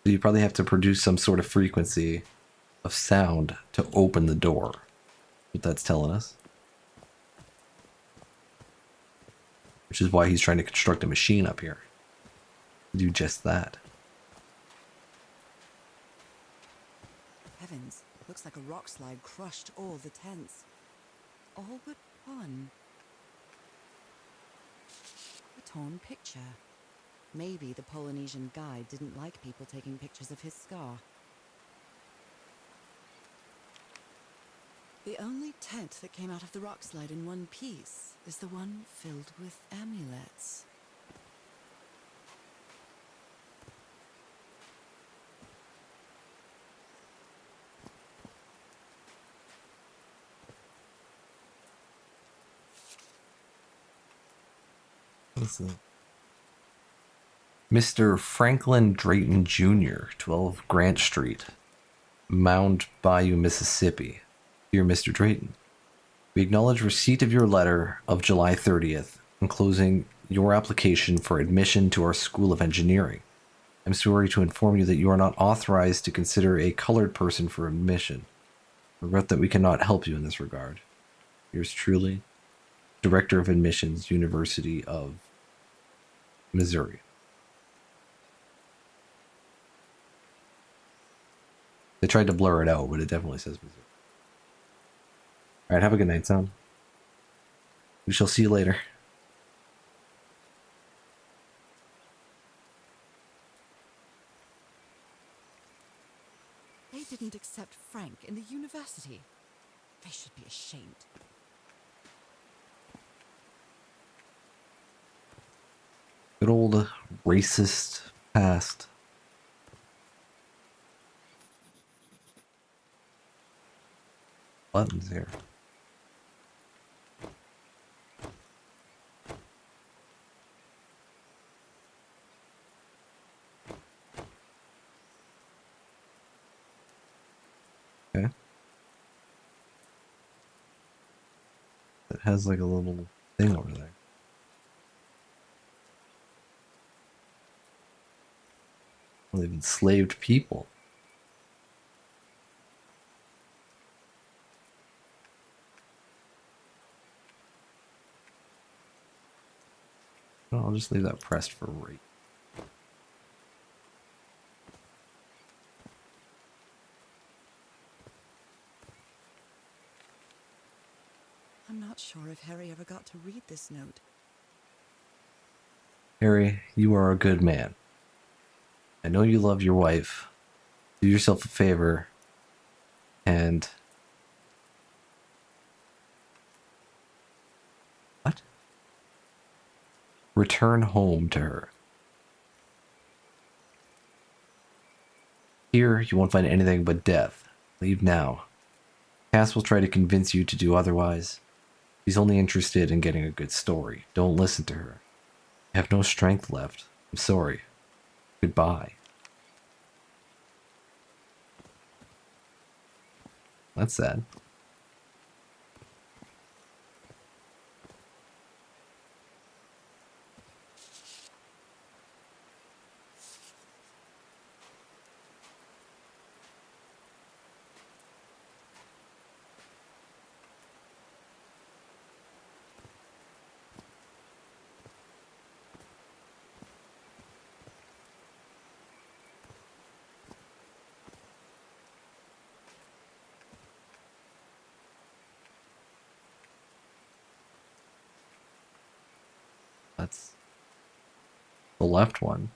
So you probably have to produce some sort of frequency of sound to open the door. What that's telling us. Which is why he's trying to construct a machine up here. To do just that. Heavens, looks like a rock slide crushed all the tents. All but one. A torn picture. Maybe the Polynesian guide didn't like people taking pictures of his scar. The only tent that came out of the rock slide in one piece is the one filled with amulets. Listen. Mr. Franklin Drayton Jr., 12 Grant Street, Mound Bayou, Mississippi. Dear Mr. Drayton, we acknowledge receipt of your letter of July 30th, enclosing your application for admission to our School of Engineering. I'm sorry to inform you that you are not authorized to consider a colored person for admission. I regret that we cannot help you in this regard. Yours truly, Director of Admissions, University of Missouri. They tried to blur it out, but it definitely says Missouri. Alright, have a good night, son. We shall see you later. They didn't accept Frank in the university. They should be ashamed. Good old racist past. Buttons here. Okay. It has like a little thing over there. Well, they've enslaved people. I'll just leave that pressed for right. I'm not sure if Harry ever got to read this note. Harry, you are a good man. I know you love your wife. Do yourself a favor and... What? Return home to her. Here, you won't find anything but death. Leave now. Cass will try to convince you to do otherwise. She's only interested in getting a good story. Don't listen to her. I have no strength left. I'm sorry. Goodbye. That's sad. That's the left one.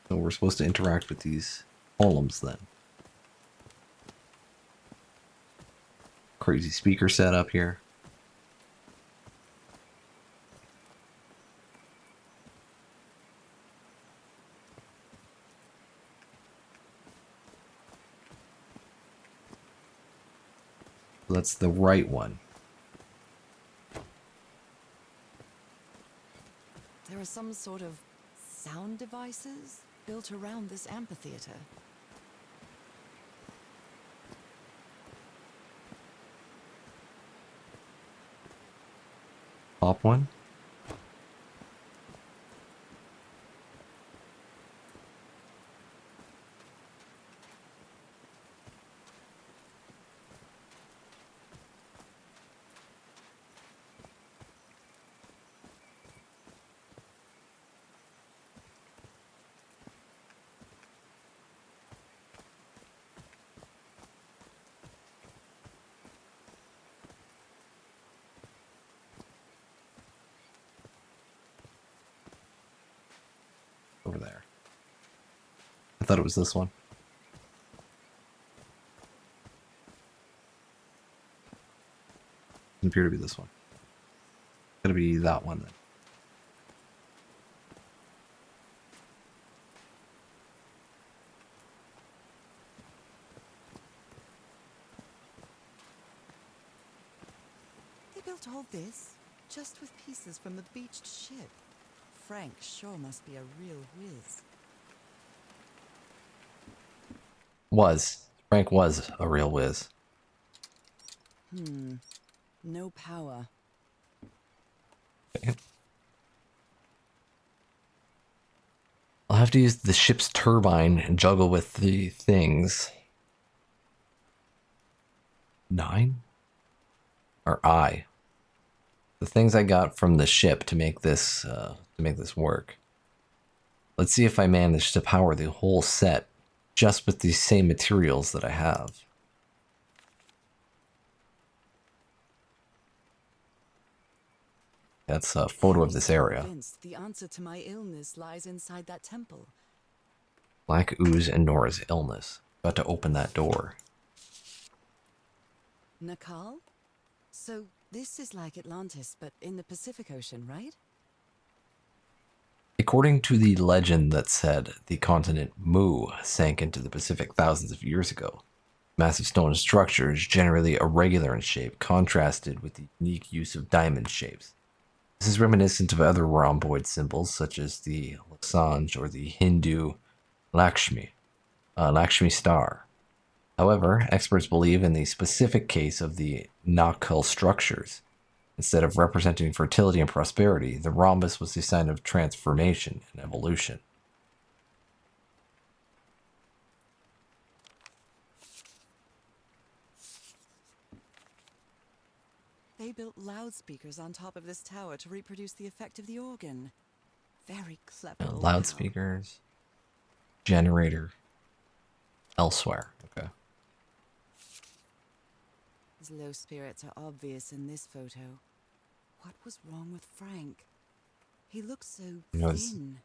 So we're supposed to interact with these columns then. Crazy speaker setup here. So that's the right one. There are some sort of sound devices built around this amphitheater. Top one. thought it was this one. Doesn't appear to be this one. It's gonna be that one then. They built all this just with pieces from a beached ship. Frank sure must be a real whiz. Frank was a real whiz. No power. Okay. I'll have to use the ship's turbine and juggle with the things. 9? Or I. The things I got from the ship to make this work. Let's see if I manage to power the whole set just with these same materials that I have. That's a photo of this area. Convinced the answer to my illness lies inside that temple. Black ooze and Nora's illness. About to open that door. Nakal? So this is like Atlantis, but in the Pacific Ocean, right? According to the legend that said the continent Mu sank into the Pacific thousands of years ago, massive stone structures, generally irregular in shape, contrasted with the unique use of diamond shapes. This is reminiscent of other rhomboid symbols such as the losange or the Hindu Lakshmi star. However, experts believe in the specific case of the Nakul structures. Instead of representing fertility and prosperity, the rhombus was a sign of transformation and evolution. They built loudspeakers on top of this tower to reproduce the effect of the organ. Very clever. old pal. Loudspeakers, generator, elsewhere. Okay. His low spirits are obvious in this photo. What was wrong with Frank? He looks so You know, it's thin.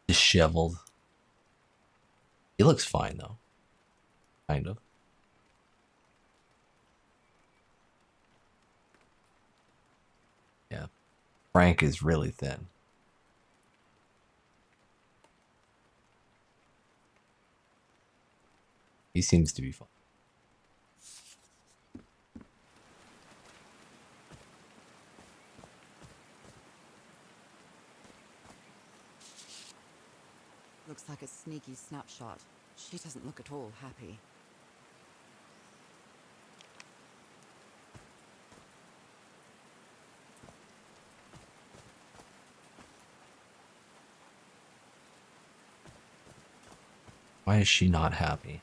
disheveled. He looks fine though. Kind of. Yeah. Frank is really thin. He seems to be fine. Looks like a sneaky snapshot. She doesn't look at all happy. Why is she not happy?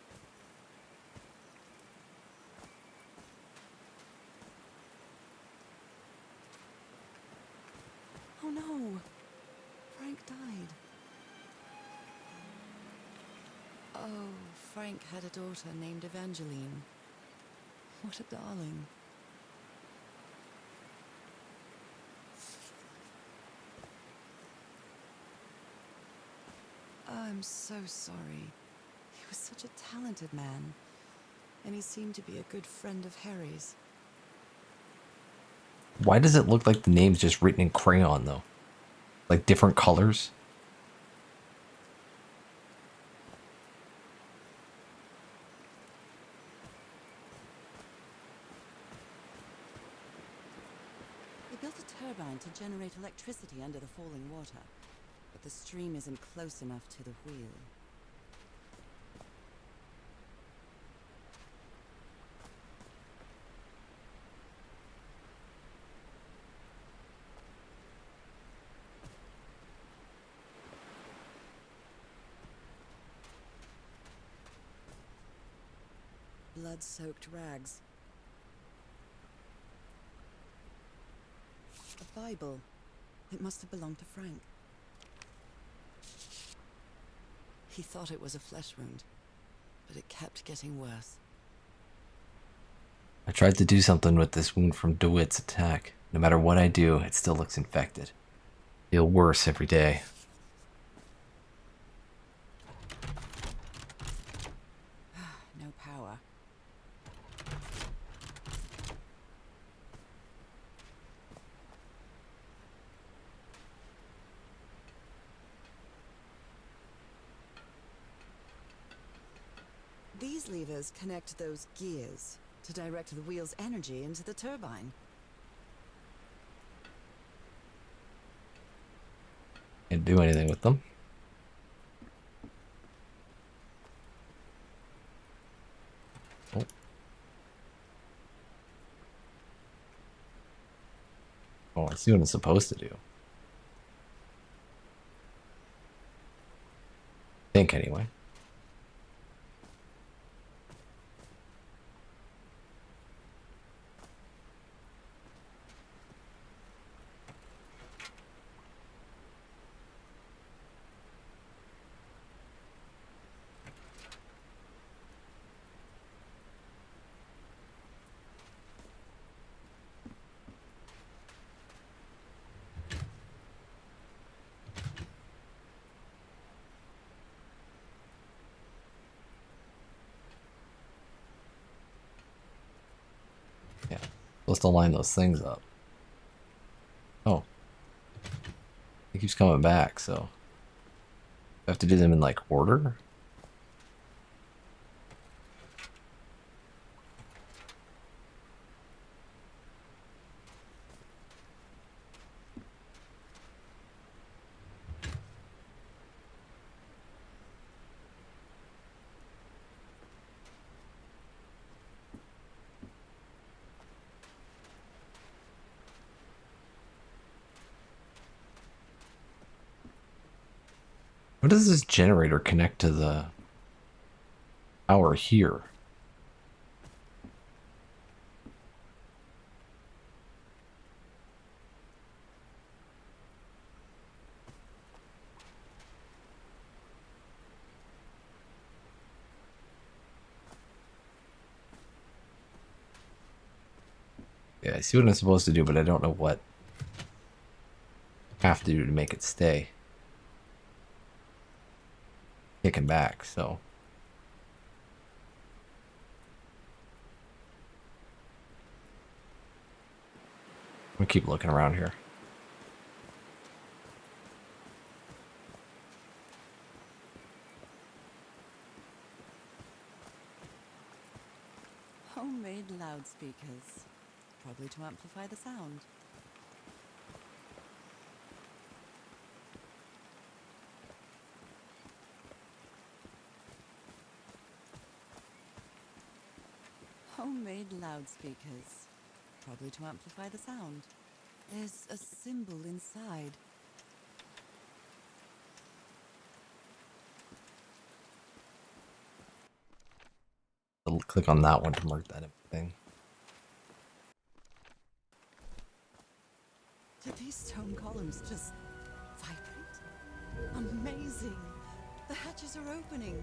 Oh no! Frank died. Oh, Frank had a daughter named Evangeline. What a darling. I'm so sorry. He was such a talented man, and he seemed to be a good friend of Harry's. Why does it look like the name's just written in crayon though? Like different colors? They built a turbine to generate electricity under the falling water, but the stream isn't close enough to the wheel. Blood-soaked rags. A Bible. It must have belonged to Frank. He thought it was a flesh wound, but it kept getting worse. I tried to do something with this wound from DeWitt's attack. No matter what I do, it still looks infected. Feel worse every day. levers connect those gears to direct the wheel's energy into the turbine. Can't do anything with them. Oh. Oh, I see what it's supposed to do. I think, anyway. Yeah, supposed to line those things up. Oh, it keeps coming back, so I have to do them in like order. What does this generator connect to the power here? Yeah, I see what I'm supposed to do, but I don't know what I have to do to make it stay. Kicking back, so. I'm gonna keep looking around here. Homemade loudspeakers, probably to amplify the sound. Homemade loudspeakers, probably to amplify the sound. There's a symbol inside. I'll click on that one to mark that thing. Did these stone columns just vibrate? Amazing! The hatches are opening.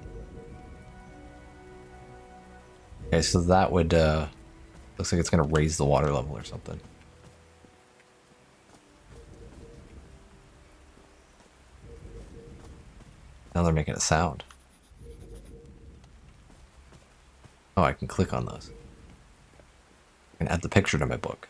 Okay, so that would, looks like it's gonna raise the water level or something. Now they're making a sound. Oh, I can click on those. I can add the picture to my book.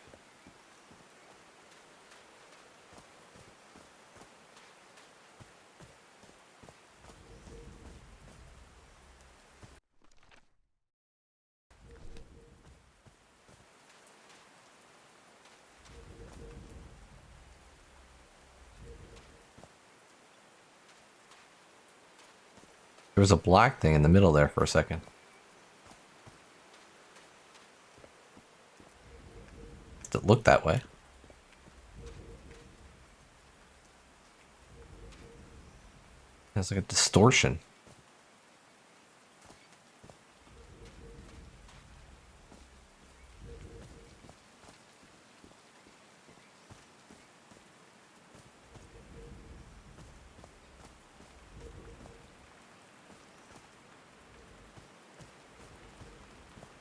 There was a black thing in the middle there for a second. Does it look that way? It's like a distortion.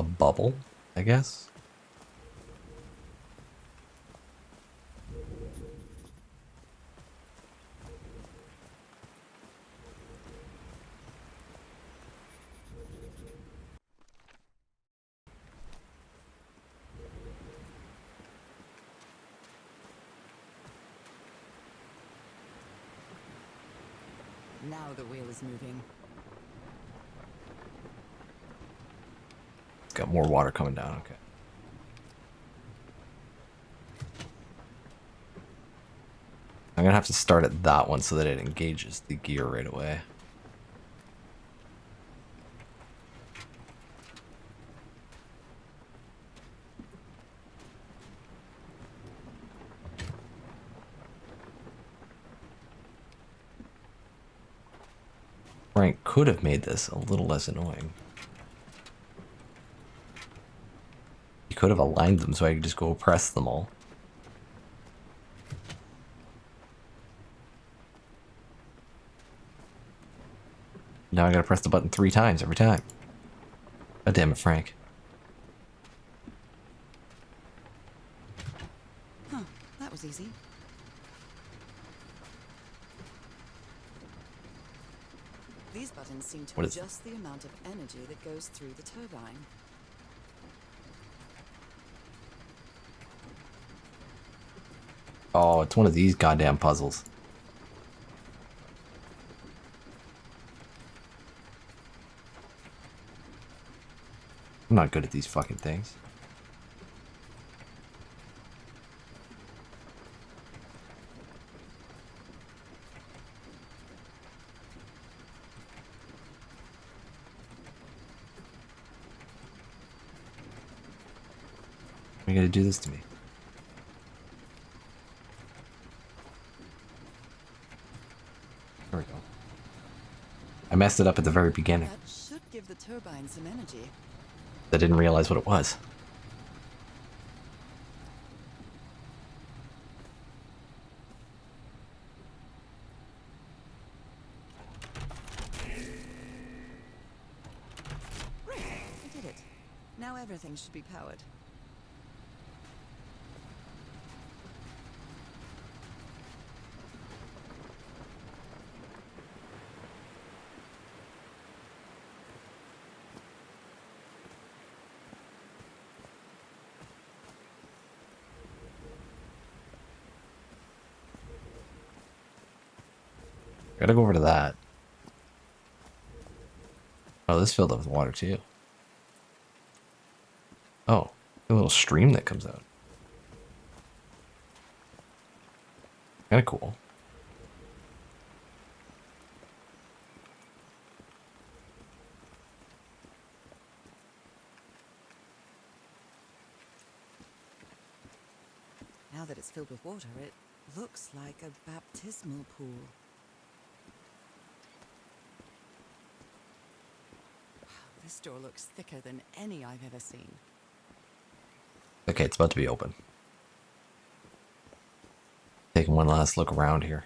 A bubble, I guess. Now the wheel is moving. got more water coming down. Okay. I'm gonna have to start at that one so that it engages the gear right away. Frank could have made this a little less annoying. He could have aligned them so I could just go press them all. Now I gotta press the button 3 times every time. God damn it, Frank. Huh, that was easy. These buttons seem to What is- adjust the amount of energy that goes through the turbine. Oh, it's one of these goddamn puzzles. I'm not good at these fucking things. Why are you gonna do this to me? There we go. I messed it up at the very beginning. That should give the turbine some energy. I didn't realize what it was. Great, I did it. Now everything should be powered. Gotta go over to that. Oh, this filled up with water too. Oh, a little stream that comes out. Kinda cool. Now that it's filled with water, it looks like a baptismal pool. Wow, this door looks thicker than any I've ever seen. Okay, it's about to be open. Taking one last look around here.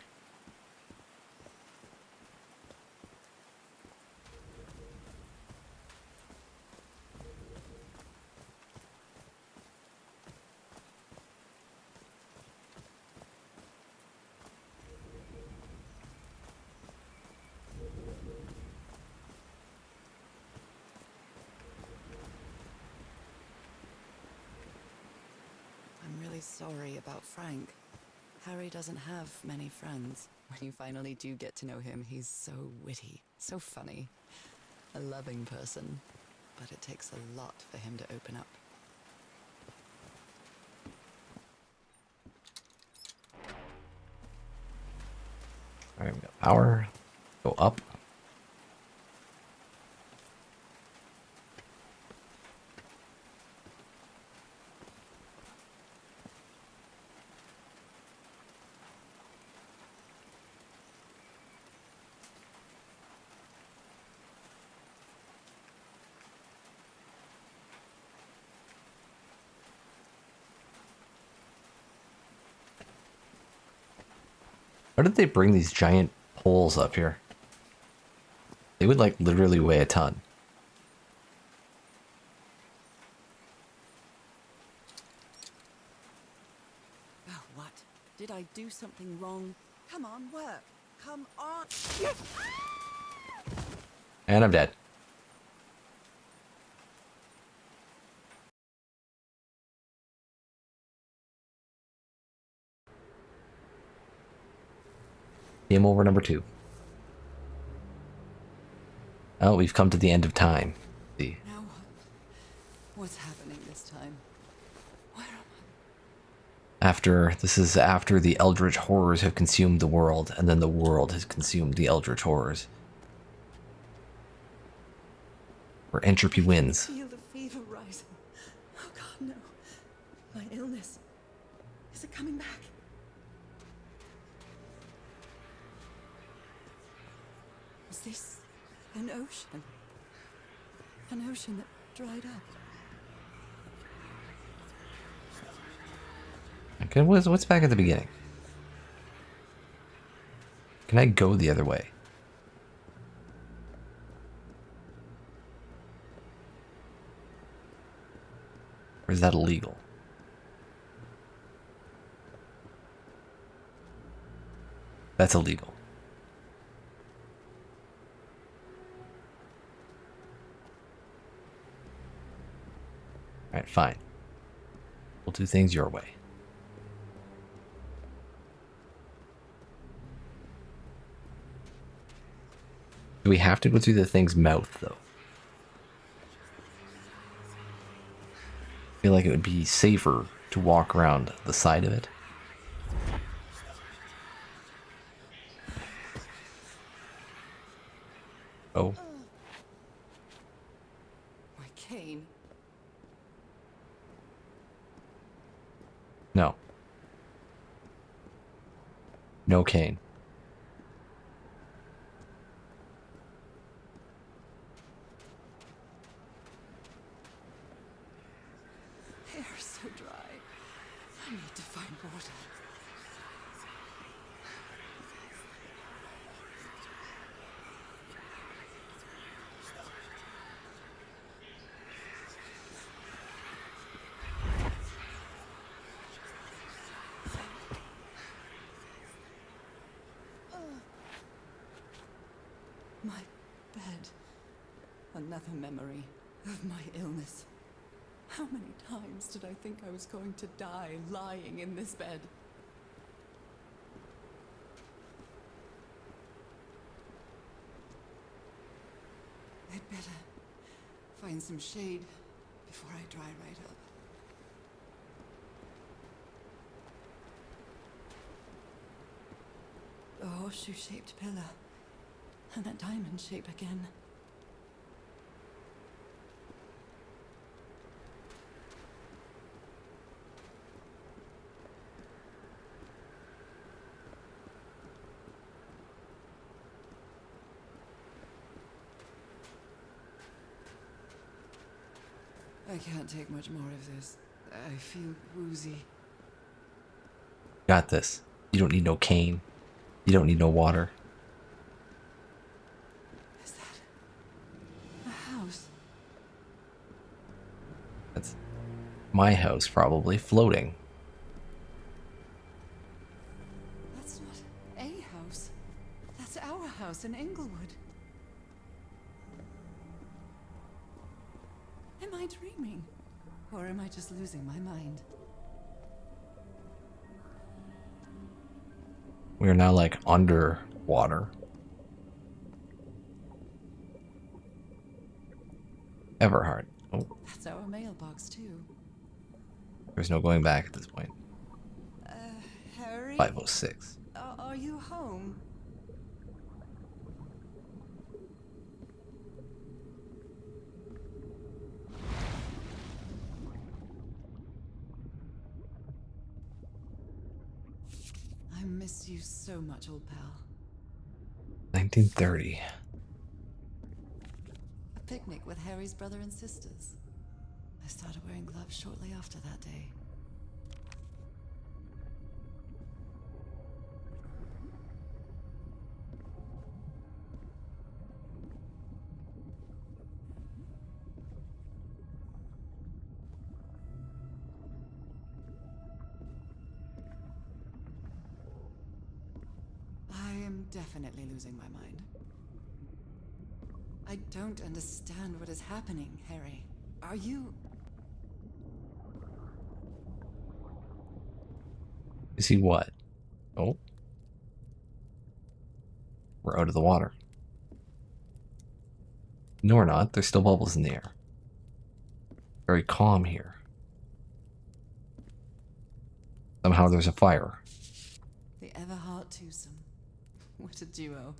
I'm really sorry about Frank. Harry doesn't have many friends. When you finally do get to know him, he's so witty, so funny. A loving person. But it takes a lot for him to open up. Alright, we got power. Go up. Why did they bring these giant poles up here? They would like literally weigh a ton. Oh, what? Did I do something wrong? Come on, work. Come on. And I'm dead. Game over number 2. Oh, we've come to the end of time. See. Now what? What's happening this time? Where am This is after the eldritch horrors have consumed the world, and then the world has consumed the eldritch horrors. Where entropy I? wins. Feel the fever rising. Oh God, no! My illness. Is it coming back? Was this an ocean? An ocean that dried up. Okay, what's back at the beginning? Can I go the other way? Or is that illegal? That's illegal. Alright, fine. We'll do things your way. Do we have to go through the thing's mouth, though? I feel like it would be safer to walk around the side of it. Oh. My cane. No. No cane. Hair so dry. I need to find water. My bed. Another memory of my illness. How many times did I think I was going to die lying in this bed? I'd better find some shade before I dry right up. A horseshoe-shaped pillar. And a diamond shape again. I can't take much more of this. I feel woozy. Got this. You don't need no cane. You don't need no water. Is that a house? That's my house, probably, floating. That's not a house. That's our house in Englewood. Am I dreaming? Or am I just losing my mind? We are now, like, underwater. Everheart. Oh, That's our mailbox, too. there's no going back at this point. Harry? 506. Are you home? I miss you so much, old pal. 1930. A picnic with Harry's brother and sisters. I started wearing gloves shortly after that day. I am definitely losing my mind. I don't understand what is happening, Harry. Are you... You see what? Oh. We're out of the water. No, we're not. There's still bubbles in the air. very calm here. Somehow there's a fire. The Everheart twosome. What a duo.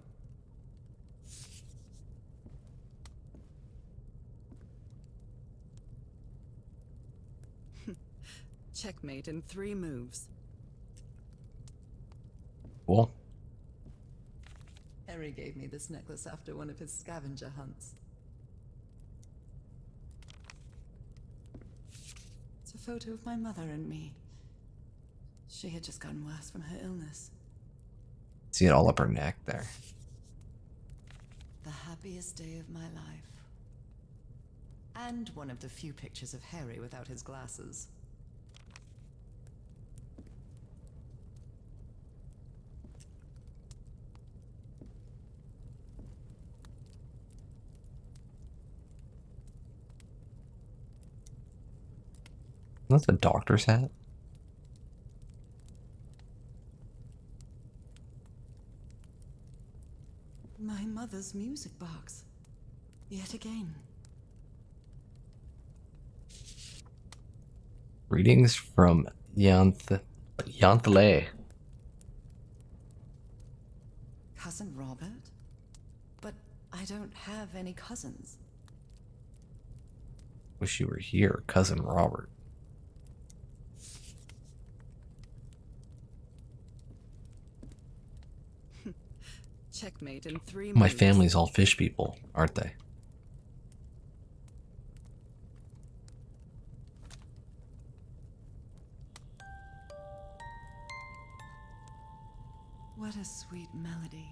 Checkmate in 3 moves. Cool. Harry gave me this necklace after one of his scavenger hunts. It's a photo of my mother and me. She had just gotten worse from her illness. See it all up her neck there. The happiest day of my life. And one of the few pictures of Harry without his glasses. That's a doctor's hat. My mother's music box. Yet again. Greetings from Yanthle. Cousin Robert? But I don't have any cousins. Wish you were here, cousin Robert. Checkmate in 3 My moves. family's all fish people, aren't they? What a sweet melody.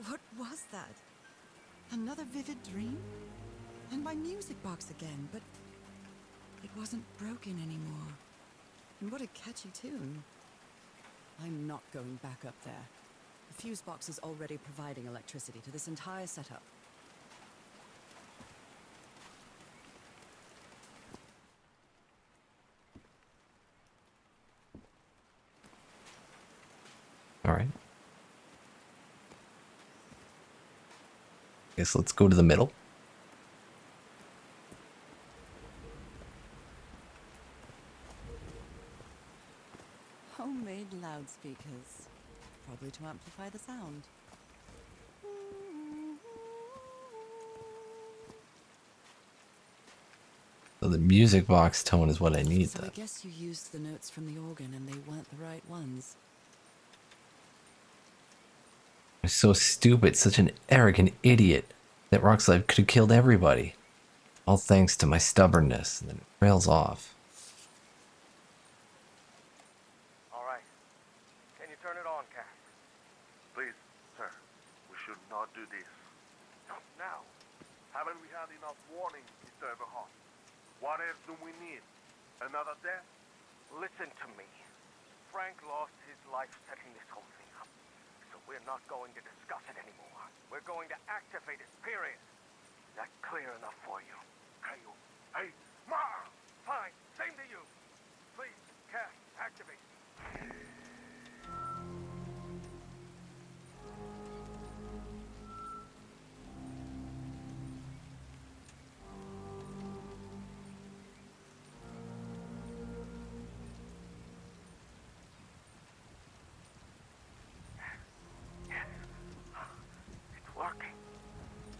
What was that? Another vivid dream? And my music box again, but it wasn't broken anymore. And what a catchy tune. I'm not going back up there. The fuse box is already providing electricity to this entire setup. All right. Guess let's go to the middle. Homemade loudspeakers. Probably to amplify the sound. So the music box tone is what I need So I then. guess you used the notes from the organ and they weren't the right ones. I'm so stupid, such an arrogant idiot. That Rockslide could have killed everybody. All thanks to my stubbornness. And then it trails off. All right. Can you turn it on, Cass? Please, sir. We should not do this. Not now. Haven't we had enough warning, Mr. Everhart? What else do we need? Another death? Listen to me. Frank lost his life setting this whole thing up. So we're not going to discuss it anymore. We're going to activate it, period. Is that clear enough for you? Hey, Ma! Fine, same to you. Please, Cass, activate. It's working.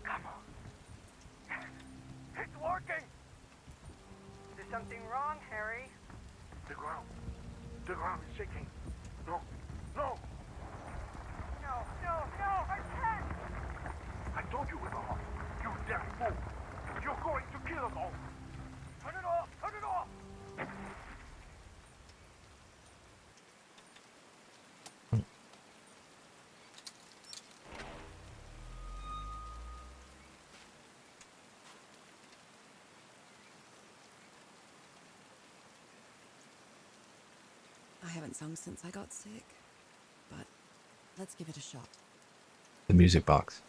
Come on. It's working! Is there something wrong, Harry? The ground. The ground is shaking. No. No! No, no, no, I can't! I told you, Everhart. You damn fool. You're going to kill us all. Turn it off! Turn it off! I haven't sung since I got sick, but let's give it a shot. The music box.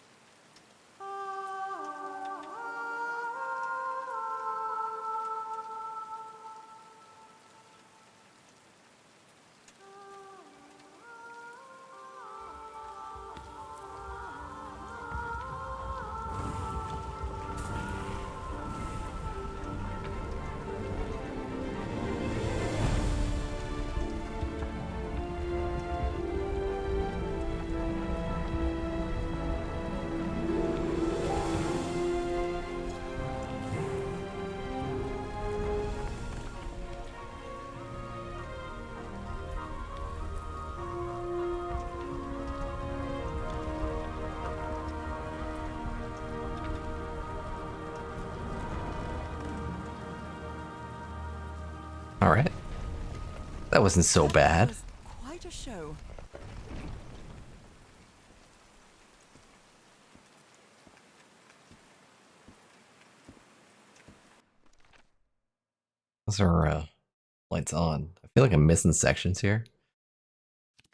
All right. That wasn't so bad. That was quite a show. Those are lights on. I feel like I'm missing sections here.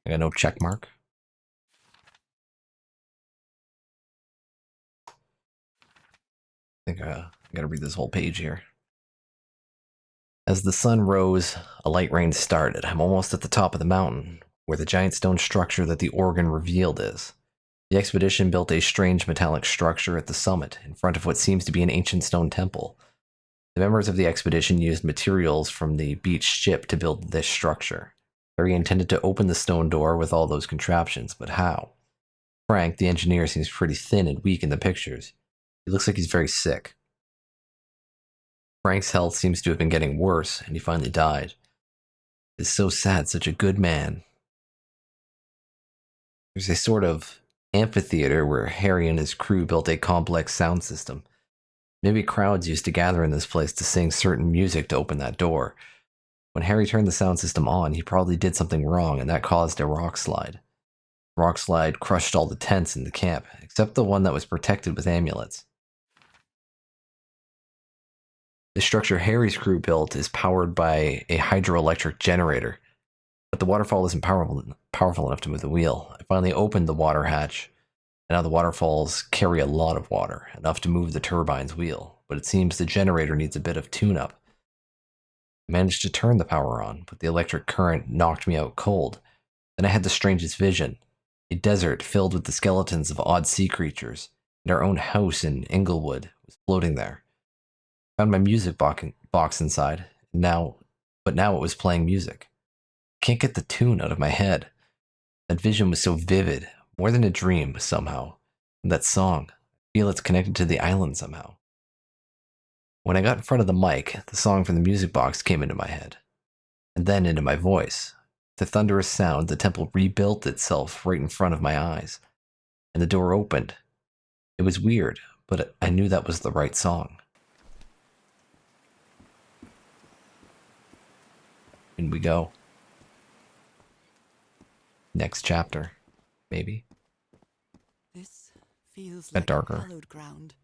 I got no check mark. I think I gotta read this whole page here. As the sun rose, a light rain started. I'm almost at the top of the mountain, where the giant stone structure that the organ revealed is. The expedition built a strange metallic structure at the summit, in front of what seems to be an ancient stone temple. The members of the expedition used materials from the beached ship to build this structure. Harry intended to open the stone door with all those contraptions, but how? Frank, the engineer, seems pretty thin and weak in the pictures. He looks like he's very sick. Frank's health seems to have been getting worse, and he finally died. It's so sad, such a good man. There's a sort of amphitheater where Harry and his crew built a complex sound system. Maybe crowds used to gather in this place to sing certain music to open that door. When Harry turned the sound system on, he probably did something wrong, and that caused a rock slide. The rock slide crushed all the tents in the camp, except the one that was protected with amulets. The structure Harry's crew built is powered by a hydroelectric generator, but the waterfall isn't powerful enough to move the wheel. I finally opened the water hatch, and now the waterfalls carry a lot of water, enough to move the turbine's wheel, but it seems the generator needs a bit of tune-up. I managed to turn the power on, but the electric current knocked me out cold. Then I had the strangest vision. A desert filled with the skeletons of odd sea creatures, and our own house in Inglewood was floating there. I found my music box inside, but now it was playing music. I can't get the tune out of my head. That vision was so vivid, more than a dream, somehow. And that song, I feel it's connected to the island somehow. When I got in front of the mic, the song from the music box came into my head, and then into my voice. The thunderous sound, the temple rebuilt itself right in front of my eyes, and the door opened. It was weird, but I knew that was the right song. In we go. Next chapter, maybe. This feels A like darker. hallowed ground.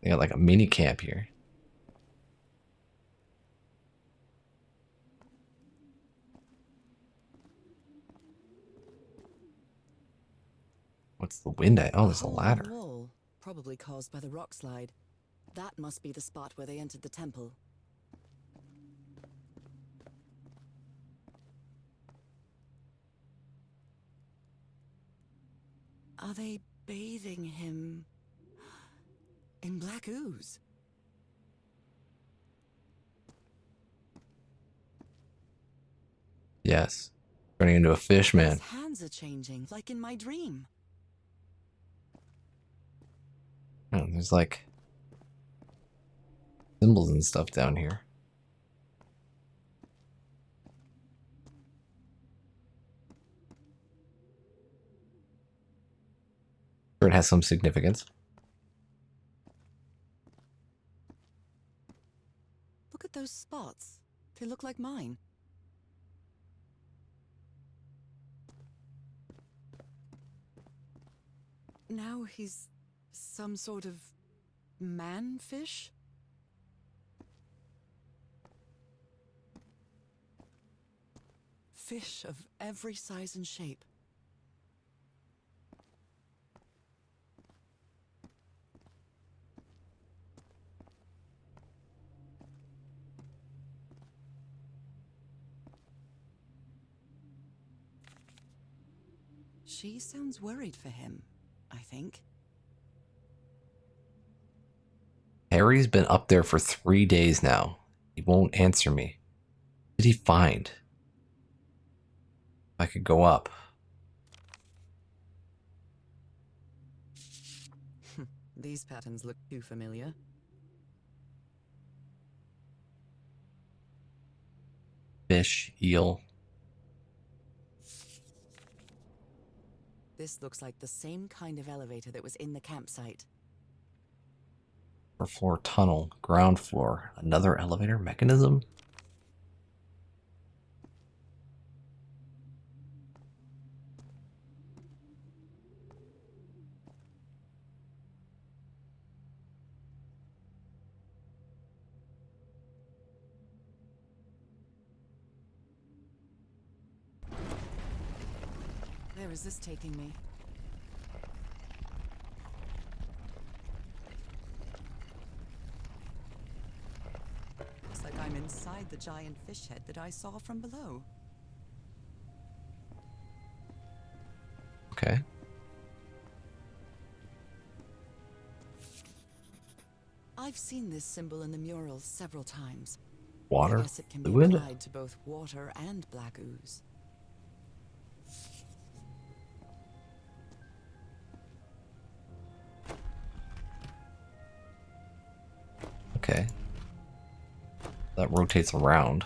They got like a mini camp here. What's the wind at? Oh, there's a hole in the ladder. wall, probably caused by the rock slide. That must be the spot where they entered the temple. Are they bathing him in black ooze? Yes. Turning into a fish man. His hands are changing, like in my dream. Oh, there's like symbols and stuff down here. Sure, it has some significance. Look at those spots. They look like mine. Now he's some sort of man-fish? Fish of every size and shape. She sounds worried for him, I think. Harry's been up there for 3 days now. He won't answer me. What did he find? If I could go up. These patterns look too familiar. Fish, eel. This looks like the same kind of elevator that was in the campsite. Upper floor tunnel. Ground floor. Another elevator mechanism? Where is this taking me? Looks like I'm inside the giant fish head that I saw from below. Okay. I've seen this symbol in the murals several times. I Water? guess it can be Fluid? applied to both water and black ooze. Okay. That rotates around.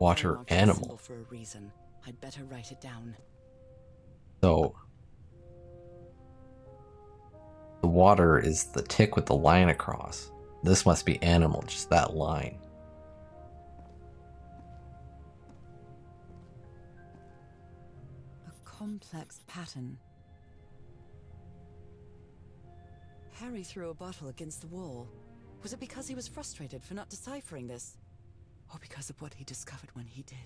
Water Marked this animal. symbol for a reason. I'd better write it down. So the water is the tick with the line across. This must be animal, just that line. A complex pattern. Harry threw a bottle against the wall. Was it because he was frustrated for not deciphering this? Or because of what he discovered when he did?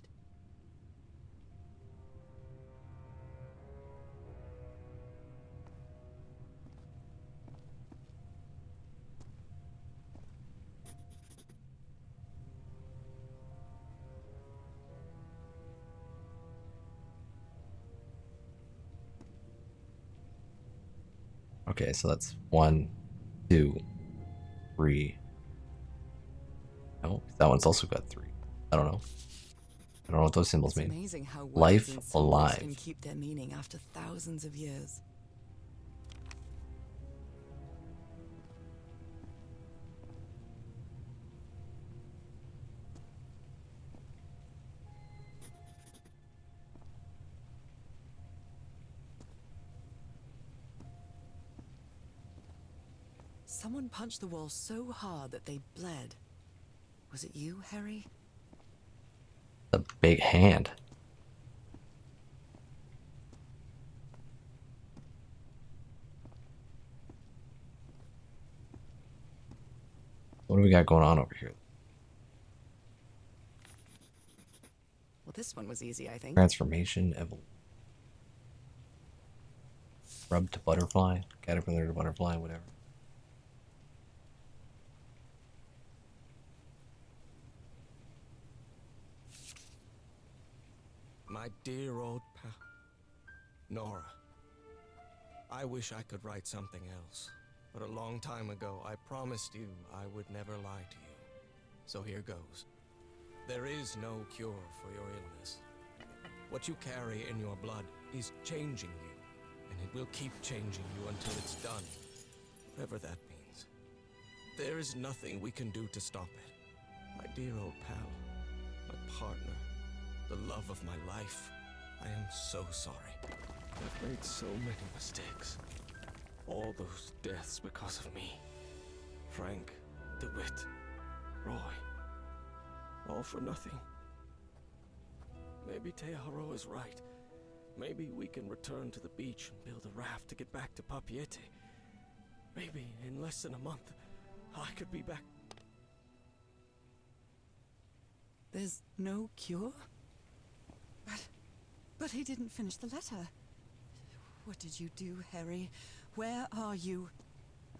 Okay, so that's 1, 2, 3. No, that one's also got 3. I don't know. I don't know what those symbols It's mean. amazing how words Life and symbols alive. can keep their meaning after thousands of years. Someone punched the wall so hard that they bled. Was it you, Harry? A big hand. What do we got going on over here? Well, this one was easy, I think. Transformation, rub to butterfly, caterpillar to butterfly, whatever. My dear old pal, Nora. I wish I could write something else, but a long time ago I promised you I would never lie to you. So here goes. There is no cure for your illness. What you carry in your blood is changing you, and it will keep changing you until it's done, whatever that means. There is nothing we can do to stop it. My dear old pal, my partner, the love of my life. I am so sorry. I've made so many mistakes. All those deaths because of me. Frank, DeWitt, Roy. All for nothing. Maybe Teodoro is right. Maybe we can return to the beach and build a raft to get back to Papiete. Maybe in less than a month, I could be back. There's no cure? But he didn't finish the letter. What did you do, Harry? Where are you?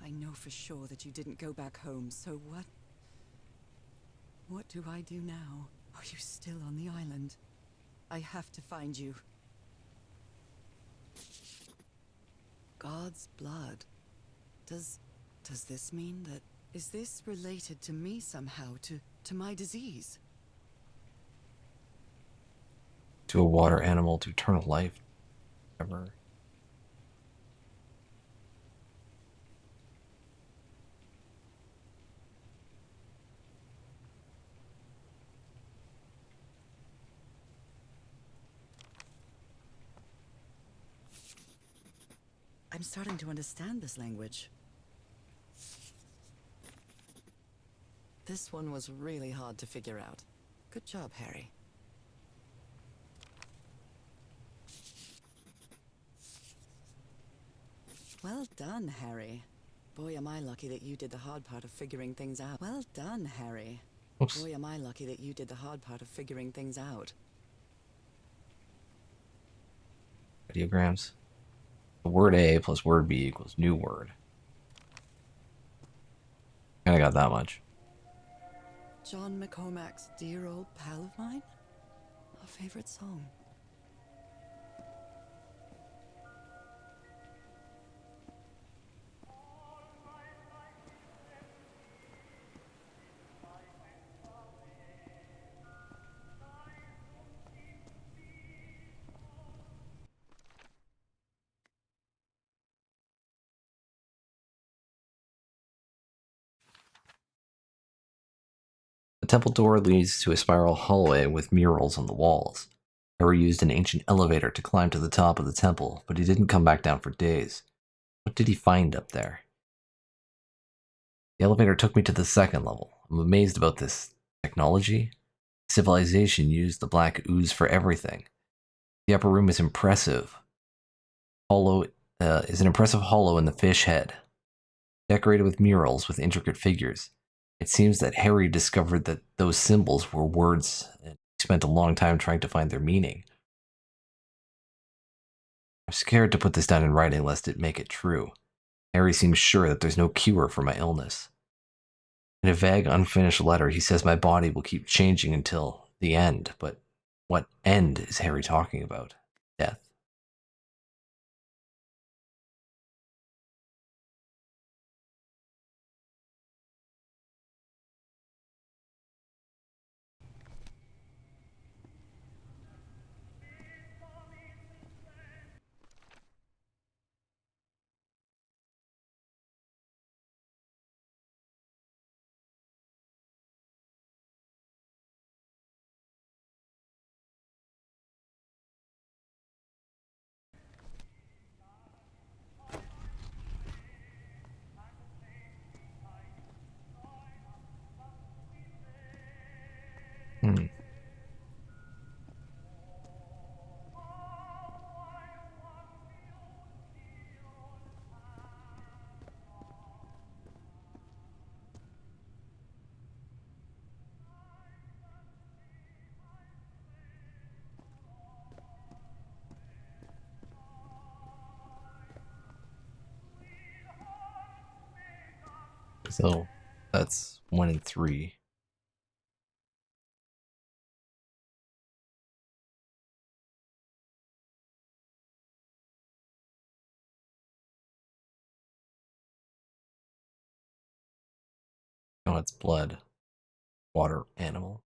I know for sure that you didn't go back home, so what? What do I do now? Are you still on the island? I have to find you. God's blood. Does this mean that... Is this related to me somehow, to my disease? To a water animal, to eternal life. Ever. I'm starting to understand this language. This one was really hard to figure out. Good job, Harry. Well done, Harry. Boy, am I lucky that you did the hard part of figuring things out. Well done, Harry. Oops. Boy, am I lucky that you did the hard part of figuring things out. Ideograms. Word A plus word B equals new word. Kinda got that much. John McCormack's dear old pal of mine? Our favorite song. The temple door leads to a spiral hallway with murals on the walls. Harry used an ancient elevator to climb to the top of the temple, but he didn't come back down for days. What did he find up there? The elevator took me to the second level. I'm amazed about this technology. Civilization used the black ooze for everything. The upper room is impressive. Is an impressive hollow in the fish head, decorated with murals with intricate figures. It seems that Harry discovered that those symbols were words and spent a long time trying to find their meaning. I'm scared to put this down in writing lest it make it true. Harry seems sure that there's no cure for my illness. In a vague, unfinished letter, he says my body will keep changing until the end, but what end is Harry talking about? Death? So that's 1 and 3. Oh, it's blood. Water animal.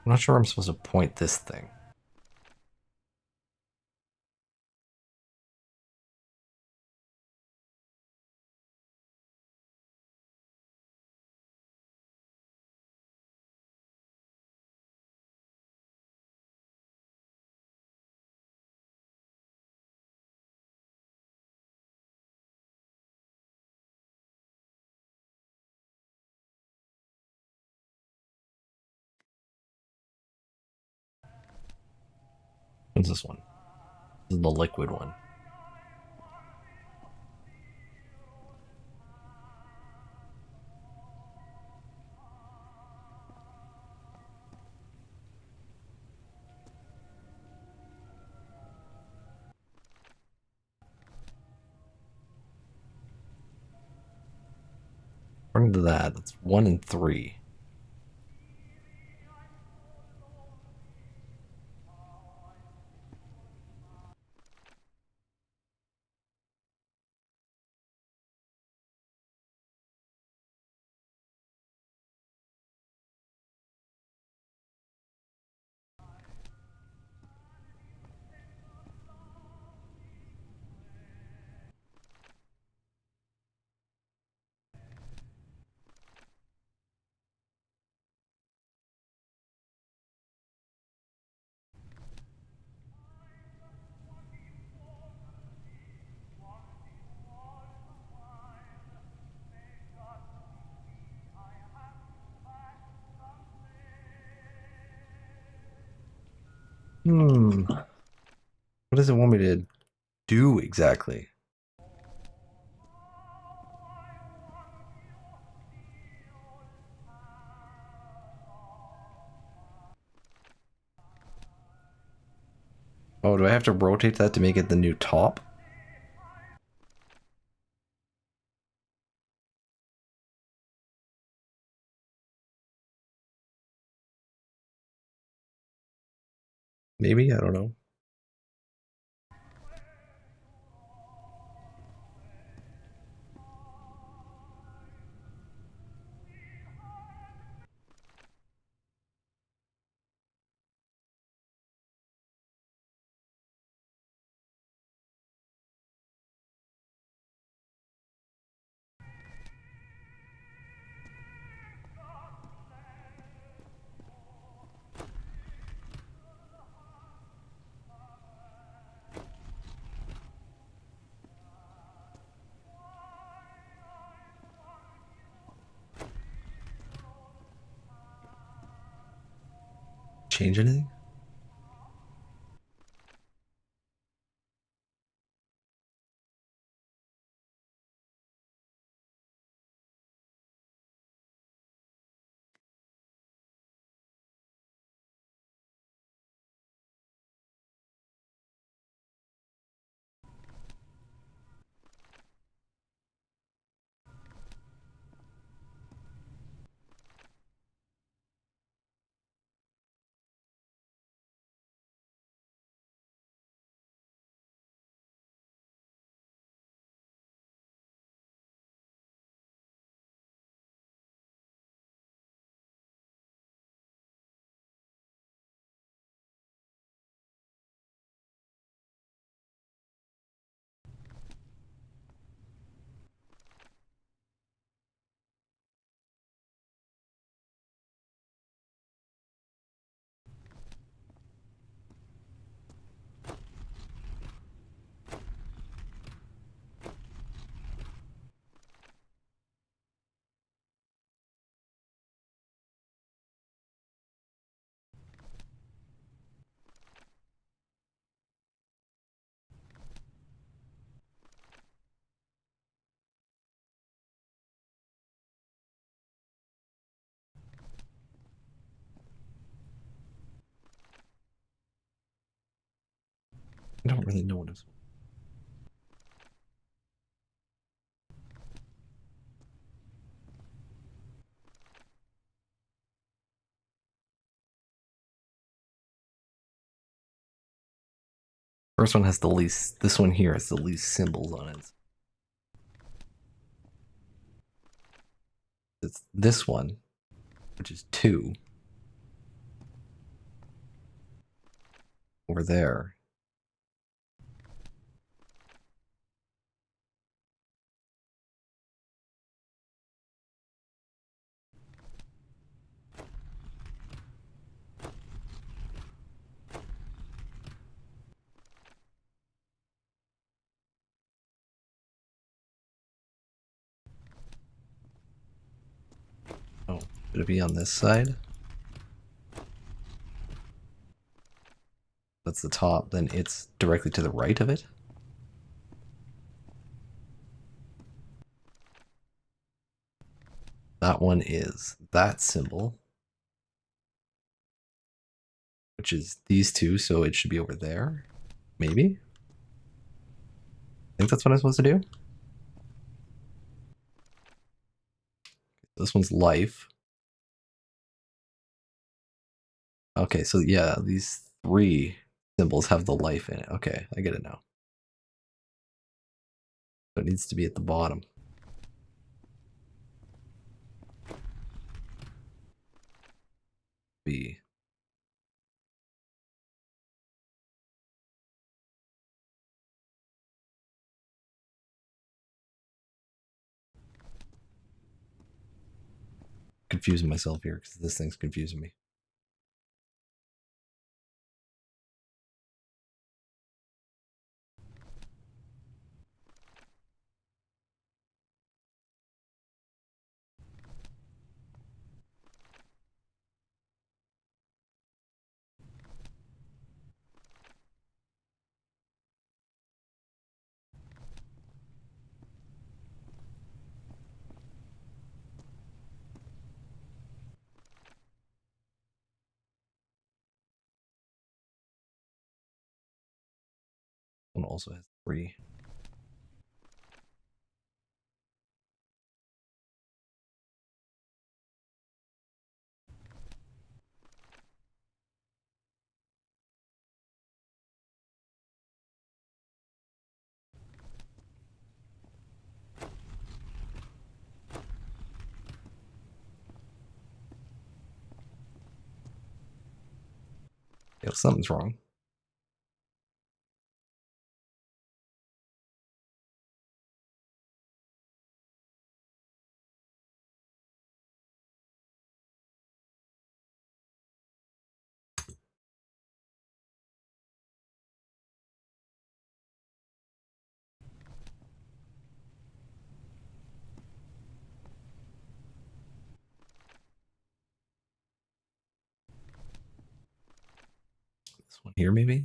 I'm not sure I'm supposed to point this thing. What's this one? This is the liquid one. According to that, that's 1 and 3. What does it want me to do exactly? Oh, do I have to rotate that to make it the new top? Maybe, I don't know. Change anything? I don't really know what it's. First one has the least. This one here has the least symbols on it. It's this one, which is 2 over there. Oh, should it be on this side? That's the top. Then it's directly to the right of it. That one is that symbol, which is these two, so it should be over there. Maybe? I think that's what I'm supposed to do. This one's life. Okay, so yeah, these three symbols have the life in it. Okay, I get it now. So it needs to be at the bottom. B. Confusing myself here because this thing's confusing me. One also has 3. Yeah, something's wrong. This one here, maybe?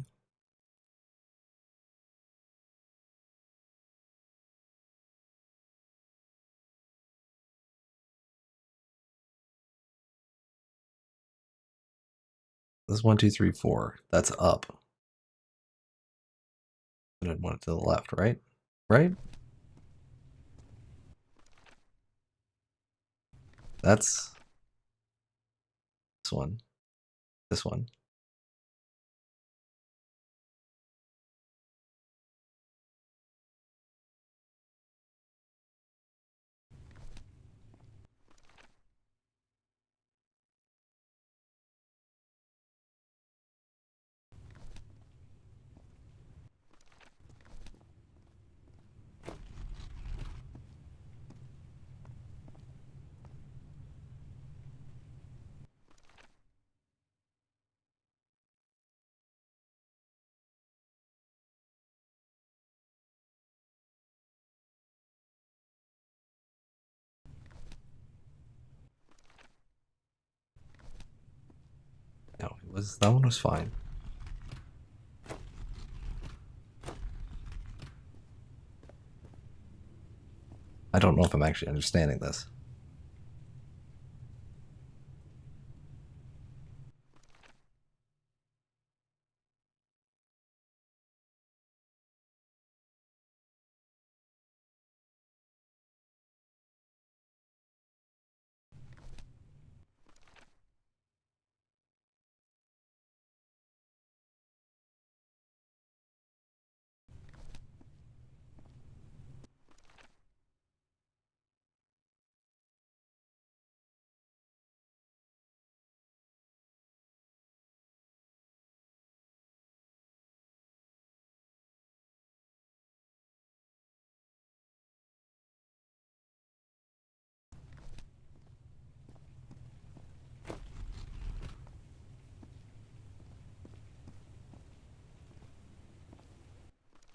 This is 1, 2, 3, 4. That's up. And I'd want it to the left, right? Right? That's this one. This one. No, it was that one was fine. I don't know if I'm actually understanding this.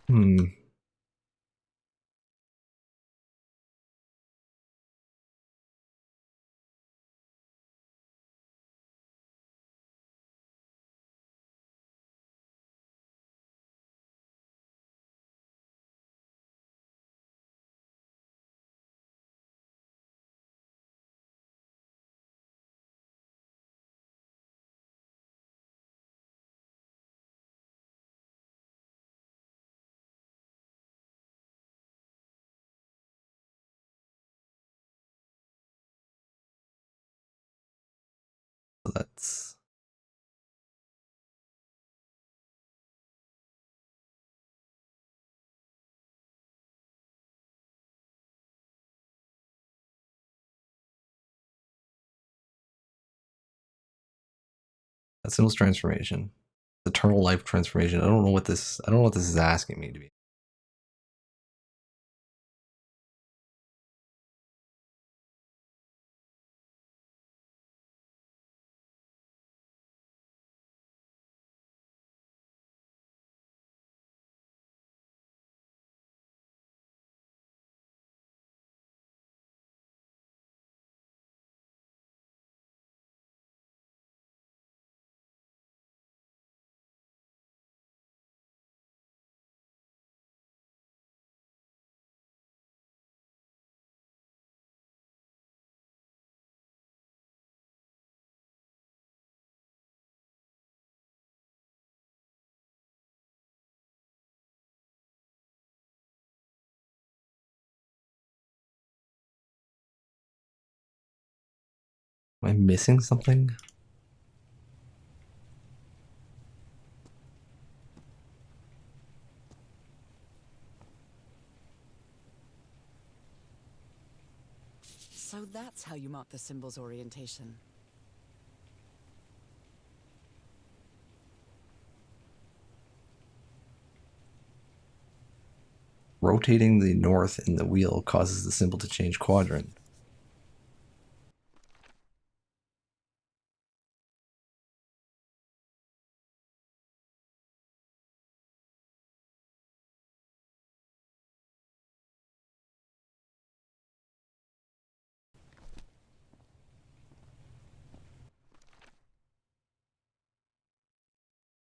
Hmm. So that's that symbol's transformation. Eternal life transformation. I don't know what this is asking me to be. Am I missing something? So that's how you mark the symbol's orientation. Rotating the north in the wheel causes the symbol to change quadrant.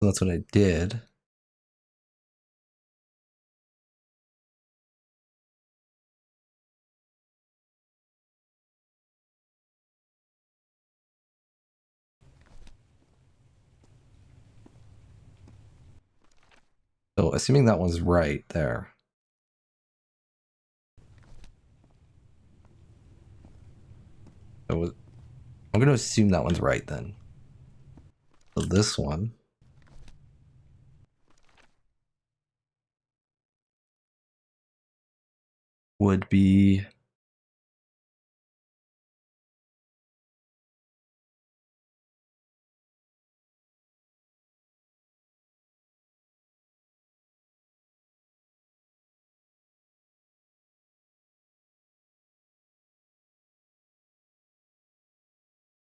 So that's what I did. So assuming that one's right there. I'm going to assume that one's right then. So this one would be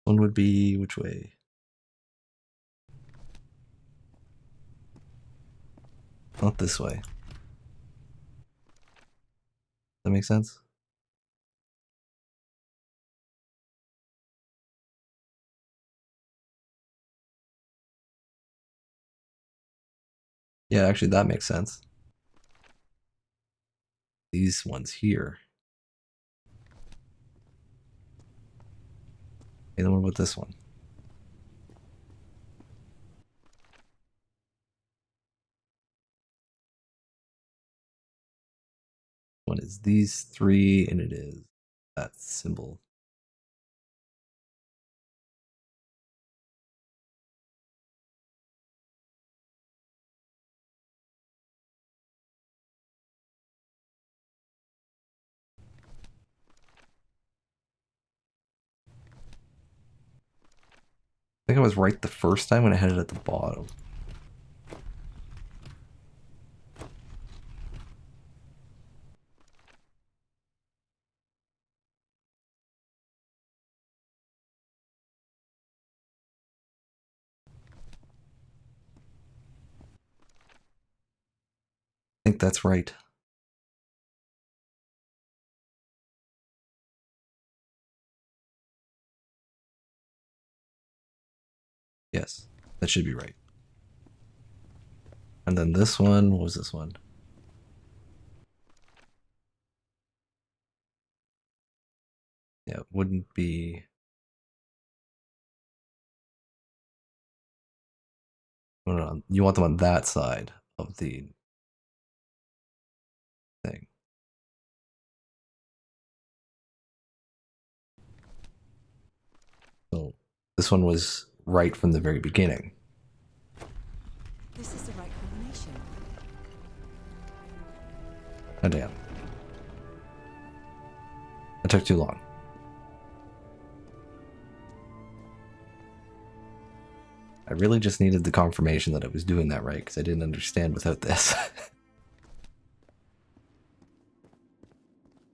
one would be which way? Not this way. That makes sense? Yeah, actually that makes sense. These ones here. Okay, then what about this one? One is these three, and it is that symbol. I think I was right the first time when I had it at the bottom. I think that's right. Yes, that should be right. And then this one, what was this one? Yeah, it wouldn't be. No, you want them on that side of the thing. So this one was right from the very beginning. This is the right combination. Oh damn. That took too long. I really just needed the confirmation that I was doing that right, because I didn't understand without this.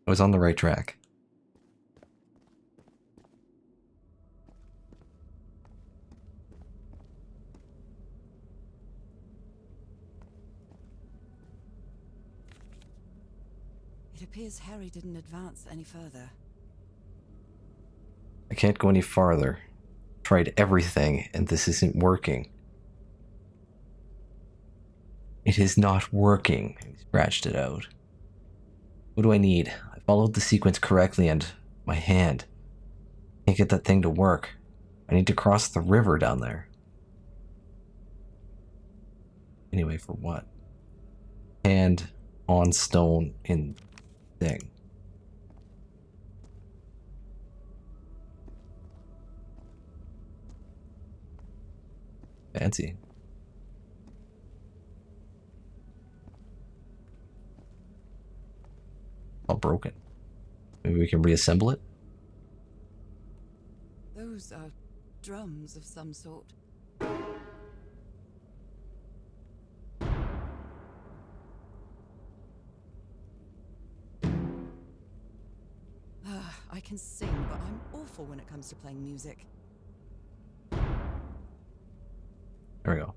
I was on the right track. It appears Harry didn't advance any further. I can't go any farther. Tried everything, and this isn't working. It is not working. He scratched it out. What do I need? I followed the sequence correctly, and my hand. Can't get that thing to work. I need to cross the river down there. Anyway, for what? Hand on stone in thing. Fancy. All broken. Maybe we can reassemble it? Those are drums of some sort. I can sing, but I'm awful when it comes to playing music. There we go.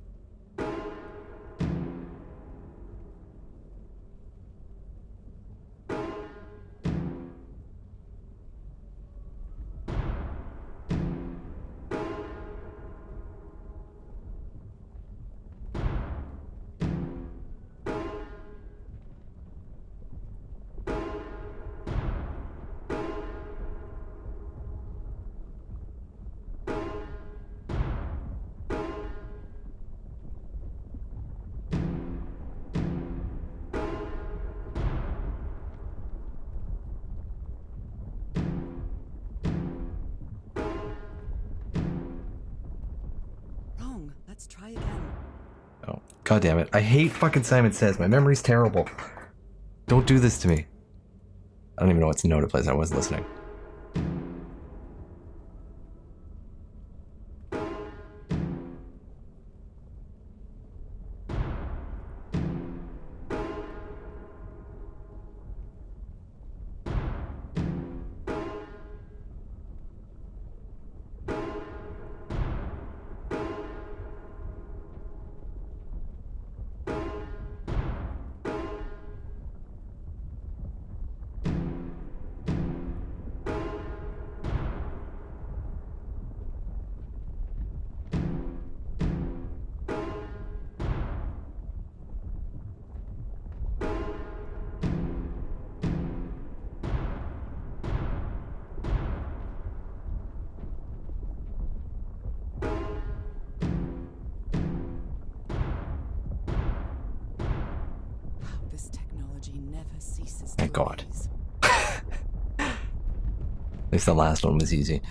Wrong. Let's try again. Oh, god damn it. I hate fucking Simon Says. My memory's terrible. Don't do this to me. I don't even know what's note it plays. I wasn't listening. This technology never ceases to Thank God. amaze. At least the last one was easy.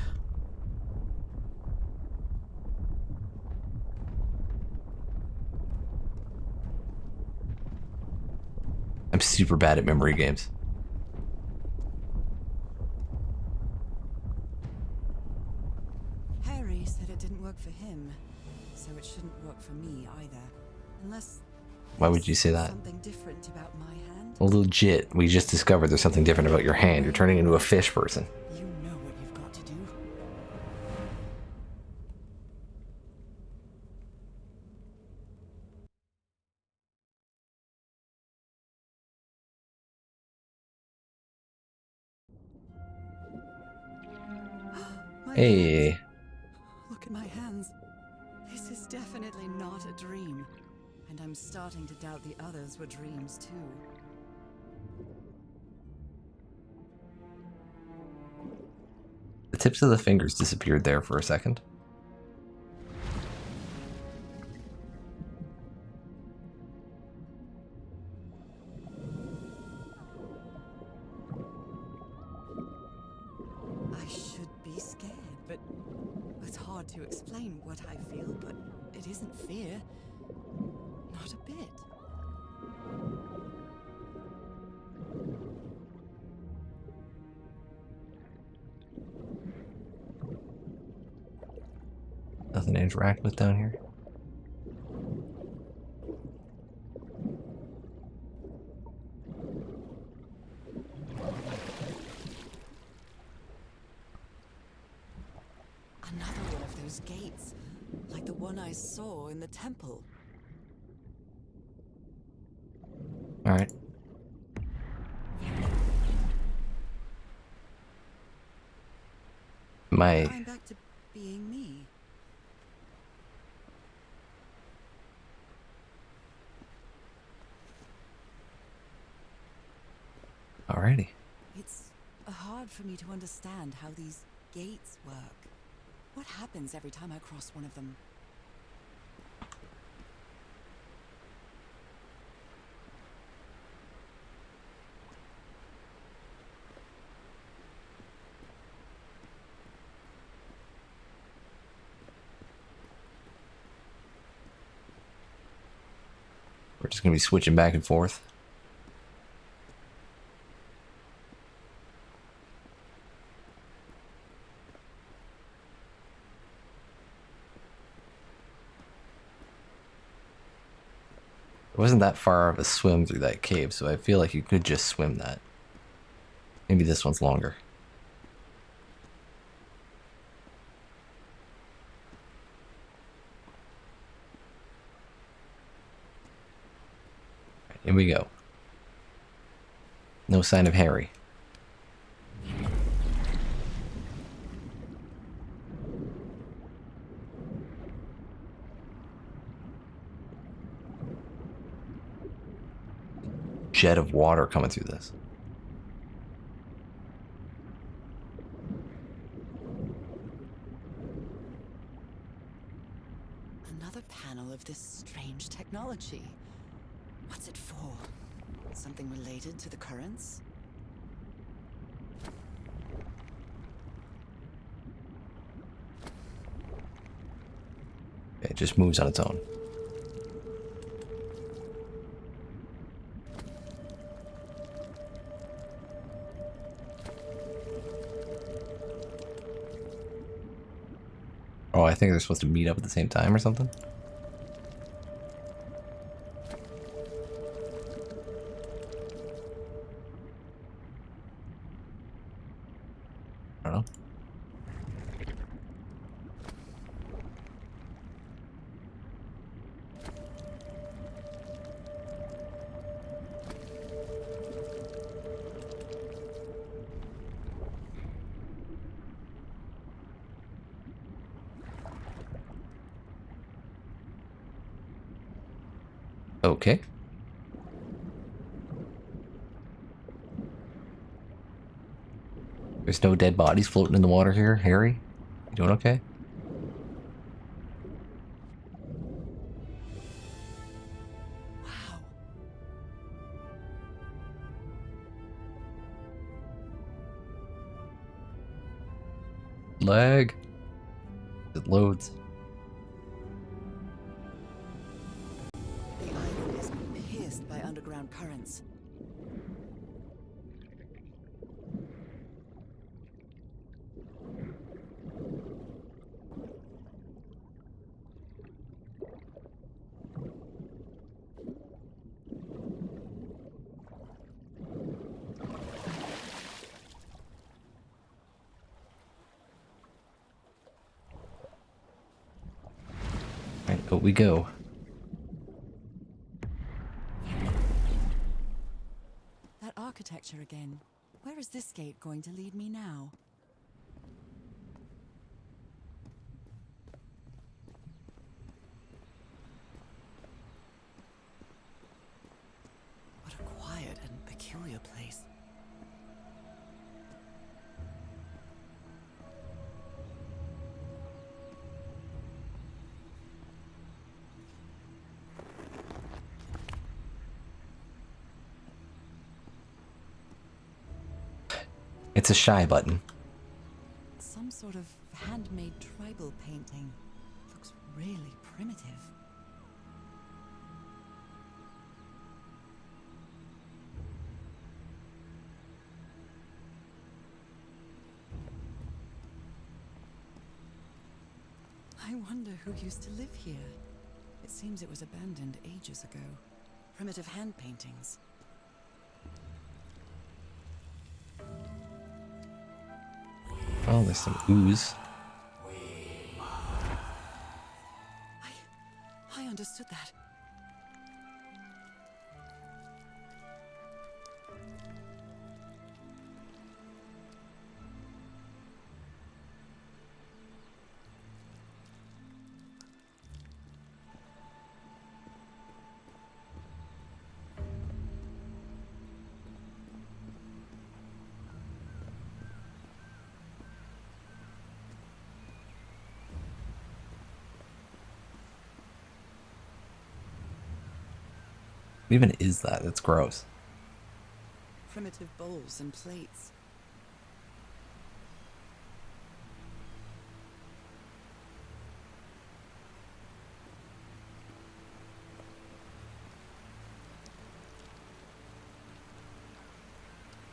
I'm super bad at memory games. Harry said it didn't work for him, so it shouldn't work for me either. Unless Why would you say that? something different about my hand. Well, legit, we just discovered there's something different about your hand. You're turning into a fish person. You know what you've got to do. My hands. Hey. Look at my hands. This is definitely not a dream. And I'm starting to doubt the others were dreams too. The tips of the fingers disappeared there for a second. I should be scared, but it's hard to to explain what I feel, but it isn't fear. Not a bit. Nothing to interact with down here. Another one of those gates, like the one I saw in the temple. All right. I'm back to being me. Alrighty. It's hard for me to understand how these gates work. What happens every time I cross one of them? We're just gonna be switching back and forth. It wasn't that far of a swim through that cave, so I feel like you could just swim that. Maybe this one's longer. Here we go. No sign of Harry. Jet of water coming through this. Another panel of this strange technology. What's it for? Something related to the currents? It just moves on its own. Oh, I think they're supposed to meet up at the same time or something. I don't know. Okay. There's no dead bodies floating in the water here, Harry? You doing okay? Wow. Lag. It loads. The island is pierced by underground currents. Right, out we go. That architecture again. Where is this gate going to lead me now? What a quiet and peculiar place. It's a shy button. Some sort of handmade tribal painting looks really primitive. I wonder who used to live here. It seems it was abandoned ages ago. Primitive hand paintings. Oh, there's some ooze. I understood that. What even is that? That's gross. Primitive bowls and plates.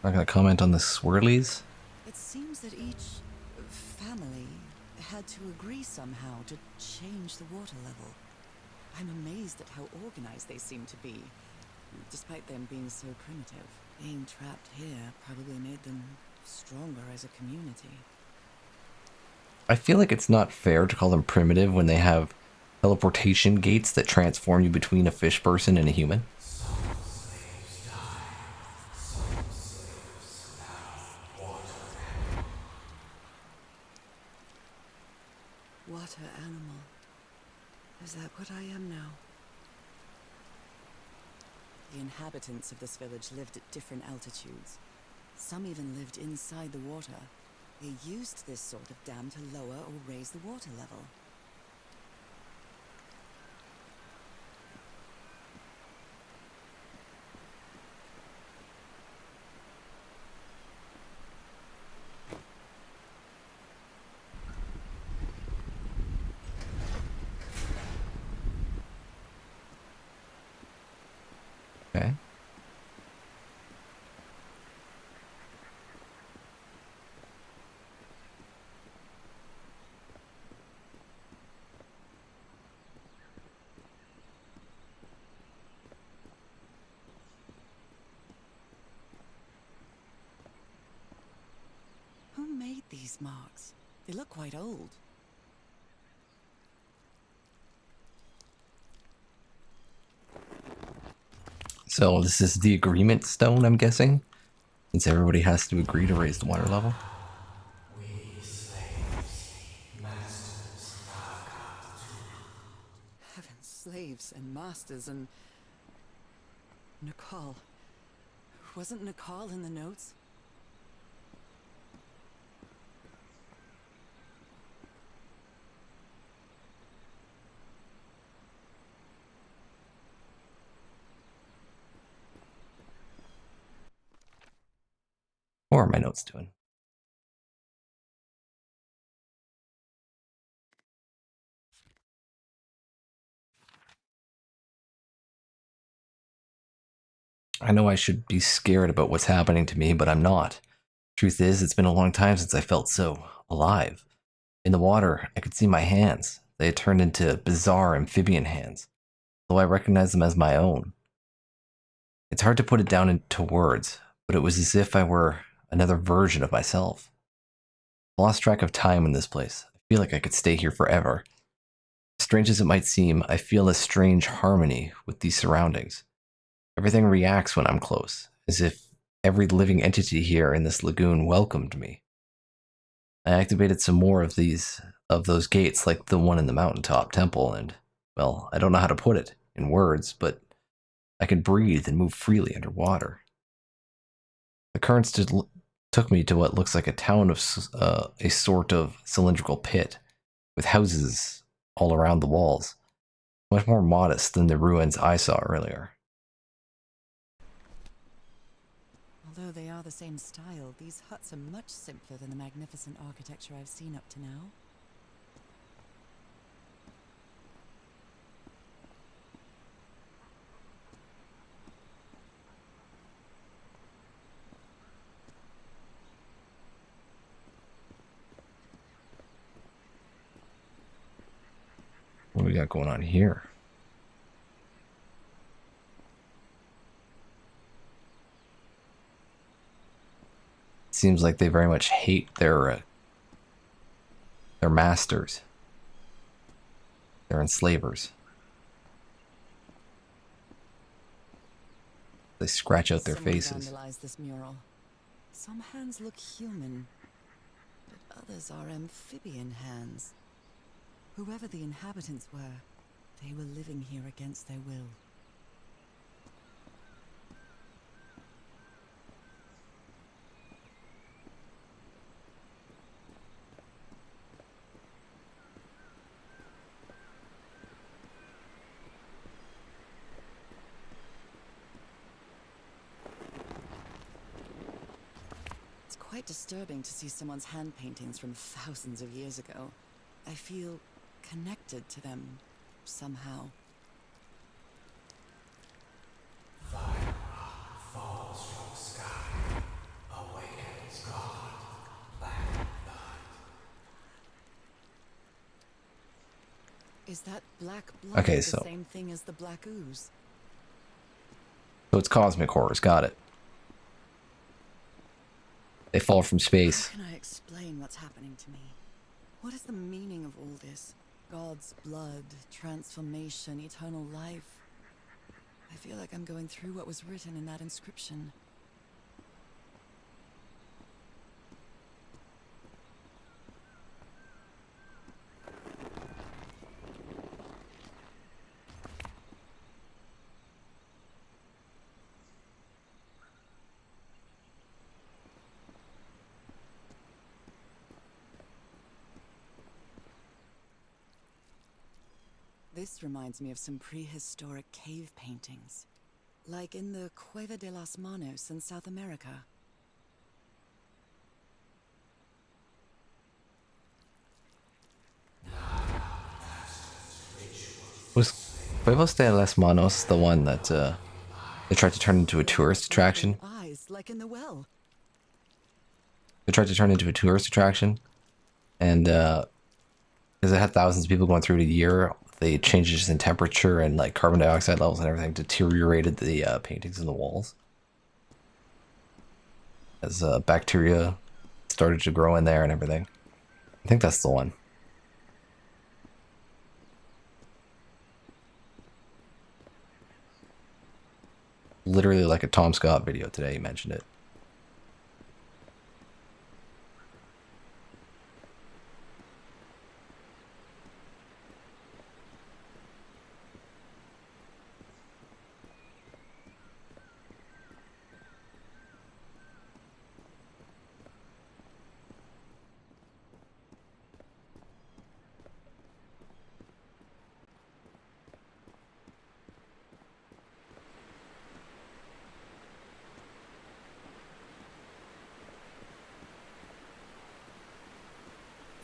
Not gonna comment on the swirlies. It seems that each family had to agree somehow to change the water level. I'm amazed at how organized they seem to be, despite them being so primitive. Being trapped here probably made them stronger as a community. I feel like it's not fair to call them primitive when they have teleportation gates that transform you between a fish person and a human. Water animal. Is that what I am now? The inhabitants of this village lived at different altitudes. Some even lived inside the water. They used this sort of dam to lower or raise the water level. Okay. Who made these marks? They look quite old. So this is the agreement stone, I'm guessing, since everybody has to agree to raise the water level. Heavens, slaves and masters and... Nicole. Wasn't Nicole in the notes? What are my notes doing? I know I should be scared about what's happening to me, but I'm not. Truth is, it's been a long time since I felt so alive. In the water, I could see my hands. They had turned into bizarre amphibian hands, though I recognize them as my own. It's hard to put it down into words, but it was as if I were another version of myself. I lost track of time in this place. I feel like I could stay here forever. Strange as it might seem, I feel a strange harmony with these surroundings. Everything reacts when I'm close, as if every living entity here in this lagoon welcomed me. I activated some more of those gates like the one in the mountaintop temple, and, well, I don't know how to put it in words, but I could breathe and move freely underwater. The currents took me to what looks like a town of a sort of cylindrical pit, with houses all around the walls, much more modest than the ruins I saw earlier. Although they are the same style, these huts are much simpler than the magnificent architecture I've seen up to now. What do we got going on here? Seems like they very much hate their masters, their enslavers. They scratch out their Someone faces. vandalized this mural. Some hands look human, but others are amphibian hands. Whoever the inhabitants were, they were living here against their will. It's quite disturbing to see someone's hand paintings from thousands of years ago. I feel connected to them somehow. Is that black blood Okay, the so same thing as the black ooze? it's cosmic horrors. Got it. They fall from space. How can I explain what's happening to me? What is the meaning of all this? God's blood, transformation, eternal life. I feel like I'm going through what was written in that inscription. This reminds me of some prehistoric cave paintings, like in the Cueva de las Manos in South America. Was Cuevas de las Manos the one that they tried to turn into a tourist attraction? Eyes, like in the well. They tried to turn into a tourist attraction, and because it had thousands of people going through it a year, they changes in temperature and like carbon dioxide levels and everything deteriorated the paintings in the walls as bacteria started to grow in there and everything. I think that's the one. Literally like a Tom Scott video today, you mentioned it.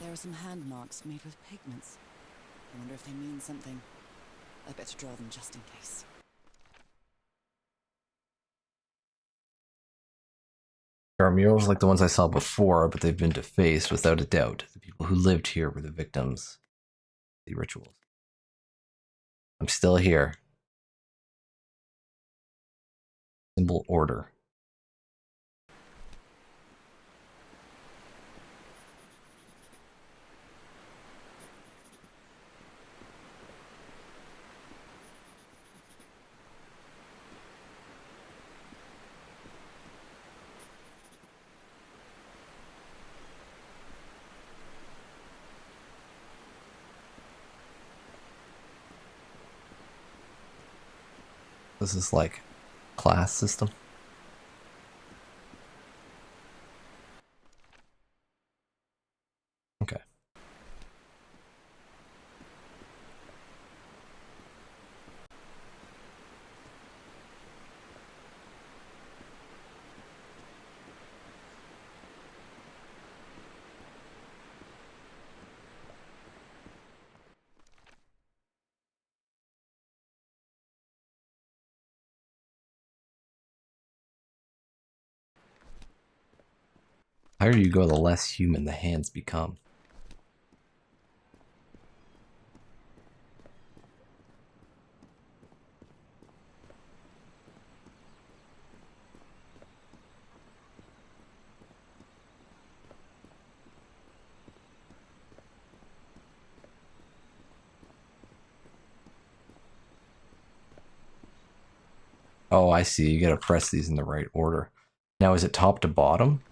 There are some hand marks made with pigments. I wonder if they mean something. I better draw them just in case. There are murals like the ones I saw before, but they've been defaced without a doubt. The people who lived here were the victims of the rituals. I'm still here. Symbol order. This is like class system. Okay. The higher you go, the less human the hands become. Oh, I see. You gotta press these in the right order. Now, is it top to bottom?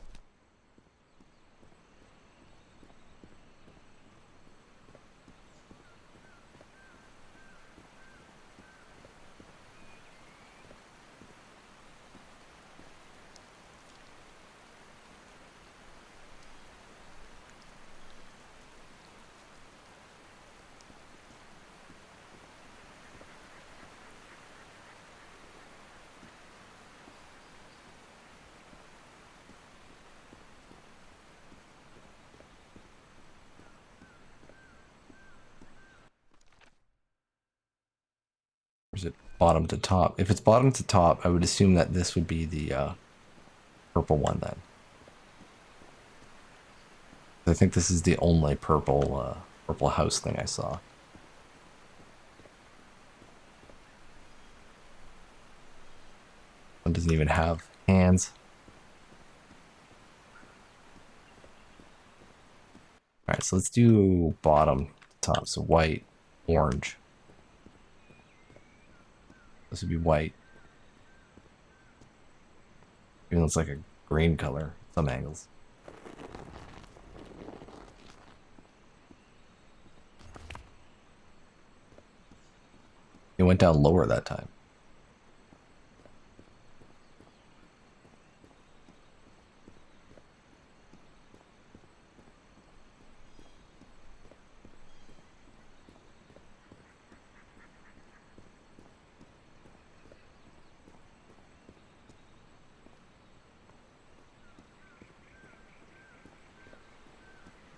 Or is it bottom to top? If it's bottom to top, I would assume that this would be the purple one then. I think this is the only purple house thing I saw. One doesn't even have hands. Alright, so let's do bottom to top. So white, orange. This would be white. Even though it's like a green color, some angles. It went down lower that time.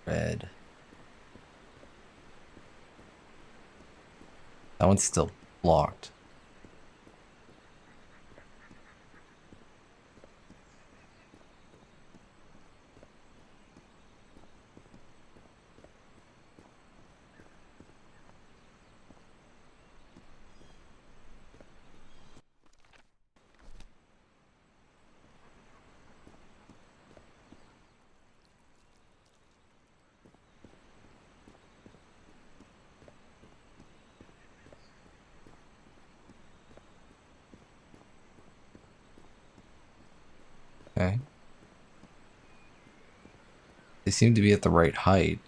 Red. That one's still locked. Okay. They seem to be at the right height.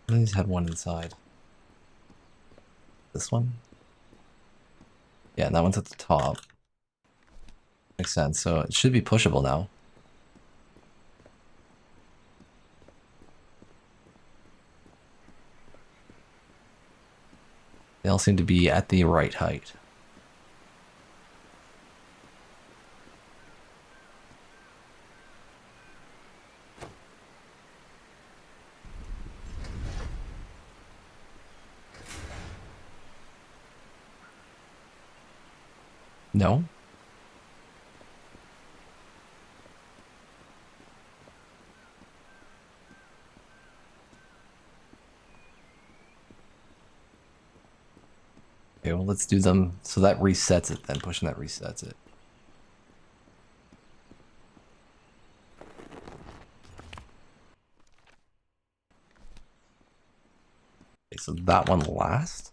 I just had one inside. This one? Yeah, and that one's at the top. Makes sense. So it should be pushable now. They all seem to be at the right height. No? Okay, well, let's do them. So that resets it then. Pushing that resets it. Okay, so that one last.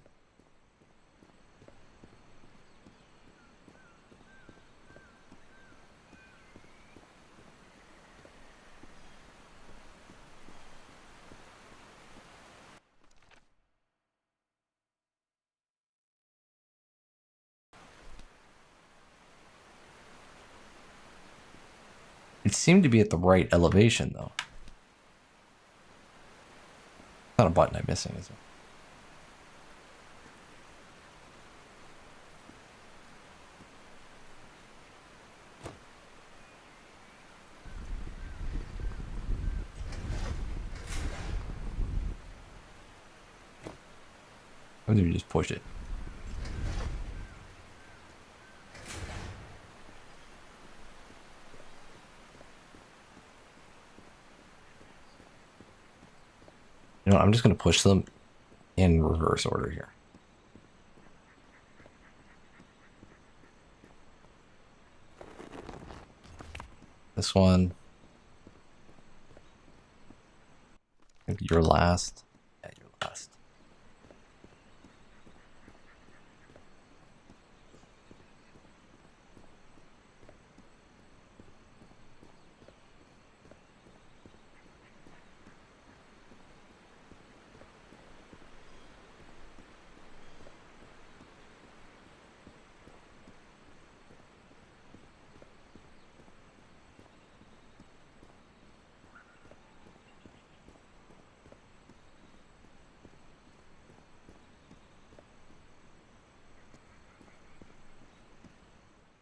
It seemed to be at the right elevation, though. Not a button I'm missing, is it? Or do we just push it? You know what, I'm just going to push them in reverse order here. This one. I think you're last. Yeah, you're last.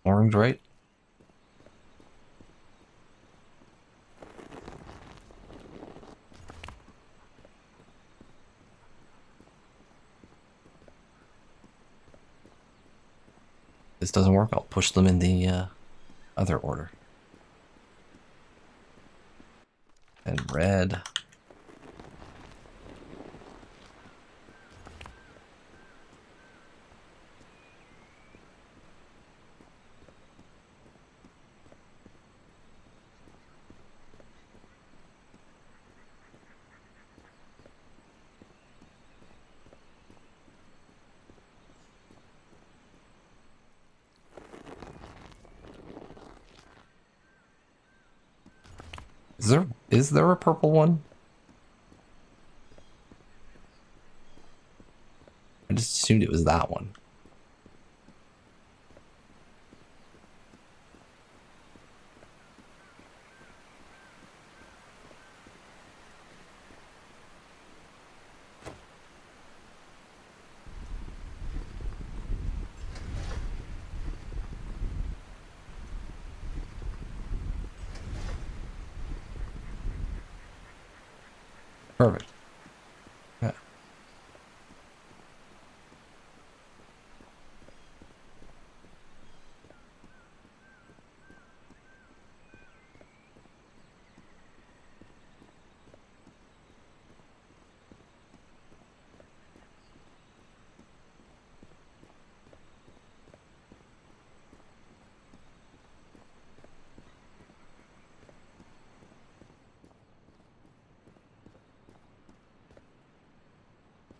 Orange, right? This doesn't work. I'll push them in the other order. And red. Is there a purple one? I just assumed it was that one. Perfect. Yeah.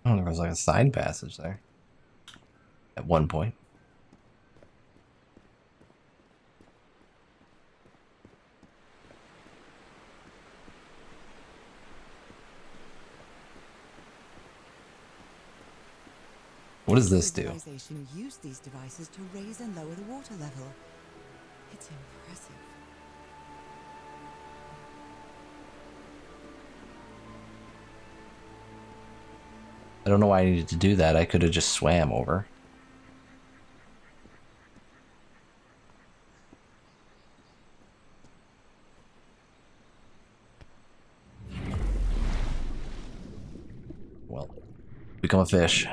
Oh, there was like a side passage there. At one point. What does this do? Civilization used these devices to raise and lower the water level. It's impressive. I don't know why I needed to do that. I could have just swam over. Well, become a fish.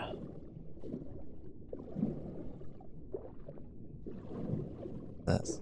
This.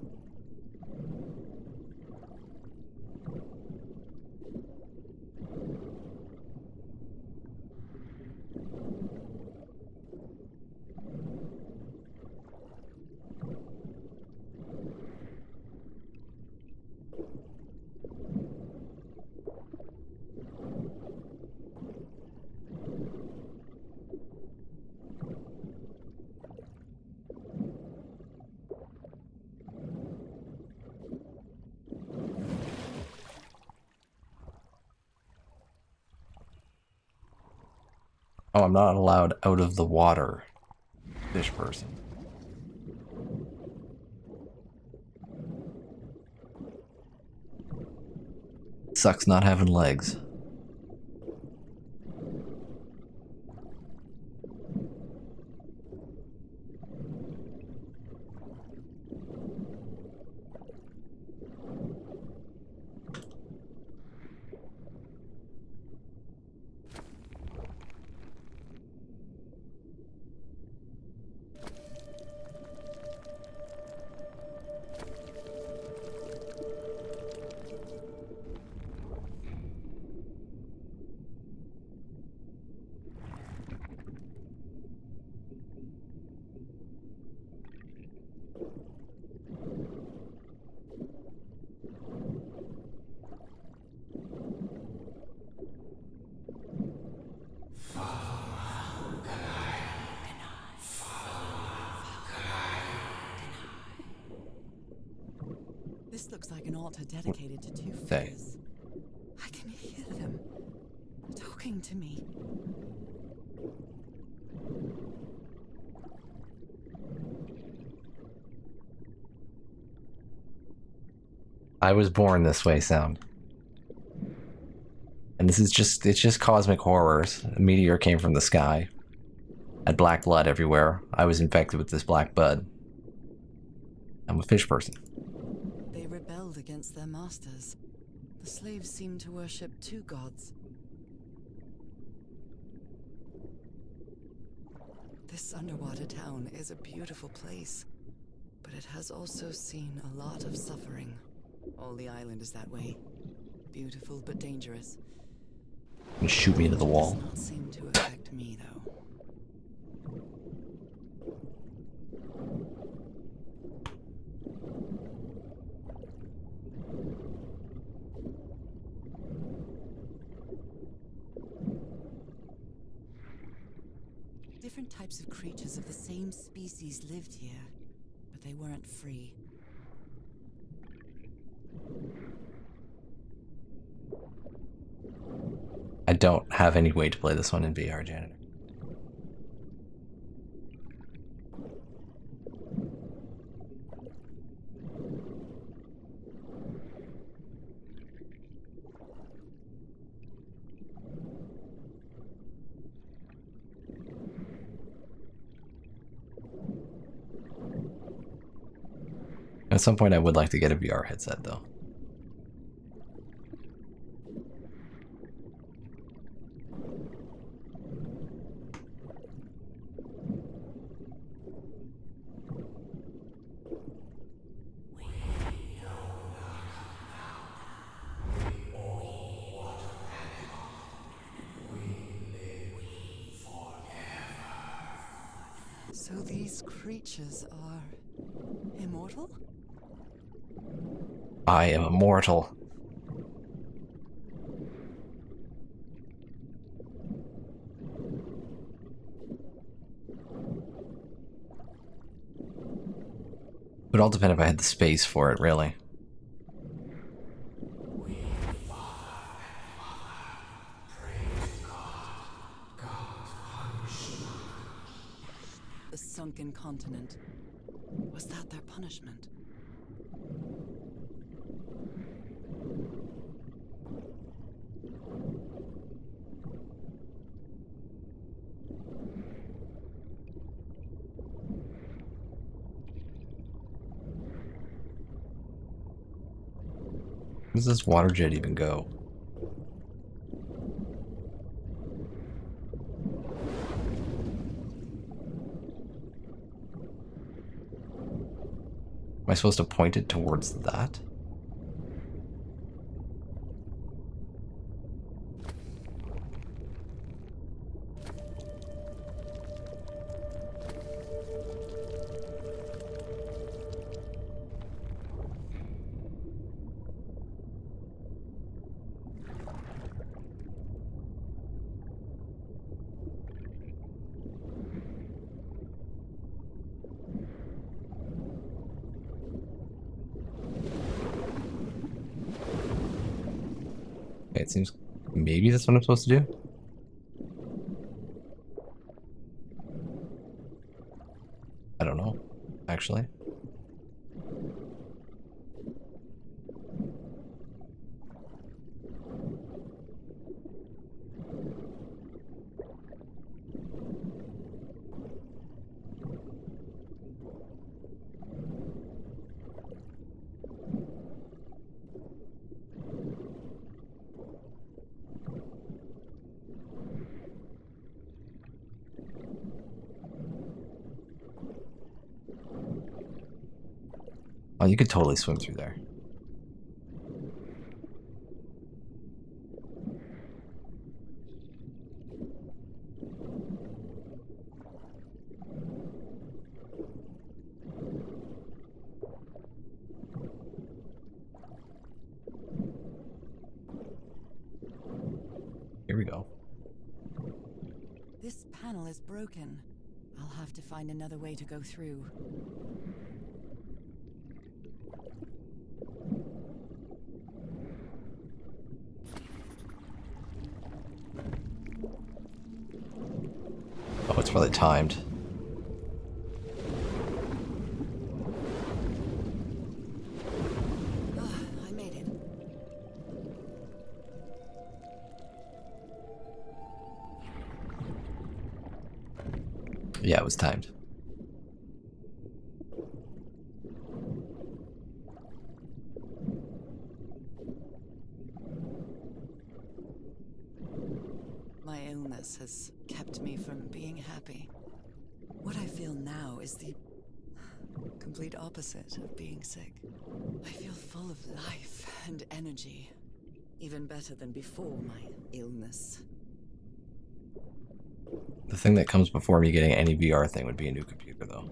Oh, I'm not allowed out of the water. Fish person. Sucks not having legs. This looks like an altar dedicated to two Say. figures. I can hear them talking to me. I was born this way sound. And this is it's just cosmic horrors. A meteor came from the sky. Had black blood everywhere. I was infected with this black bud. I'm a fish person. They rebelled against their masters. The slaves seemed to worship two gods. This underwater town is a beautiful place, but it has also seen a lot of suffering. All the island is that way. Beautiful but dangerous. And shoot me into the wall. Does not seem to affect me, though. Different types of creatures of the same species lived here, but they weren't free. I don't have any way to play this one in VR, Janitor. At some point I would like to get a VR headset, though. So these creatures are immortal? I am immortal. It would all depend if I had the space for it, really. The sunken continent. Was that their punishment? Where does this water jet even go? Am I supposed to point it towards that? Okay, it seems maybe that's what I'm supposed to do. I don't know, actually. Oh, you could totally swim through there. Here we go. This panel is broken. I'll have to find another way to go through. it's probably timed. I made it. Yeah, it was timed. My illness has kept me from being happy. What I feel now is the complete opposite of being sick. I feel full of life and energy. Even better than before my illness. The thing that comes before me getting any VR thing would be a new computer, though.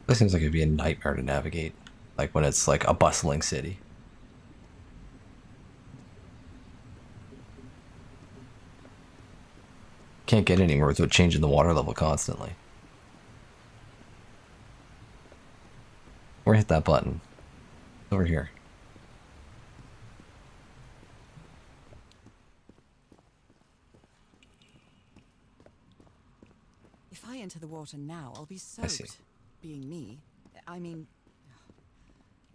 This seems like it'd be a nightmare to navigate, like when it's like a bustling city. Can't get anywhere without changing the water level constantly. Or hit that button. Over here. If I enter the water now, I'll be I see. soaked. Being me, I mean,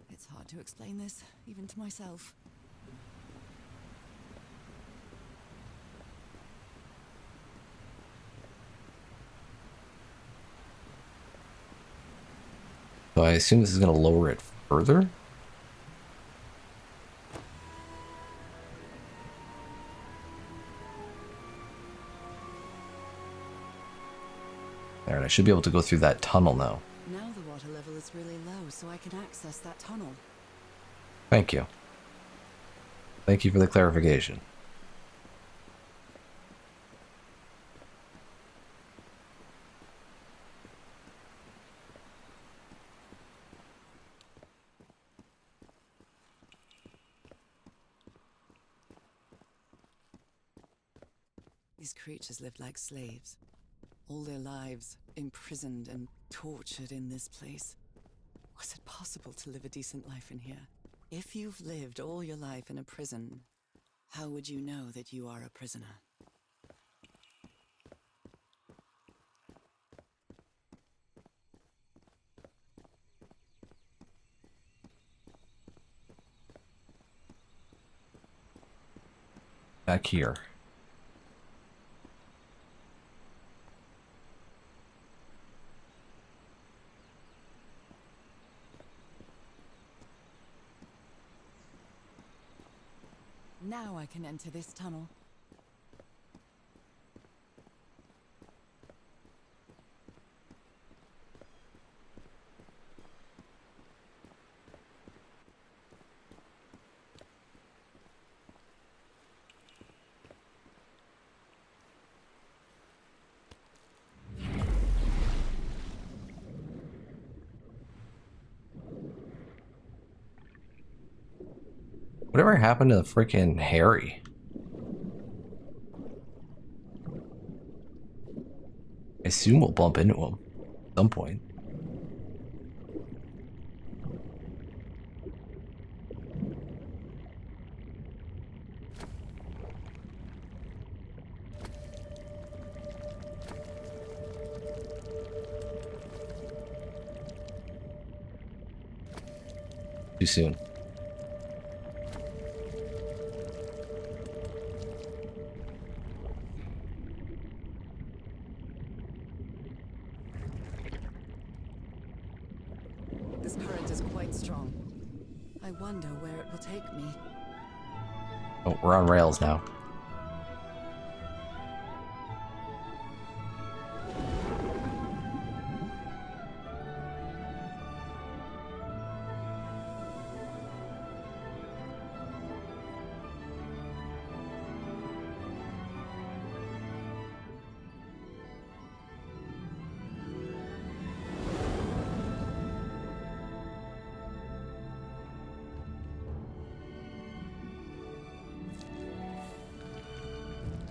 it's hard to explain this, even to myself. So I assume this is going to lower it further? There, and I should be able to go through that tunnel now. Now the water level is really low, so I can access that tunnel. Thank you. Thank you for the clarification. These creatures lived like slaves. All their lives imprisoned and tortured in this place. Was it possible to live a decent life in here? If you've lived all your life in a prison, how would you know that you are a prisoner? Back here. Now I can enter this tunnel. Whatever happened to the freaking Harry? I assume we'll bump into him at some point. Too soon. This current is quite strong. I wonder where it will take me. Oh, we're on rails now.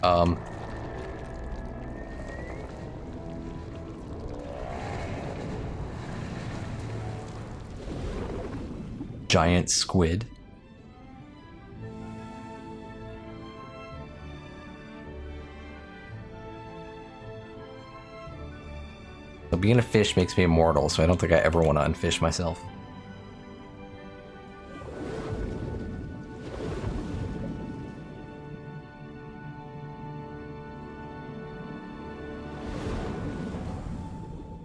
Um. Giant squid. So being a fish makes me immortal, so I don't think I ever want to unfish myself.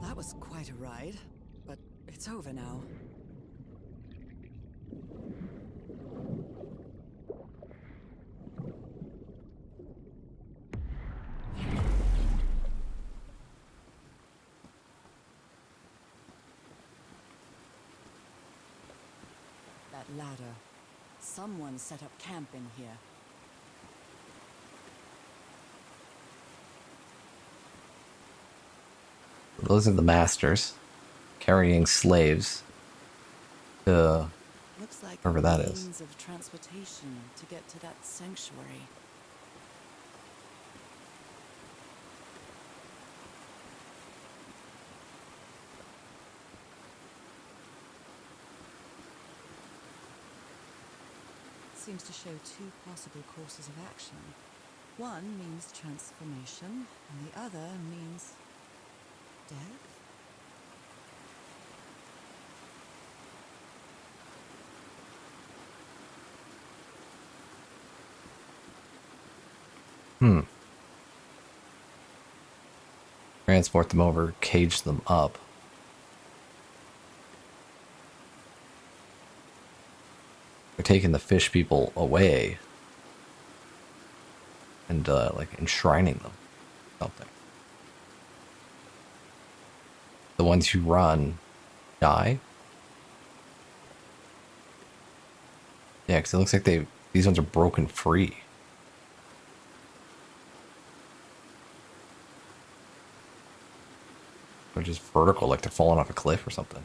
That was quite a ride, but it's over now. That ladder. Someone set up camp in here. Those are the masters carrying slaves to Looks like wherever a that is. means of transportation to get to that sanctuary. Seems to show two possible courses of action. One means transformation, and the other means death? Transport them over, cage them up. They're taking the fish people away and like enshrining them. Something. The ones who run die. Yeah, because it looks like these ones are broken free. They're just vertical, like they're falling off a cliff or something.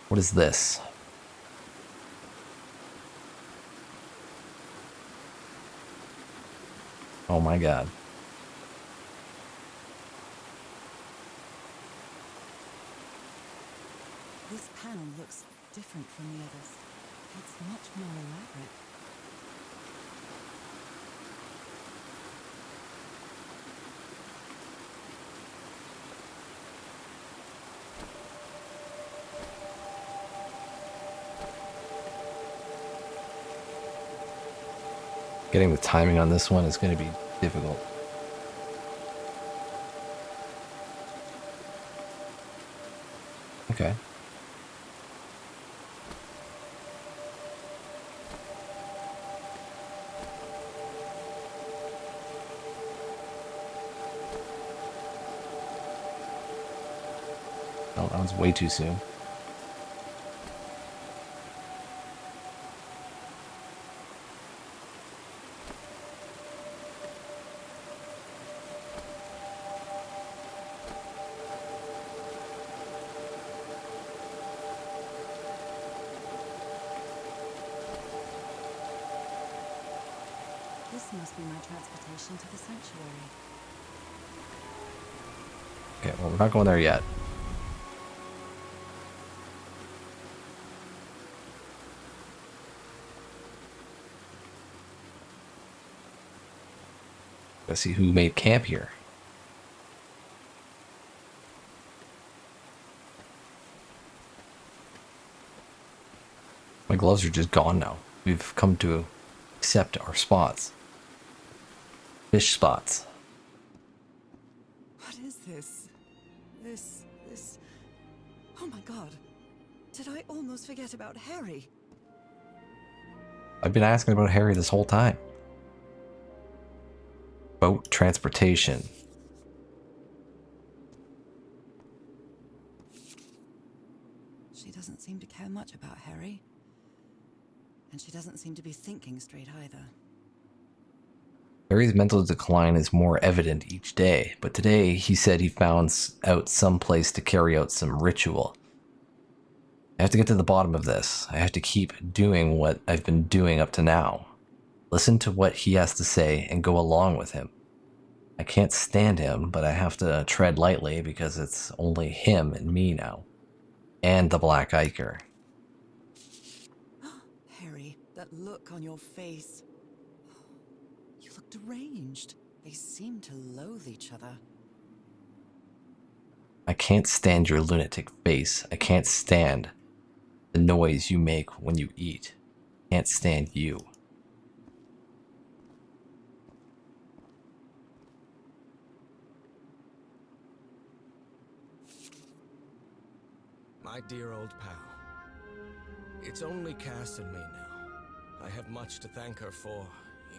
What is this? Oh my god. This panel looks different from the others. It's much more elaborate. Getting the timing on this one is going to be difficult. Okay. Oh, that was way too soon. This must be my transportation to the sanctuary. Okay, well, we're not going there yet. Let's see who made camp here. My gloves are just gone now. We've come to accept our spots. Fish spots. What is this? This... Oh my god. Did I almost forget about Harry? I've been asking about Harry this whole time. Boat transportation. She doesn't seem to care much about Harry. And she doesn't seem to be thinking straight either. Harry's mental decline is more evident each day, but today he said he found out some place to carry out some ritual. I have to get to the bottom of this. I have to keep doing what I've been doing up to now. Listen to what he has to say and go along with him. I can't stand him, but I have to tread lightly because it's only him and me now. And the Black Iker. Harry, that look on your face. You look deranged. They seem to loathe each other. I can't stand your lunatic face. I can't stand the noise you make when you eat. I can't stand you. My dear old pal. It's only Cass and me now. I have much to thank her for,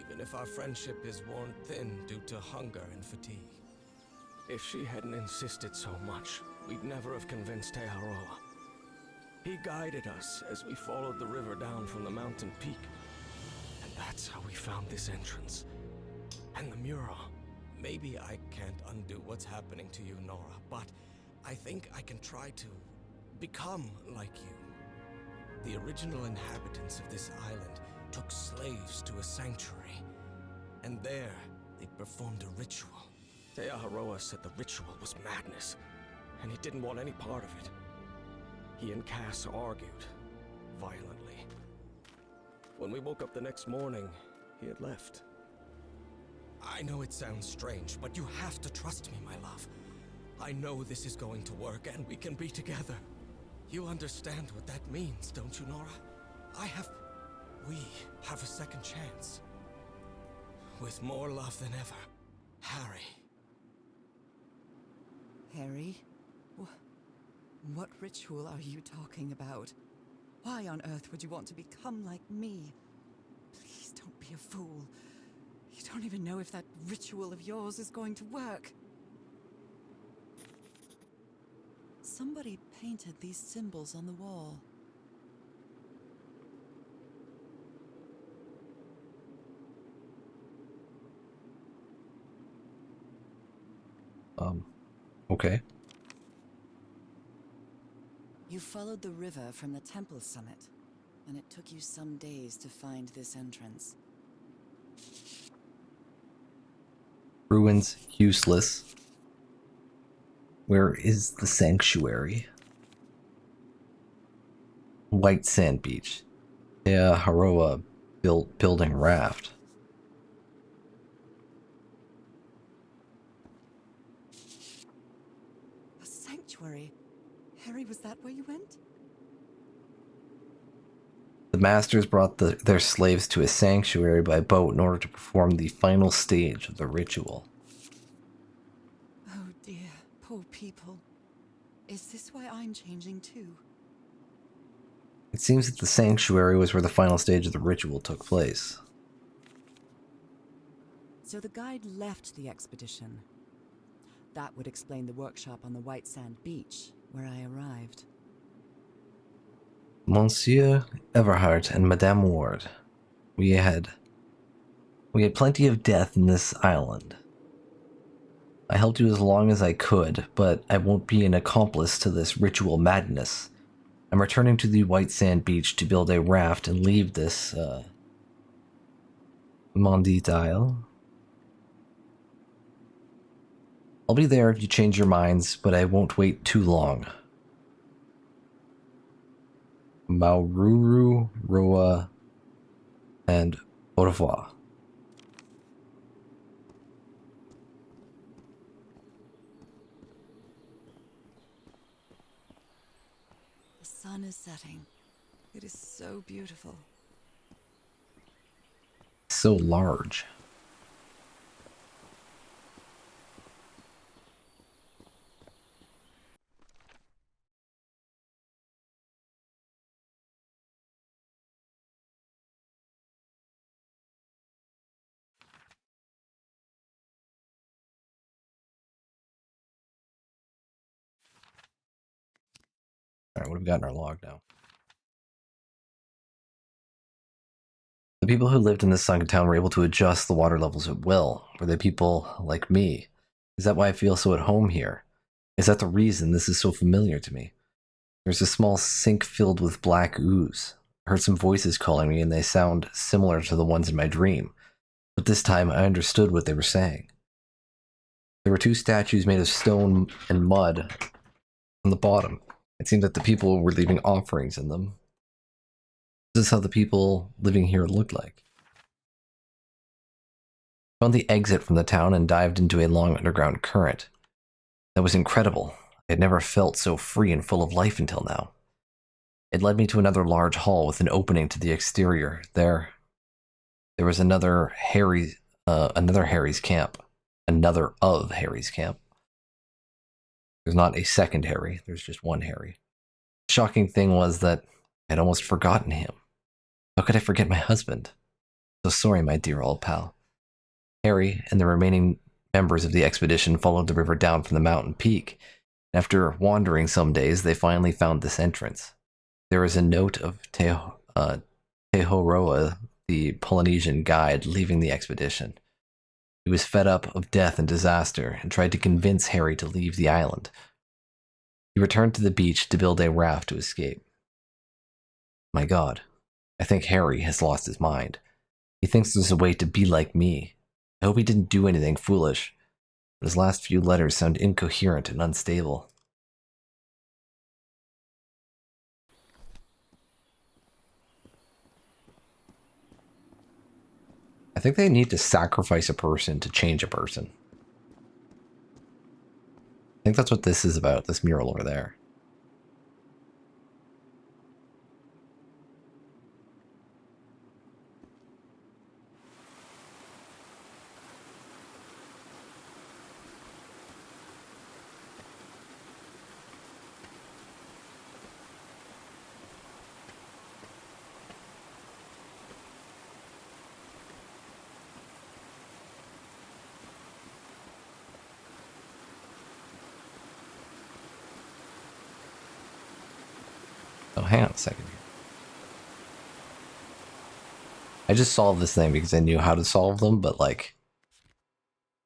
even if our friendship is worn thin due to hunger and fatigue. If she hadn't insisted so much, we'd never have convinced Teharoa. He guided us as we followed the river down from the mountain peak. And that's how we found this entrance. And the mural. Maybe I can't undo what's happening to you, Nora, but I think I can try to become like you. The original inhabitants of this island took slaves to a sanctuary. And there, they performed a ritual. Teharoa said the ritual was madness, and he didn't want any part of it. He and Cass argued, violently. When we woke up the next morning, he had left. I know it sounds strange, but you have to trust me, my love. I know this is going to work, and we can be together. You understand what that means, don't you, Nora? We have a second chance. With more love than ever, Harry. Harry? What ritual are you talking about? Why on earth would you want to become like me? Please don't be a fool. You don't even know if that ritual of yours is going to work. Somebody painted these symbols on the wall. Okay. You followed the river from the temple summit, and it took you some days to find this entrance. Ruins useless. Where is the sanctuary? White Sand Beach. Yeah, Haroa building raft. A sanctuary? Harry, was that where you went? The masters brought their slaves to a sanctuary by boat in order to perform the final stage of the ritual. Oh dear, poor people. Is this why I'm changing too? It seems that the sanctuary was where the final stage of the ritual took place. So the guide left the expedition. That would explain the workshop on the White Sand Beach, where I arrived. Monsieur Everheart and Madame Ward, we had plenty of death in this island. I helped you as long as I could, but I won't be an accomplice to this ritual madness. I'm returning to the White Sand Beach to build a raft and leave this, Maudit Isle. I'll be there if you change your minds, but I won't wait too long. Maururu, Roa, and au revoir. The sun is setting. It is so beautiful. So large. Alright, what have we got in our log now? The people who lived in this sunken town were able to adjust the water levels at will. Were they people like me? Is that why I feel so at home here? Is that the reason this is so familiar to me? There's a small sink filled with black ooze. I heard some voices calling me, and they sound similar to the ones in my dream. But this time I understood what they were saying. There were two statues made of stone and mud on the bottom. It seemed that the people were leaving offerings in them. This is how the people living here looked like. I found the exit from the town and dived into a long underground current. That was incredible. I had never felt so free and full of life until now. It led me to another large hall with an opening to the exterior. There was another Harry's camp. Another of Harry's camp. There's not a second Harry, there's just one Harry. The shocking thing was that I'd almost forgotten him. How could I forget my husband? So sorry, my dear old pal. Harry and the remaining members of the expedition followed the river down from the mountain peak. After wandering some days, they finally found this entrance. There is a note of Tehoroa, the Polynesian guide, leaving the expedition. He was fed up of death and disaster and tried to convince Harry to leave the island. He returned to the beach to build a raft to escape. My God, I think Harry has lost his mind. He thinks there's a way to be like me. I hope he didn't do anything foolish, but his last few letters sound incoherent and unstable. I think they need to sacrifice a person to change a person. I think that's what this is about, this mural over there. Oh, hang on a second here. I just solved this thing because I knew how to solve them, but like,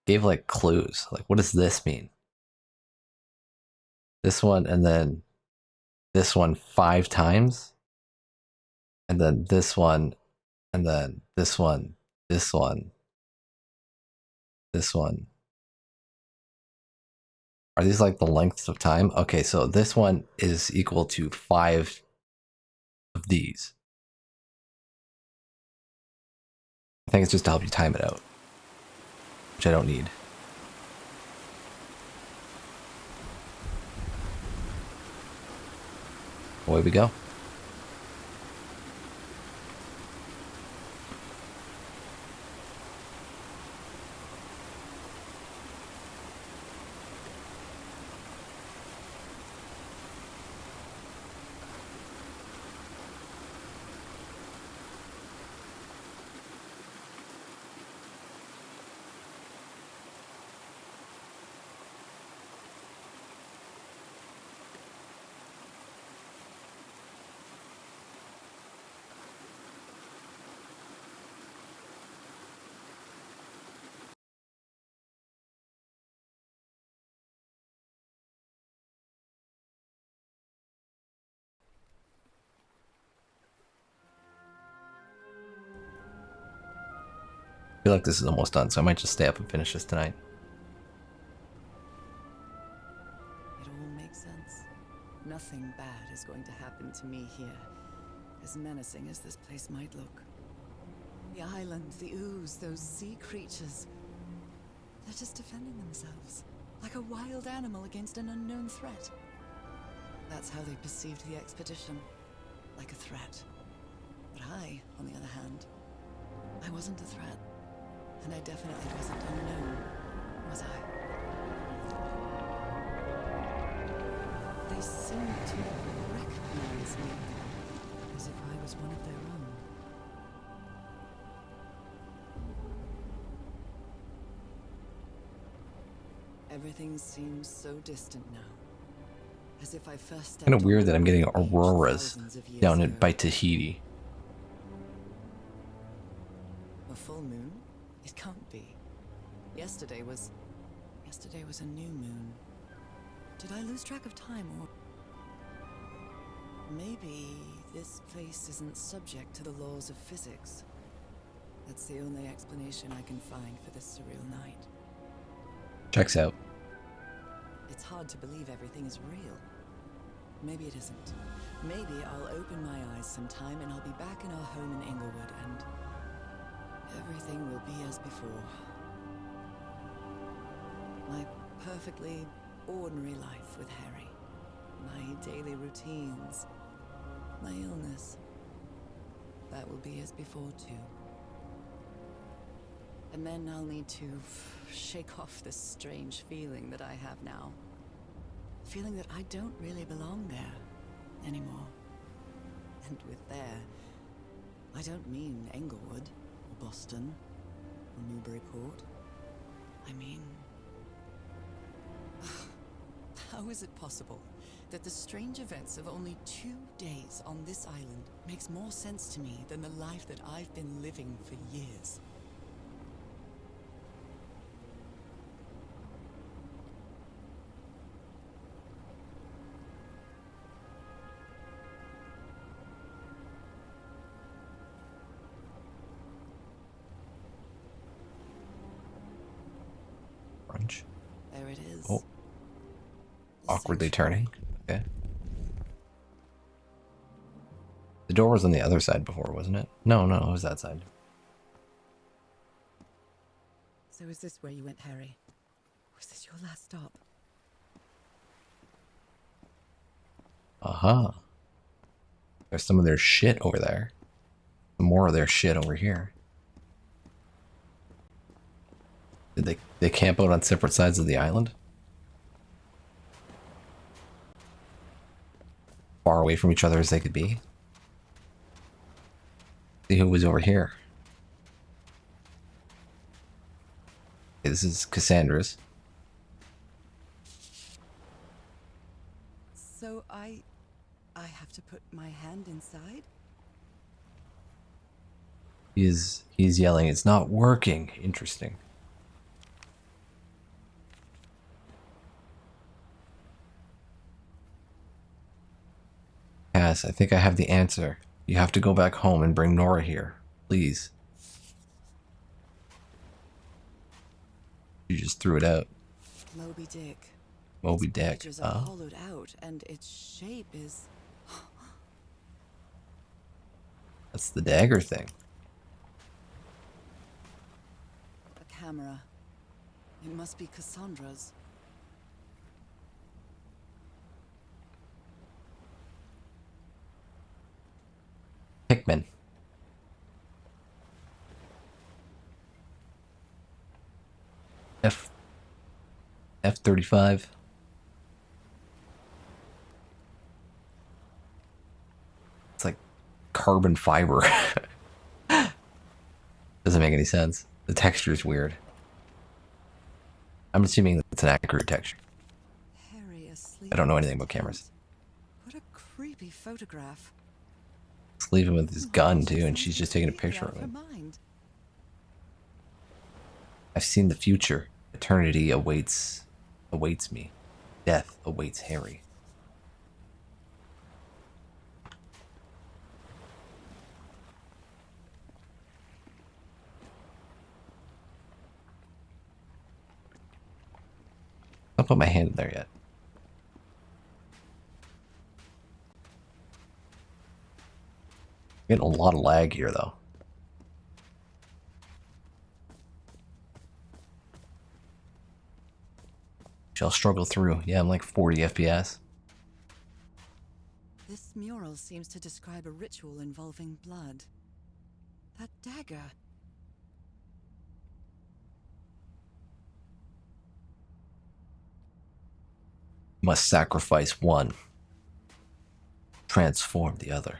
gave like clues. Like, what does this mean? This one, and then this one 5 times, and then this one, and then this one, this one, this one. Are these like the lengths of time? Okay, so this one is equal to 5 of these. I think it's just to help you time it out, which I don't need. Away we go. I feel like this is almost done, so I might just stay up and finish this tonight. It all makes sense. Nothing bad is going to happen to me here, as menacing as this place might look. The island, the ooze, those sea creatures. They're just defending themselves, like a wild animal against an unknown threat. That's how they perceived the expedition, like a threat. But I, on the other hand, I wasn't a threat. And I definitely wasn't unknown, was I? They seemed to recognize me, as if I was one of their own. Everything seems so distant now. As if I first stepped Kind of weird on that I'm the getting beach auroras thousands of years down ago. by Tahiti. A full moon? It can't be. Yesterday was a new moon. Did I lose track of time or... Maybe this place isn't subject to the laws of physics. That's the only explanation I can find for this surreal night. Checks out. It's hard to believe everything is real. Maybe it isn't. Maybe I'll open my eyes sometime and I'll be back in our home in Inglewood and everything will be as before. My perfectly ordinary life with Harry. My daily routines. My illness. That will be as before too. And then I'll need to shake off this strange feeling that I have now. Feeling that I don't really belong there anymore. And with there, I don't mean Englewood, or Boston, or Newburyport. I mean... how is it possible that the strange events of only 2 days on this island makes more sense to me than the life that I've been living for years? Crunch. There it is. Oh. The Awkwardly sanctuary. turning. Okay. The door was on the other side before, wasn't it? No, it was that side. So is this where you went, Harry? Was this your last stop? Aha. There's some of their shit over there. Some more of their shit over here. Did they camp out on separate sides of the island? Far away from each other as they could be. See who was over here. Okay, this is Cassandra's. So I have to put my hand inside? He's yelling, "It's not working." Interesting. Cass, I think I have the answer. You have to go back home and bring Nora here. Please. You just threw it out. Moby Dick. Moby Its Dick. edges are Oh. hollowed out, and its shape is... That's the dagger thing. a camera. It must be Cassandra's. Hickman. F-35. It's like carbon fiber. Doesn't make any sense. The texture is weird. I'm assuming it's an accurate texture. Harry asleep. I don't know in anything his about cameras. tent. What a creepy photograph. He's leaving with his gun too, and Sounds she's just taking a completely picture out of her him. mind. I've seen the future. Eternity awaits me. Death awaits Harry. I'll put my hand in there yet. Getting a lot of lag here though. Shall struggle through. Yeah, I'm like 40 FPS. This mural seems to describe a ritual involving blood. That dagger. Must sacrifice one. Transform the other.